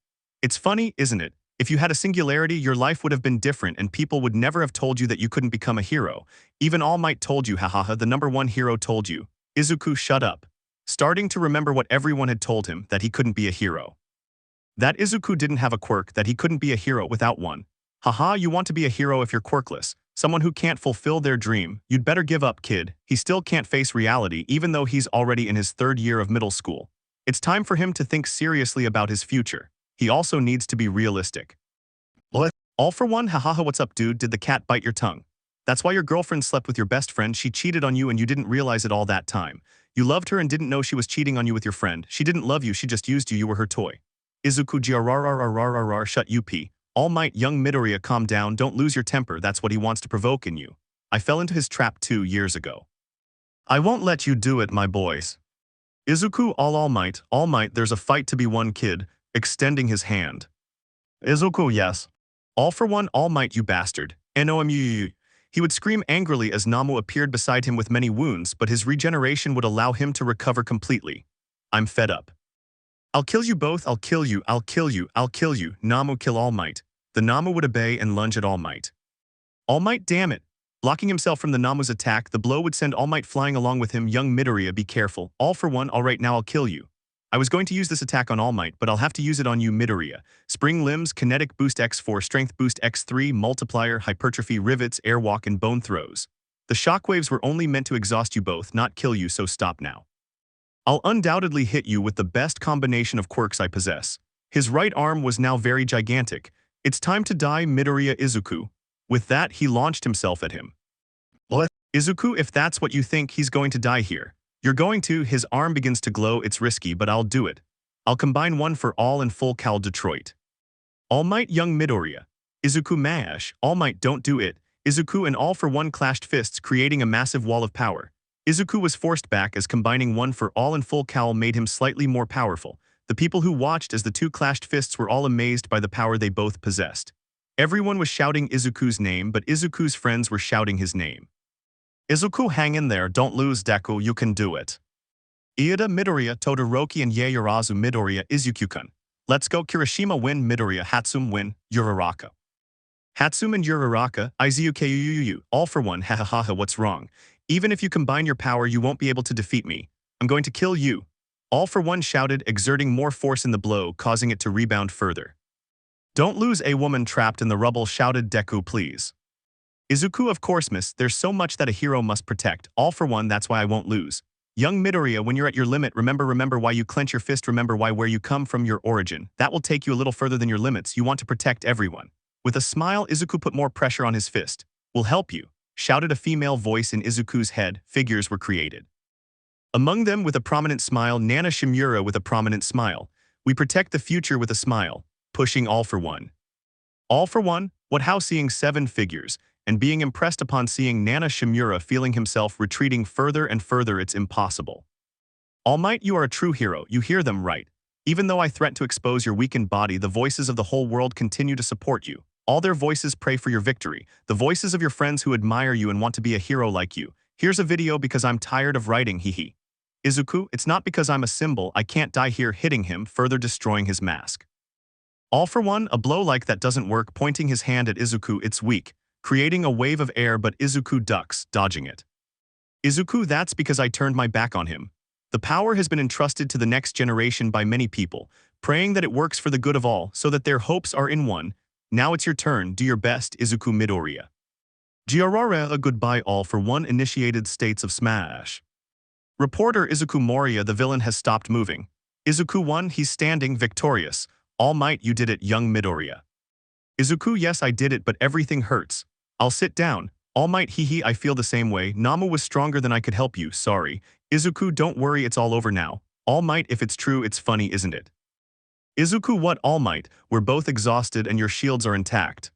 It's funny, isn't it? If you had a singularity, your life would have been different and people would never have told you that you couldn't become a hero. Even All Might told you, hahaha, the number one hero told you. Izuku, shut up. Starting to remember what everyone had told him, that he couldn't be a hero. That Izuku didn't have a quirk, that he couldn't be a hero without one. Haha, you want to be a hero if you're quirkless. Someone who can't fulfill their dream. You'd better give up, kid. He still can't face reality even though he's already in his 3rd year of middle school. It's time for him to think seriously about his future. He also needs to be realistic. What? All for one, hahaha, what's up, dude? Did the cat bite your tongue? That's why your girlfriend slept with your best friend. She cheated on you and you didn't realize it all that time. You loved her and didn't know she was cheating on you with your friend. She didn't love you, she just used you, you were her toy. Izuku grrrrrrrrrr, shut up. All Might, young Midoriya, calm down, don't lose your temper, that's what he wants to provoke in you. I fell into his trap 2 years ago. I won't let you do it, my boys. Izuku, All Might, there's a fight to be won, kid, extending his hand. Izuku, yes. All for one, All Might, you bastard. NOMU. He would scream angrily as Namu appeared beside him with many wounds, but his regeneration would allow him to recover completely. I'm fed up. I'll kill you both, I'll kill you, I'll kill you, I'll kill you. Namu, kill All Might. The Namu would obey and lunge at All Might. All Might, damn it. Blocking himself from the Namu's attack, the blow would send All Might flying along with him. Young Midoriya, be careful. All for one, alright, now I'll kill you. I was going to use this attack on All Might, but I'll have to use it on you, Midoriya. Spring limbs, kinetic boost X4, strength boost X3, multiplier, hypertrophy, rivets, airwalk, and bone throws. The shockwaves were only meant to exhaust you both, not kill you, so stop now. I'll undoubtedly hit you with the best combination of quirks I possess. His right arm was now very gigantic. It's time to die, Midoriya Izuku. With that, he launched himself at him. What? Izuku, if that's what you think, he's going to die here. You're going to, his arm begins to glow, it's risky, but I'll do it. I'll combine one for all and full Cal Detroit. All Might, young Midoriya. Izuku mash, All Might, don't do it. Izuku and All for one clashed fists, creating a massive wall of power. Izuku was forced back as combining one for all and full Cal made him slightly more powerful. The people who watched as the two clashed fists were all amazed by the power they both possessed. Everyone was shouting Izuku's name, but Izuku's friends were shouting his name. Izuku, hang in there, don't lose, Deku, you can do it. Iida, Midoriya, Todoroki, and Yaoyorozu, Midoriya, Izuku-kun. Let's go, Kirishima win, Midoriya, Hatsum win, Uraraka. Hatsum and Uraraka, Izuku, all for one, hahaha, what's wrong? Even if you combine your power, you won't be able to defeat me. I'm going to kill you. All for one shouted, exerting more force in the blow, causing it to rebound further. Don't lose, a woman trapped in the rubble shouted, Deku, please. Izuku, of course, miss, there's so much that a hero must protect. All for one, that's why I won't lose. Young Midoriya, when you're at your limit, remember why you clench your fist, remember why where you come from, your origin. That will take you a little further than your limits. You want to protect everyone. With a smile, Izuku put more pressure on his fist. We'll help you, shouted a female voice in Izuku's head. Figures were created. Among them, with a prominent smile, Nana Shimura with a prominent smile. We protect the future with a smile, pushing All for one. All for one, what how seeing 7 figures, and being impressed upon seeing Nana Shimura feeling himself retreating further and further, it's impossible. All Might, you are a true hero, you hear them right. Even though I threaten to expose your weakened body, the voices of the whole world continue to support you. All their voices pray for your victory, the voices of your friends who admire you and want to be a hero like you. Here's a video because I'm tired of writing, hehe. Izuku, it's not because I'm a symbol, I can't die here, hitting him, further destroying his mask. All for one, a blow like that doesn't work, pointing his hand at Izuku, it's weak, creating a wave of air, but Izuku ducks, dodging it. Izuku, that's because I turned my back on him. The power has been entrusted to the next generation by many people, praying that it works for the good of all, so that their hopes are in one. Now it's your turn, do your best, Izuku Midoriya. Giorara, a goodbye, All for one initiated states of smash. Reporter Izuku Moriya, the villain has stopped moving. Izuku won, he's standing victorious. All Might, you did it, young Midoriya. Izuku, yes, I did it, but everything hurts. I'll sit down. All Might, hehe, I feel the same way. Namu was stronger than I could help you, sorry. Izuku, don't worry, it's all over now. All Might, if it's true, it's funny, isn't it? Izuku, what, All Might? We're both exhausted and your shields are intact.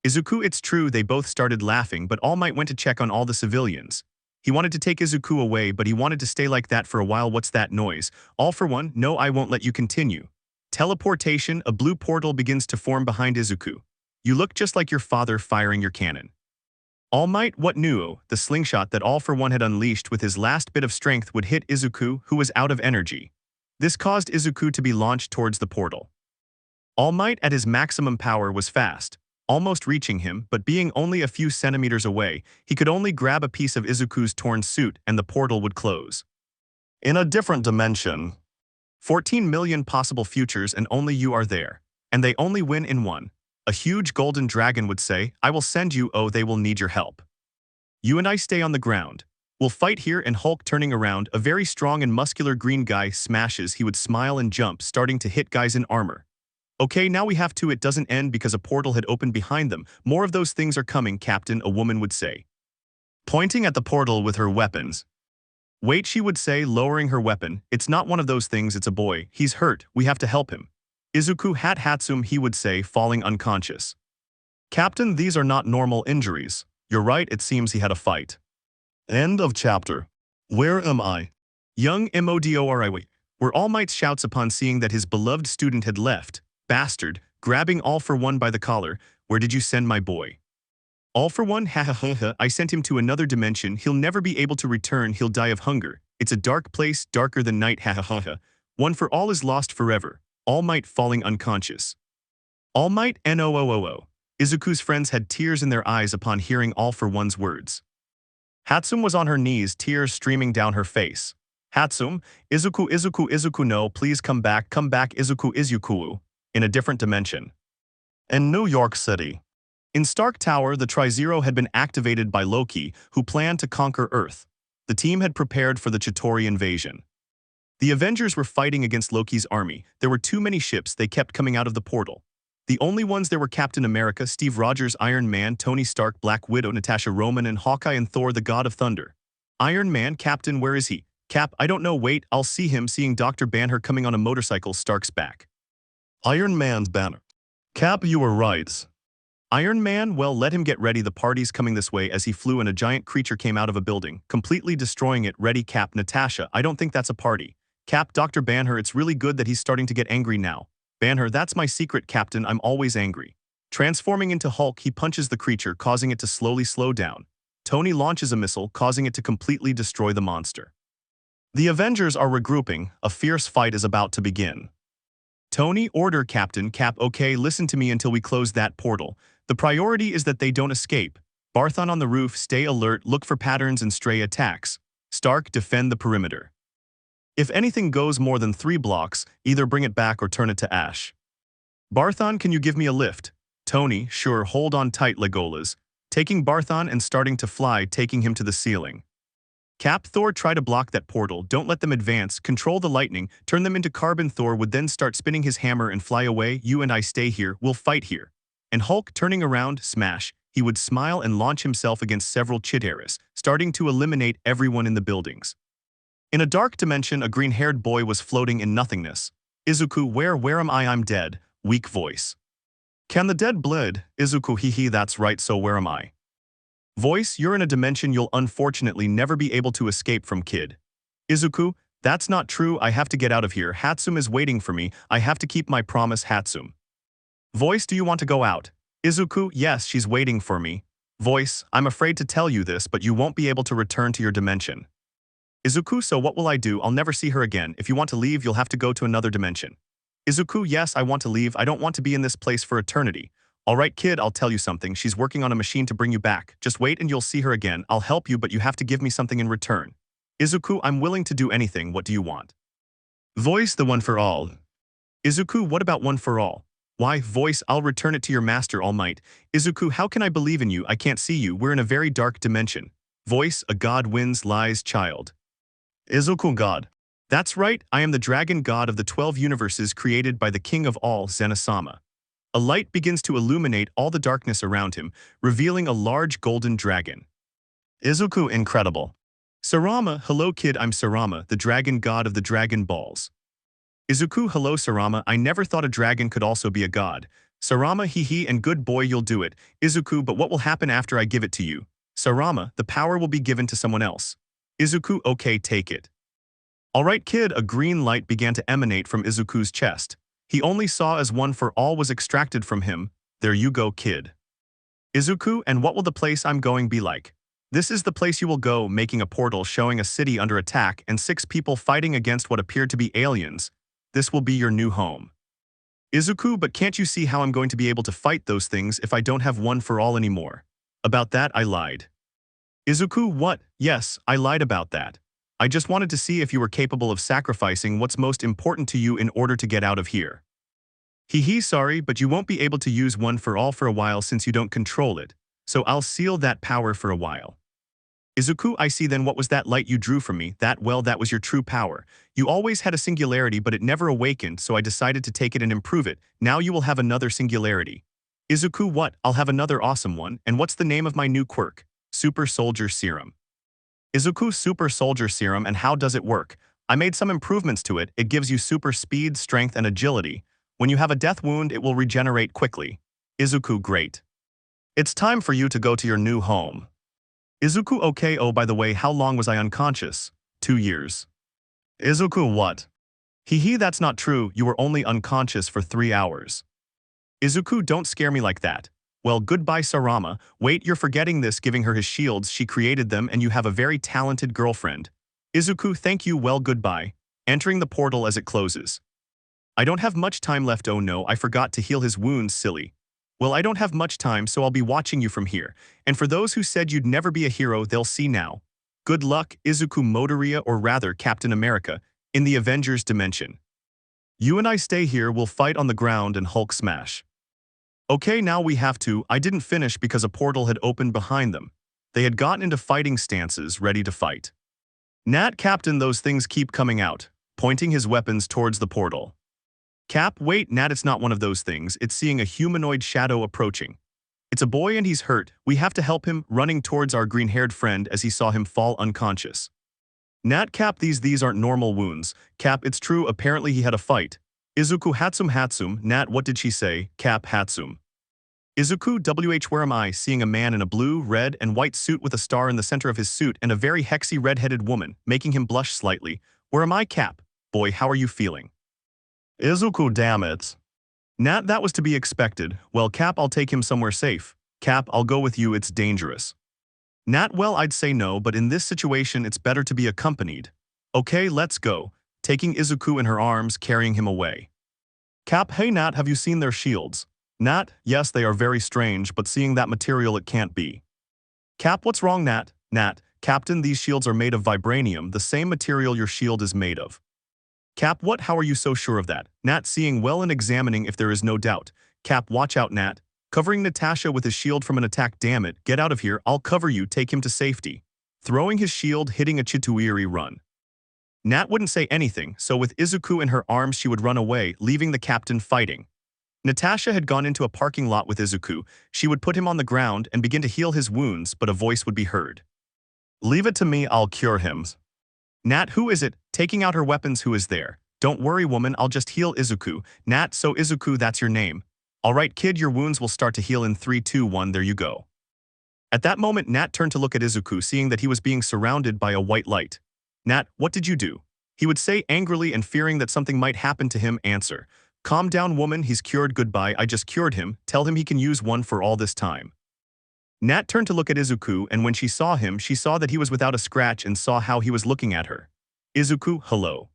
Izuku, it's true, they both started laughing, but All Might went to check on all the civilians. He wanted to take Izuku away, but he wanted to stay like that for a while. What's that noise? All for one, no, I won't let you continue. Teleportation, a blue portal begins to form behind Izuku. You look just like your father firing your cannon. All Might, what new? The slingshot that All for one had unleashed with his last bit of strength would hit Izuku, who was out of energy. This caused Izuku to be launched towards the portal. Almight at his maximum power was fast, almost reaching him, but being only a few centimeters away, he could only grab a piece of Izuku's torn suit and the portal would close. In a different dimension. 14 million possible futures and only you are there. And they only win in one. A huge golden dragon would say, I will send you, oh they will need your help. You and I stay on the ground. We'll fight here. And Hulk turning around, a very strong and muscular green guy smashes. He would smile and jump, starting to hit guys in armor. Okay, now we have to. It doesn't end because a portal had opened behind them. More of those things are coming, Captain, a woman would say. Pointing at the portal with her weapons. Wait, she would say, lowering her weapon. It's not one of those things, it's a boy. He's hurt, we have to help him. Izuku Hatsum, he would say, falling unconscious. Captain, these are not normal injuries. You're right, it seems he had a fight. End of chapter. Where am I? Young Modori were All Might's shouts upon seeing that his beloved student had left. Bastard, grabbing All for One by the collar. Where did you send my boy? All for One, ha ha ha ha, I sent him to another dimension. He'll never be able to return. He'll die of hunger. It's a dark place, darker than night, ha ha ha ha. One for All is lost forever. All Might falling unconscious. All Might NOOOO. Izuku's friends had tears in their eyes upon hearing All for One's words. Hatsum was on her knees, tears streaming down her face. Hatsum, Izuku no, please come back, Izuku. In a different dimension. In New York City. In Stark Tower, the Tri-Zero had been activated by Loki, who planned to conquer Earth. The team had prepared for the Chitauri invasion. The Avengers were fighting against Loki's army. There were too many ships, they kept coming out of the portal. The only ones there were Captain America, Steve Rogers, Iron Man, Tony Stark, Black Widow, Natasha Romanoff, and Hawkeye, and Thor, the God of Thunder. Iron Man, Captain, where is he? Cap, I don't know, wait, I'll see him. Seeing Dr. Banner coming on a motorcycle, Stark's back. Iron Man's Banner. Cap, you were right. Iron Man, well, let him get ready, the party's coming this way. As he flew and a giant creature came out of a building, completely destroying it. Ready, Cap. Natasha, I don't think that's a party. Cap, Dr. Banner, it's really good that he's starting to get angry now. Banner, that's my secret, Captain, I'm always angry. Transforming into Hulk, he punches the creature, causing it to slowly slow down. Tony launches a missile, causing it to completely destroy the monster. The Avengers are regrouping, a fierce fight is about to begin. Tony, order, Captain. Cap, okay, listen to me until we close that portal. The priority is that they don't escape. Barthon on the roof, stay alert, look for patterns and stray attacks. Stark, defend the perimeter. If anything goes more than 3 blocks, either bring it back or turn it to ash. Barthon, can you give me a lift? Tony, sure, hold on tight, Legolas. Taking Barthon and starting to fly, taking him to the ceiling. Cap, Thor, try to block that portal, don't let them advance, control the lightning, turn them into carbon. Thor would then start spinning his hammer and fly away. You and I stay here, we'll fight here. And Hulk, turning around, smash, he would smile and launch himself against several Chitaris, starting to eliminate everyone in the buildings. In a dark dimension, a green-haired boy was floating in nothingness. Izuku, where am I? I'm dead. Weak voice. Can the dead bleed? Izuku, hee, that's right, so where am I? Voice, you're in a dimension you'll unfortunately never be able to escape from, kid. Izuku, that's not true, I have to get out of here. Hatsum is waiting for me, I have to keep my promise, Hatsum. Voice, do you want to go out? Izuku, yes, she's waiting for me. Voice, I'm afraid to tell you this, but you won't be able to return to your dimension. Izuku, so what will I do? I'll never see her again. If you want to leave, you'll have to go to another dimension. Izuku, yes, I want to leave. I don't want to be in this place for eternity. All right, kid, I'll tell you something. She's working on a machine to bring you back. Just wait and you'll see her again. I'll help you, but you have to give me something in return. Izuku, I'm willing to do anything. What do you want? Voice, the one for all. Izuku, what about one for all? Why, Voice, I'll return it to your master, All Might. Izuku, how can I believe in you? I can't see you. We're in a very dark dimension. Voice, a god wins, lies, child. Izuku, god. That's right, I am the dragon god of the 12 universes created by the king of all, Zenasama. A light begins to illuminate all the darkness around him, revealing a large golden dragon. Izuku, incredible. Sarama, hello kid, I'm Sarama, the dragon god of the Dragon Balls. Izuku, hello Sarama, I never thought a dragon could also be a god. Sarama, hee, and good boy, you'll do it. Izuku, but what will happen after I give it to you? Sarama, the power will be given to someone else. Izuku, okay, take it. Alright kid, a green light began to emanate from Izuku's chest. He only saw as one for all was extracted from him. There you go, kid. Izuku, and what will the place I'm going be like? This is the place you will go, making a portal showing a city under attack and 6 people fighting against what appeared to be aliens. This will be your new home. Izuku, but can't you see how I'm going to be able to fight those things if I don't have one for all anymore? About that, I lied. Izuku, what? Yes, I lied about that. I just wanted to see if you were capable of sacrificing what's most important to you in order to get out of here. Hee, sorry, but you won't be able to use one for all for a while since you don't control it, so I'll seal that power for a while. Izuku, I see. Then what was that light you drew from me? That was your true power. You always had a singularity, but it never awakened, so I decided to take it and improve it. Now you will have another singularity. Izuku, what? I'll have another awesome one. And what's the name of my new quirk? Super Soldier Serum. Izuku, Super Soldier Serum, and how does it work? I made some improvements to it. It gives you super speed, strength, and agility. When you have a death wound, it will regenerate quickly. Izuku, great. It's time for you to go to your new home. Izuku, okay. Oh, by the way, how long was I unconscious? 2 years. Izuku, what? Hee, that's not true. You were only unconscious for 3 hours. Izuku, don't scare me like that. Well, goodbye, Saitama. Wait, you're forgetting this. Giving her his shields, she created them, and you have a very talented girlfriend. Izuku, thank you. Well, goodbye. Entering the portal as it closes. I don't have much time left. Oh no, I forgot to heal his wounds, silly. Well, I don't have much time, so I'll be watching you from here. And for those who said you'd never be a hero, they'll see now. Good luck, Izuku Motoria, or rather Captain America, in the Avengers dimension. You and I stay here, we'll fight on the ground and Hulk smash. Okay, now we have to. I didn't finish because a portal had opened behind them. They had gotten into fighting stances, ready to fight. Nat, Captain, those things keep coming out, pointing his weapons towards the portal. Cap, wait, Nat, it's not one of those things. It's seeing a humanoid shadow approaching. It's a boy and he's hurt. We have to help him, running towards our green-haired friend as he saw him fall unconscious. Nat, Cap, these aren't normal wounds. Cap, it's true, apparently he had a fight. Izuku, Hatsum. Nat, what did she say? Cap, Hatsum. Izuku, where am I? Seeing a man in a blue, red, and white suit with a star in the center of his suit and a very hexy red-headed woman, making him blush slightly. Where am I, Cap? Boy, how are you feeling? Izuku, damn it. Nat, that was to be expected. Well, Cap, I'll take him somewhere safe. Cap, I'll go with you, it's dangerous. Nat, well, I'd say no, but in this situation, it's better to be accompanied. Okay, let's go. Taking Izuku in her arms, carrying him away. Cap, hey Nat, have you seen their shields? Nat, yes, they are very strange, but seeing that material, it can't be. Cap, what's wrong, Nat? Nat, Captain, these shields are made of vibranium, the same material your shield is made of. Cap, what? How are you so sure of that? Nat, seeing well and examining if there is no doubt. Cap, watch out, Nat. Covering Natasha with his shield from an attack. Damn it, get out of here, I'll cover you, take him to safety. Throwing his shield, hitting a Chituiri run. Nat wouldn't say anything, so with Izuku in her arms she would run away, leaving the captain fighting. Natasha had gone into a parking lot with Izuku. She would put him on the ground and begin to heal his wounds, but a voice would be heard. Leave it to me, I'll cure him. Nat, who is it? Taking out her weapons, who is there? Don't worry, woman, I'll just heal Izuku. Nat, so Izuku, that's your name. Alright, kid, your wounds will start to heal in 3, 2, 1, there you go. At that moment, Nat turned to look at Izuku, seeing that he was being surrounded by a white light. Nat, what did you do? He would say angrily, and fearing that something might happen to him, answer. Calm down, woman, he's cured. Goodbye, I just cured him. Tell him he can use one for all this time. Nat turned to look at Izuku, and when she saw him, she saw that he was without a scratch and saw how he was looking at her. Izuku, hello.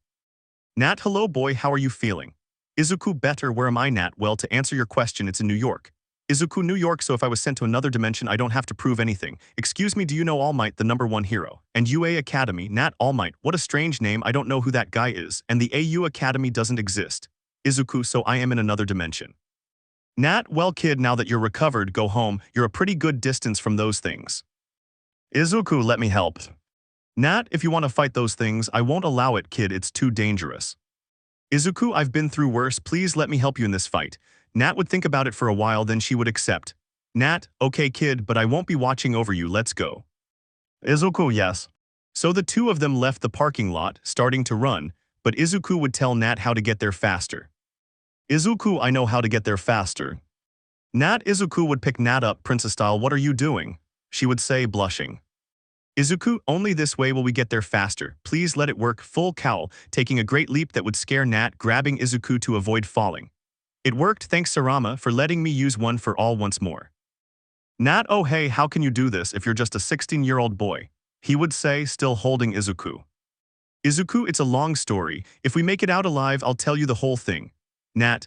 Nat, hello boy, how are you feeling? Izuku, better. Where am I, Nat? Well, to answer your question, it's in New York. Izuku, New York, so if I was sent to another dimension, I don't have to prove anything. Excuse me, do you know Almight, the #1 hero? And UA Academy, Nat, Almight, what a strange name, I don't know who that guy is, and the AU Academy doesn't exist. Izuku, so I am in another dimension. Nat, well kid, now that you're recovered, go home, you're a pretty good distance from those things. Izuku, let me help. Nat, if you want to fight those things, I won't allow it, kid, it's too dangerous. Izuku, I've been through worse, please let me help you in this fight. Nat would think about it for a while, then she would accept. Nat, okay kid, but I won't be watching over you, let's go. Izuku, yes. So the two of them left the parking lot, starting to run, but Izuku would tell Nat how to get there faster. Izuku, I know how to get there faster. Nat, Izuku would pick Nat up, princess style, what are you doing? She would say, blushing. Izuku, only this way will we get there faster, please let it work, full cowl, taking a great leap that would scare Nat, grabbing Izuku to avoid falling. It worked, thanks Saitama for letting me use one for all once more. Nat, oh hey, how can you do this if you're just a 16-year-old boy? He would say, still holding Izuku. Izuku, it's a long story, if we make it out alive I'll tell you the whole thing. Nat,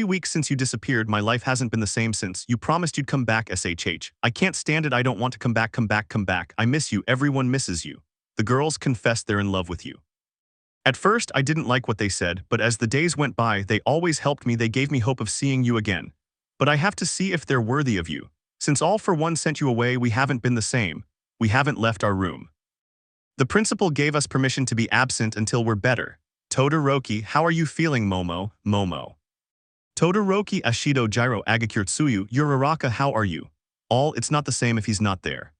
3 weeks since you disappeared, my life hasn't been the same since. You promised you'd come back, SHH. I can't stand it, I don't want to come back, come back, come back. I miss you, everyone misses you. The girls confessed they're in love with you. At first, I didn't like what they said, but as the days went by, they always helped me, they gave me hope of seeing you again. But I have to see if they're worthy of you. Since All for One sent you away, we haven't been the same. We haven't left our room. The principal gave us permission to be absent until we're better. Todoroki, how are you feeling, Momo? Momo. Todoroki, Ashido, Gyro, Agakure, Tsuyu, Uraraka, how are you? All, it's not the same if he's not there.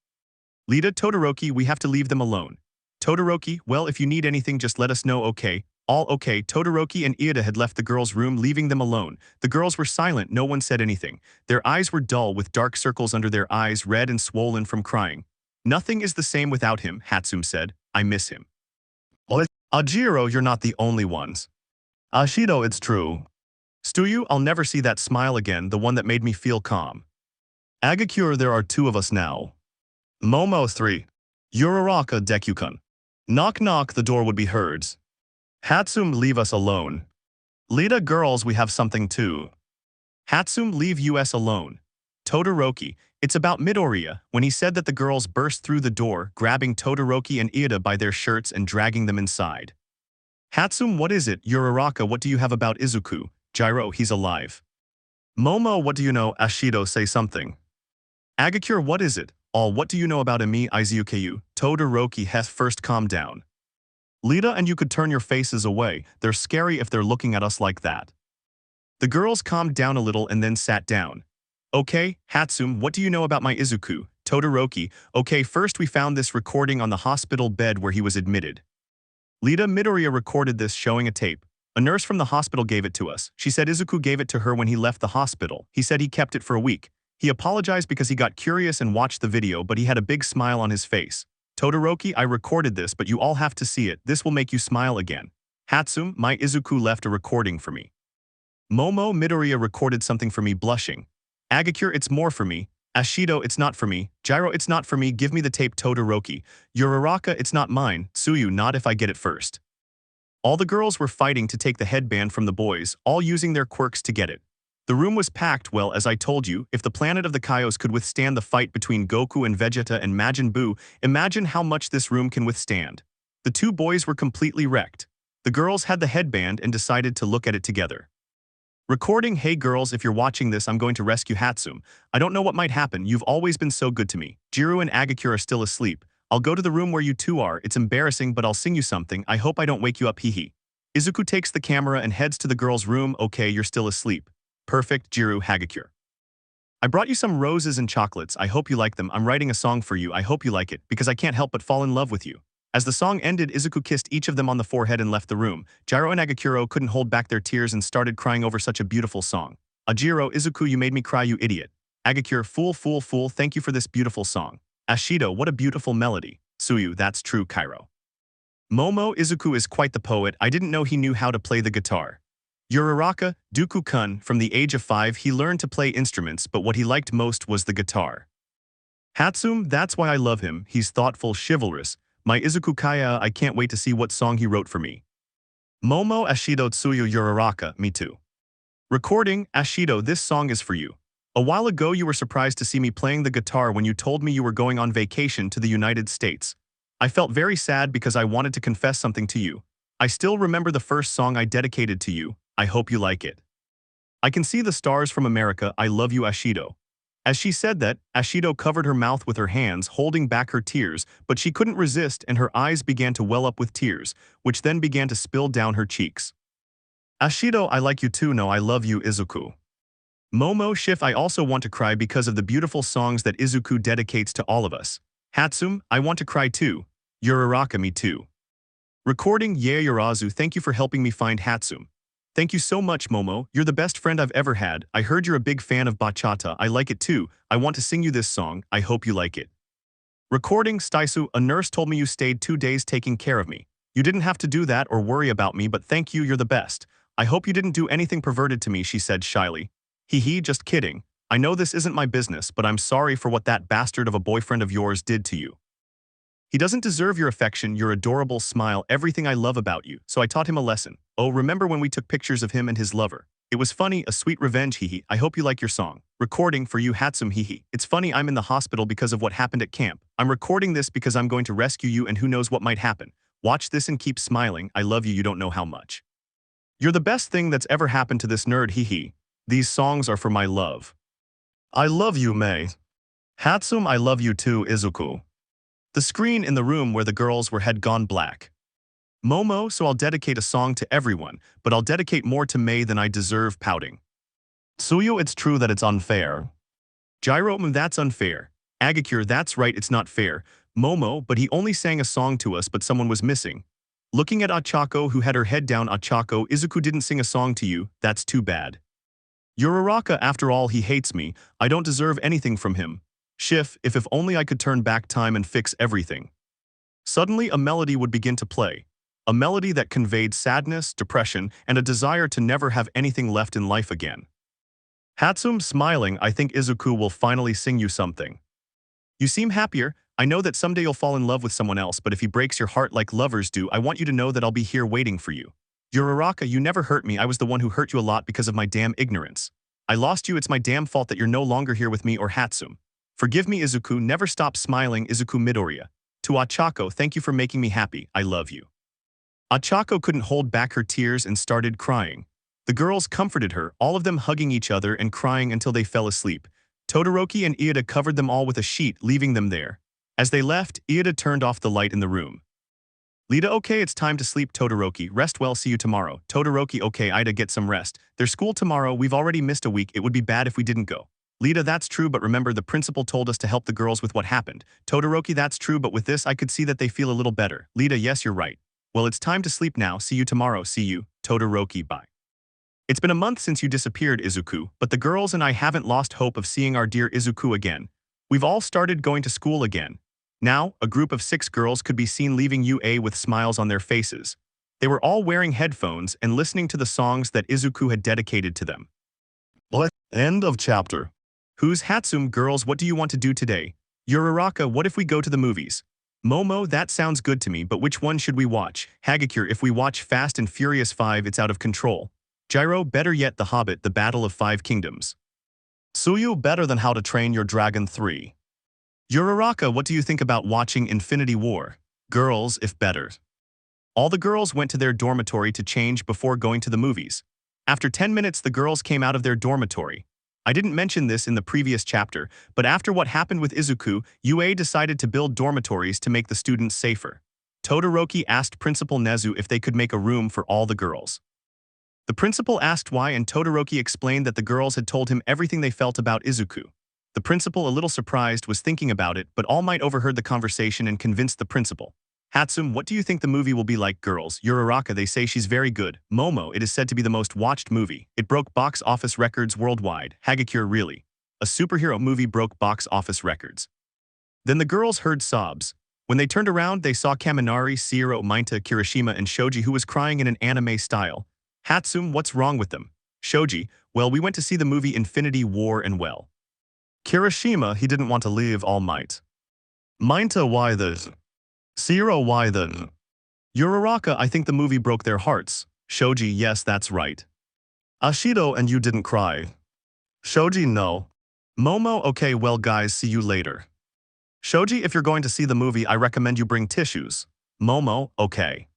Lita, Todoroki, we have to leave them alone. Todoroki, well, if you need anything, just let us know, okay? All okay. Todoroki and Ida had left the girls' room, leaving them alone. The girls were silent, no one said anything. Their eyes were dull with dark circles under their eyes, red and swollen from crying. Nothing is the same without him, Hatsum said. I miss him. Ajiro, you're not the only ones. Ashido, it's true. Tsuyu, I'll never see that smile again, the one that made me feel calm. Agakure, there are 2 of us now. Momo, 3. Uraraka, Deku-kun. Knock knock, the door would be heard. Hatsum, leave us alone. Lita, girls, we have something too. Hatsum, leave us alone. Todoroki, it's about Midoriya, when he said that the girls burst through the door, grabbing Todoroki and Ida by their shirts and dragging them inside. Hatsum, what is it? Uraraka, what do you have about Izuku? Gyro, he's alive. Momo, what do you know? Ashido, say something. Agakure, what is it? All, what do you know about Emi? Izuku? Todoroki, first calm down. Lita, and you could turn your faces away, they're scary if they're looking at us like that. The girls calmed down a little and then sat down. Okay, Hatsum, what do you know about my Izuku? Todoroki, okay, first we found this recording on the hospital bed where he was admitted. Lita, Midoriya recorded this showing a tape. A nurse from the hospital gave it to us. She said Izuku gave it to her when he left the hospital. He said he kept it for a week. He apologized because he got curious and watched the video, but he had a big smile on his face. Todoroki, I recorded this, but you all have to see it. This will make you smile again. Hatsum, my Izuku left a recording for me. Momo, Midoriya recorded something for me, blushing. Agakure, it's more for me. Ashido, it's not for me. Gyro, it's not for me. Give me the tape. Todoroki. Uraraka, it's not mine. Tsuyu, not if I get it first. All the girls were fighting to take the headband from the boys, all using their quirks to get it. The room was packed. Well, as I told you, if the planet of the Kaios could withstand the fight between Goku and Vegeta and Majin Buu, imagine how much this room can withstand. The 2 boys were completely wrecked. The girls had the headband and decided to look at it together. Recording, hey girls, if you're watching this, I'm going to rescue Hatsum. I don't know what might happen, you've always been so good to me. Jiro and Agakure are still asleep. I'll go to the room where you 2 are, it's embarrassing but I'll sing you something, I hope I don't wake you up, hehe. Izuku takes the camera and heads to the girls' room. Okay, you're still asleep. Perfect, Jiro, Agakure. I brought you some roses and chocolates, I hope you like them. I'm writing a song for you, I hope you like it, because I can't help but fall in love with you. As the song ended, Izuku kissed each of them on the forehead and left the room. Gyro and Agakure couldn't hold back their tears and started crying over such a beautiful song. Ajiro, Izuku, you made me cry, you idiot. Agakure, fool, fool, fool, thank you for this beautiful song. Ashido, what a beautiful melody. Tsuyu, that's true, Cairo. Momo, Izuku is quite the poet, I didn't know he knew how to play the guitar. Uraraka, Deku-kun, from the age of 5 he learned to play instruments, but what he liked most was the guitar. Hatsum, that's why I love him, he's thoughtful, chivalrous, My izuku kaya, I can't wait to see what song he wrote for me. Momo Ashido Tsuyu Uraraka, me too. Recording, Ashido, this song is for you. A while ago you were surprised to see me playing the guitar when you told me you were going on vacation to the United States. I felt very sad because I wanted to confess something to you. I still remember the first song I dedicated to you. I hope you like it. I can see the stars from America, I love you Ashido. As she said that, Ashido covered her mouth with her hands, holding back her tears, but she couldn't resist and her eyes began to well up with tears, which then began to spill down her cheeks. Ashido, I like you too, no I love you Izuku. Momo Shift, I also want to cry because of the beautiful songs that Izuku dedicates to all of us. Hatsum, I want to cry too. Uraraka, me too. Recording, yeah Yurazu, thank you for helping me find Hatsum. Thank you so much Momo, you're the best friend I've ever had. I heard you're a big fan of bachata, I like it too. I want to sing you this song, I hope you like it. Recording, Staisu, a nurse told me you stayed 2 days taking care of me. You didn't have to do that or worry about me, but thank you, you're the best. I hope you didn't do anything perverted to me, she said shyly. Hee, just kidding. I know this isn't my business, but I'm sorry for what that bastard of a boyfriend of yours did to you. He doesn't deserve your affection, your adorable smile, everything I love about you, so I taught him a lesson. Oh, remember when we took pictures of him and his lover? It was funny, a sweet revenge, hee. I hope you like your song. Recording, for you Hatsum, hee. It's funny I'm in the hospital because of what happened at camp. I'm recording this because I'm going to rescue you and who knows what might happen. Watch this and keep smiling, I love you, you don't know how much. You're the best thing that's ever happened to this nerd, hee. These songs are for my love. I love you, May. Hatsum, I love you too, Izuku. The screen in the room where the girls had gone black. Momo, so I'll dedicate a song to everyone, but I'll dedicate more to May than I deserve, pouting. Tsuyu, it's true that it's unfair. Gyro, that's unfair. Agakure, that's right, it's not fair. Momo, but he only sang a song to us but someone was missing. Looking at Achako who had her head down, Achako, Izuku didn't sing a song to you, that's too bad. Uraraka, after all he hates me, I don't deserve anything from him. Shift, if only I could turn back time and fix everything. Suddenly a melody would begin to play. A melody that conveyed sadness, depression, and a desire to never have anything left in life again. Hatsum, smiling, I think Izuku will finally sing you something. You seem happier. I know that someday you'll fall in love with someone else, but if he breaks your heart like lovers do, I want you to know that I'll be here waiting for you. Uraraka, you never hurt me, I was the one who hurt you a lot because of my damn ignorance. I lost you, it's my damn fault that you're no longer here with me or Hatsum. Forgive me Izuku, never stop smiling Izuku Midoriya. To Achako, thank you for making me happy, I love you. Achako couldn't hold back her tears and started crying. The girls comforted her, all of them hugging each other and crying until they fell asleep. Todoroki and Iida covered them all with a sheet, leaving them there. As they left, Iida turned off the light in the room. Lita, okay, it's time to sleep Todoroki, rest well, see you tomorrow. Todoroki, okay, Iida, get some rest. There's school tomorrow, we've already missed a week, it would be bad if we didn't go. Lita, that's true, but remember the principal told us to help the girls with what happened. Todoroki, that's true, but with this I could see that they feel a little better. Lita, yes, you're right. Well, it's time to sleep now, see you tomorrow, see you. Todoroki, bye. It's been a month since you disappeared, Izuku, but the girls and I haven't lost hope of seeing our dear Izuku again. We've all started going to school again. Now, a group of 6 girls could be seen leaving UA with smiles on their faces. They were all wearing headphones and listening to the songs that Izuku had dedicated to them. End of chapter. Who's Hatsum, girls, what do you want to do today? Uraraka, what if we go to the movies? Momo, that sounds good to me, but which one should we watch? Hagakure, if we watch Fast and Furious 5, it's out of control. Gyro, better yet The Hobbit, The Battle of 5 Kingdoms. Tsuyu, better than How to Train Your Dragon 3. Uraraka, what do you think about watching Infinity War? Girls, if better. All the girls went to their dormitory to change before going to the movies. After 10 minutes, the girls came out of their dormitory. I didn't mention this in the previous chapter, but after what happened with Izuku, UA decided to build dormitories to make the students safer. Todoroki asked Principal Nezu if they could make a room for all the girls. The principal asked why, and Todoroki explained that the girls had told him everything they felt about Izuku. The principal, a little surprised, was thinking about it, but Almight overheard the conversation and convinced the principal. Hatsum, what do you think the movie will be like, girls? Uraraka, they say she's very good. Momo, it is said to be the most watched movie. It broke box office records worldwide. Hagakure, really? A superhero movie broke box office records. Then the girls heard sobs. When they turned around, they saw Kaminari, Seiro, Mainta, Kirishima, and Shoji, who was crying in an anime style. Hatsum, what's wrong with them? Shoji, well, we went to see the movie Infinity War and well. Kirishima, he didn't want to leave All Might. Mainta, why the... Zero why then? Uraraka, I think the movie broke their hearts. Shoji, yes, that's right. Ashido, and you didn't cry. Shoji, no. Momo, okay, well guys, see you later. Shoji, if you're going to see the movie, I recommend you bring tissues. Momo, okay.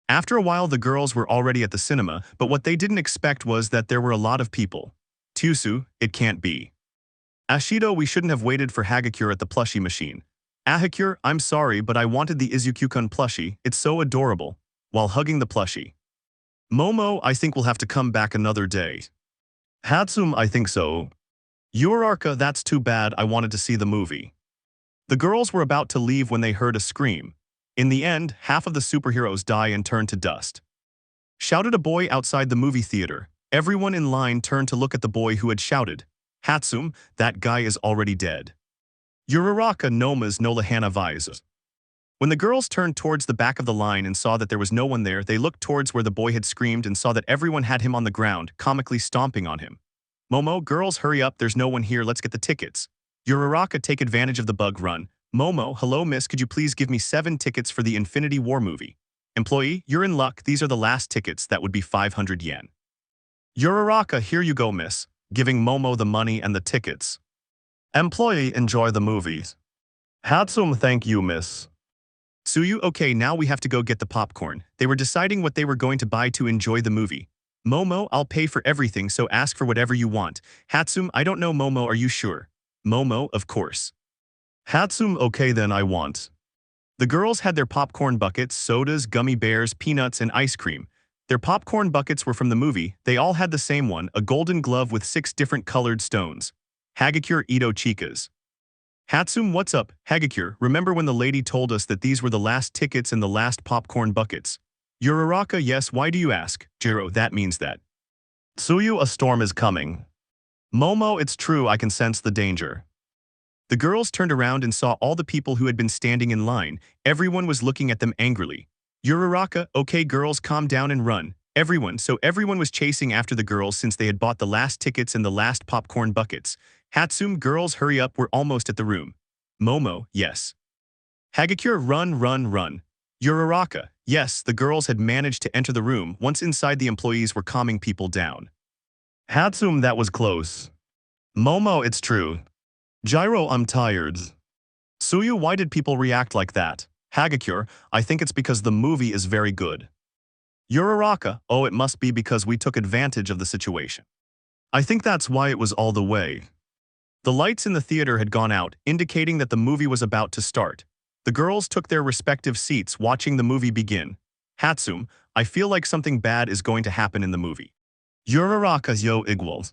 After a while, the girls were already at the cinema, but what they didn't expect was that there were a lot of people. Tusu, it can't be. Ashido, we shouldn't have waited for Hagakure at the plushie machine. Ahakure, I'm sorry, but I wanted the Izuku-kun plushie, it's so adorable, while hugging the plushie. Momo, I think we'll have to come back another day. Hatsum, I think so. Uraraka, that's too bad, I wanted to see the movie. The girls were about to leave when they heard a scream. In the end, half of the superheroes die and turn to dust. Shouted a boy outside the movie theater. Everyone in line turned to look at the boy who had shouted. Hatsum, that guy is already dead. Uraraka nomas no lahana visa. When the girls turned towards the back of the line and saw that there was no one there, they looked towards where the boy had screamed and saw that everyone had him on the ground, comically stomping on him. Momo, girls, hurry up, there's no one here, let's get the tickets. Uraraka, take advantage of the bug run. Momo, hello miss, could you please give me 7 tickets for the Infinity War movie? Employee, you're in luck, these are the last tickets, that would be 500 yen. Uraraka, here you go miss, giving Momo the money and the tickets. Employee, enjoy the movies. Hatsum, thank you miss. Tsuyu, okay, now we have to go get the popcorn. They were deciding what they were going to buy to enjoy the movie. Momo, I'll pay for everything, so ask for whatever you want. Hatsum, I don't know Momo, are you sure? Momo, of course. Hatsum, okay then I want. The girls had their popcorn buckets, sodas, gummy bears, peanuts, and ice cream. Their popcorn buckets were from the movie. They all had the same one, a golden glove with 6 different colored stones. Hagakure Ito Chicas. Hatsum, what's up? Hagakure, remember when the lady told us that these were the last tickets and the last popcorn buckets? Uraraka, yes, why do you ask? Jiro, that means that. Tsuyu, a storm is coming. Momo, it's true, I can sense the danger. The girls turned around and saw all the people who had been standing in line. Everyone was looking at them angrily. Uraraka, okay girls, calm down and run. Everyone was chasing after the girls since they had bought the last tickets and the last popcorn buckets. Hatsum, girls, hurry up, we're almost at the room. Momo, yes. Hagakure, run, run, run. Uraraka, yes, the girls had managed to enter the room. Once inside, the employees were calming people down. Hatsum, that was close. Momo, it's true. Jiro, I'm tired. Tsuyu, why did people react like that? Hagakure, I think it's because the movie is very good. Uraraka, oh, it must be because we took advantage of the situation. I think that's why it was all the way. The lights in the theater had gone out, indicating that the movie was about to start. The girls took their respective seats, watching the movie begin. Hatsum, I feel like something bad is going to happen in the movie. Uraraka, yo igual.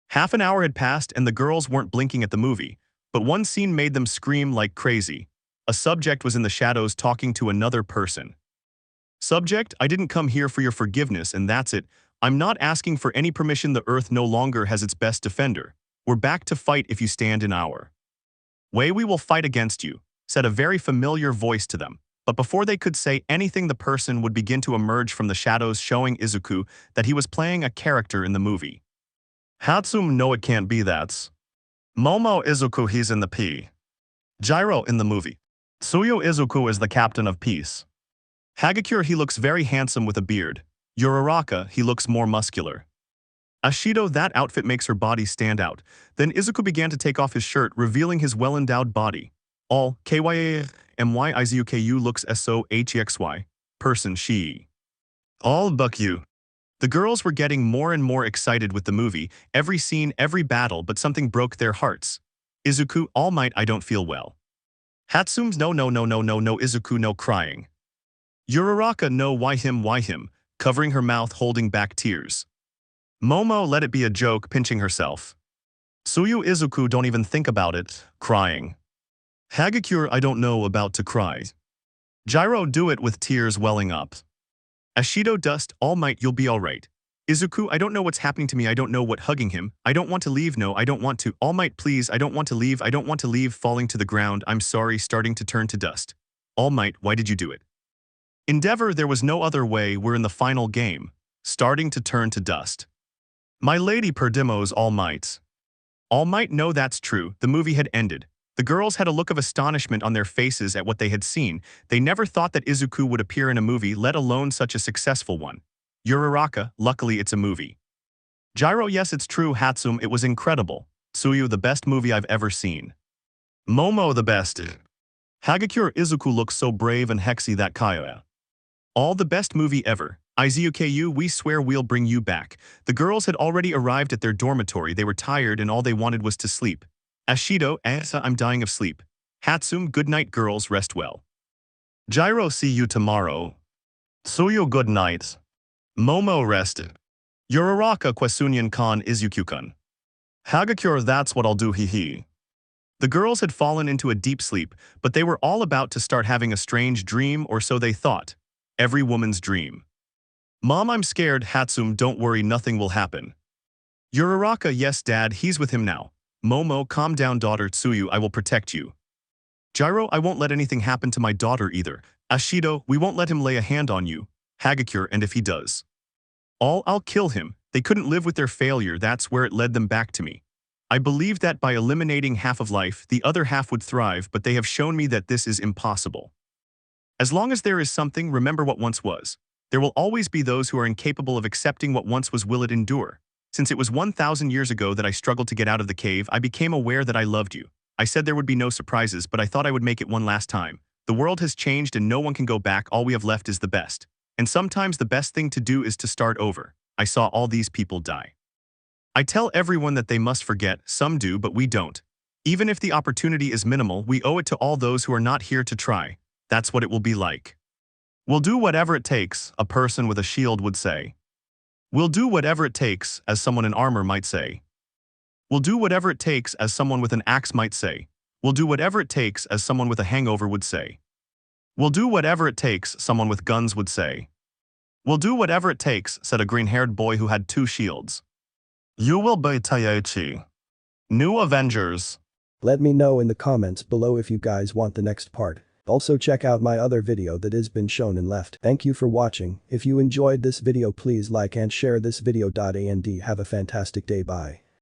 Half an hour had passed and the girls weren't blinking at the movie, but one scene made them scream like crazy. A subject was in the shadows talking to another person. Subject, I didn't come here for your forgiveness and that's it. I'm not asking for any permission, the earth no longer has its best defender. We're back to fight if you stand in our way, we will fight against you, said a very familiar voice to them. But before they could say anything, the person would begin to emerge from the shadows, showing Izuku that he was playing a character in the movie. Hatsum, no, it can't be that. Momo, Izuku, he's in the P. Jiro, in the movie. Tsuyu, Izuku is the captain of peace. Hagakure, he looks very handsome with a beard. Uraraka, he looks more muscular. Ashido, that outfit makes her body stand out. Then Izuku began to take off his shirt, revealing his well-endowed body. All KYAMYIZUKU looks SOHEXY. Person she. All buck you. The girls were getting more and more excited with the movie, every scene, every battle, but something broke their hearts. Izuku, Almight, I don't feel well. Hatsum's no, Izuku, no, crying. Uraraka, no, why him, covering her mouth, holding back tears. Momo, let it be a joke, pinching herself. Tsuyu, Izuku, don't even think about it, crying. Hagakure, I don't know, about to cry. Jiro, do it, with tears welling up. Ashido, dust, All Might, you'll be alright. Izuku, I don't know what's happening to me, I don't know what, hugging him, I don't want to leave, no, I don't want to, All Might, please, I don't want to leave, falling to the ground, I'm sorry, starting to turn to dust. All Might, why did you do it? Endeavor, there was no other way, we're in the final game. Starting to turn to dust. My lady, Perdimos, All Might. All Might, no, that's true, the movie had ended. The The girls had a look of astonishment on their faces at what they had seen. They never thought that Izuku would appear in a movie, let alone such a successful one. Uraraka, luckily it's a movie. Gyro, yes it's true Hatsum, it was incredible. Tsuyu, the best movie I've ever seen. Momo, the best. Hagakure, Izuku looks so brave and hexy that Kaya. All the best movie ever. Izuku, we swear we'll bring you back. The girls had already arrived at their dormitory, they were tired and all they wanted was to sleep. Ashido, Asa, I'm dying of sleep. Hatsum, good night girls, rest well. Gyro, see you tomorrow. Tsuyu, good night. Momo, rest. Uraraka, Kwesunyan-kan, Izuku-kun. Hagakure, that's what I'll do, hee. The girls had fallen into a deep sleep, but they were all about to start having a strange dream, or so they thought. Every woman's dream. Mom, I'm scared. Hatsum, don't worry, nothing will happen. Uraraka, yes dad, he's with him now. Momo, calm down daughter. Tsuyu, I will protect you. Gyro, I won't let anything happen to my daughter either. Ashido, we won't let him lay a hand on you. Hagakure, and if he does, I'll kill him. They couldn't live with their failure, that's where it led them back to me. I believed that by eliminating half of life, the other half would thrive, but they have shown me that this is impossible. As long as there is something, remember what once was. There will always be those who are incapable of accepting what once was. Will it endure? Since it was 1,000 years ago that I struggled to get out of the cave, I became aware that I loved you. I said there would be no surprises, but I thought I would make it one last time. The world has changed and no one can go back, all we have left is the best. And sometimes the best thing to do is to start over. I saw all these people die. I tell everyone that they must forget, some do but we don't. Even if the opportunity is minimal, we owe it to all those who are not here to try. That's what it will be like. We'll do whatever it takes, a person with a shield would say. We'll do whatever it takes, as someone in armor might say. We'll do whatever it takes, as someone with an axe might say. We'll do whatever it takes, as someone with a hangover would say. We'll do whatever it takes, someone with guns would say. We'll do whatever it takes, said a green-haired boy who had 2 shields. You will be Taichi. New Avengers. Let me know in the comments below if you guys want the next part. Also check out my other video that has been shown and left. Thank you for watching. If you enjoyed this video please like and share this video. And have a fantastic day. Bye.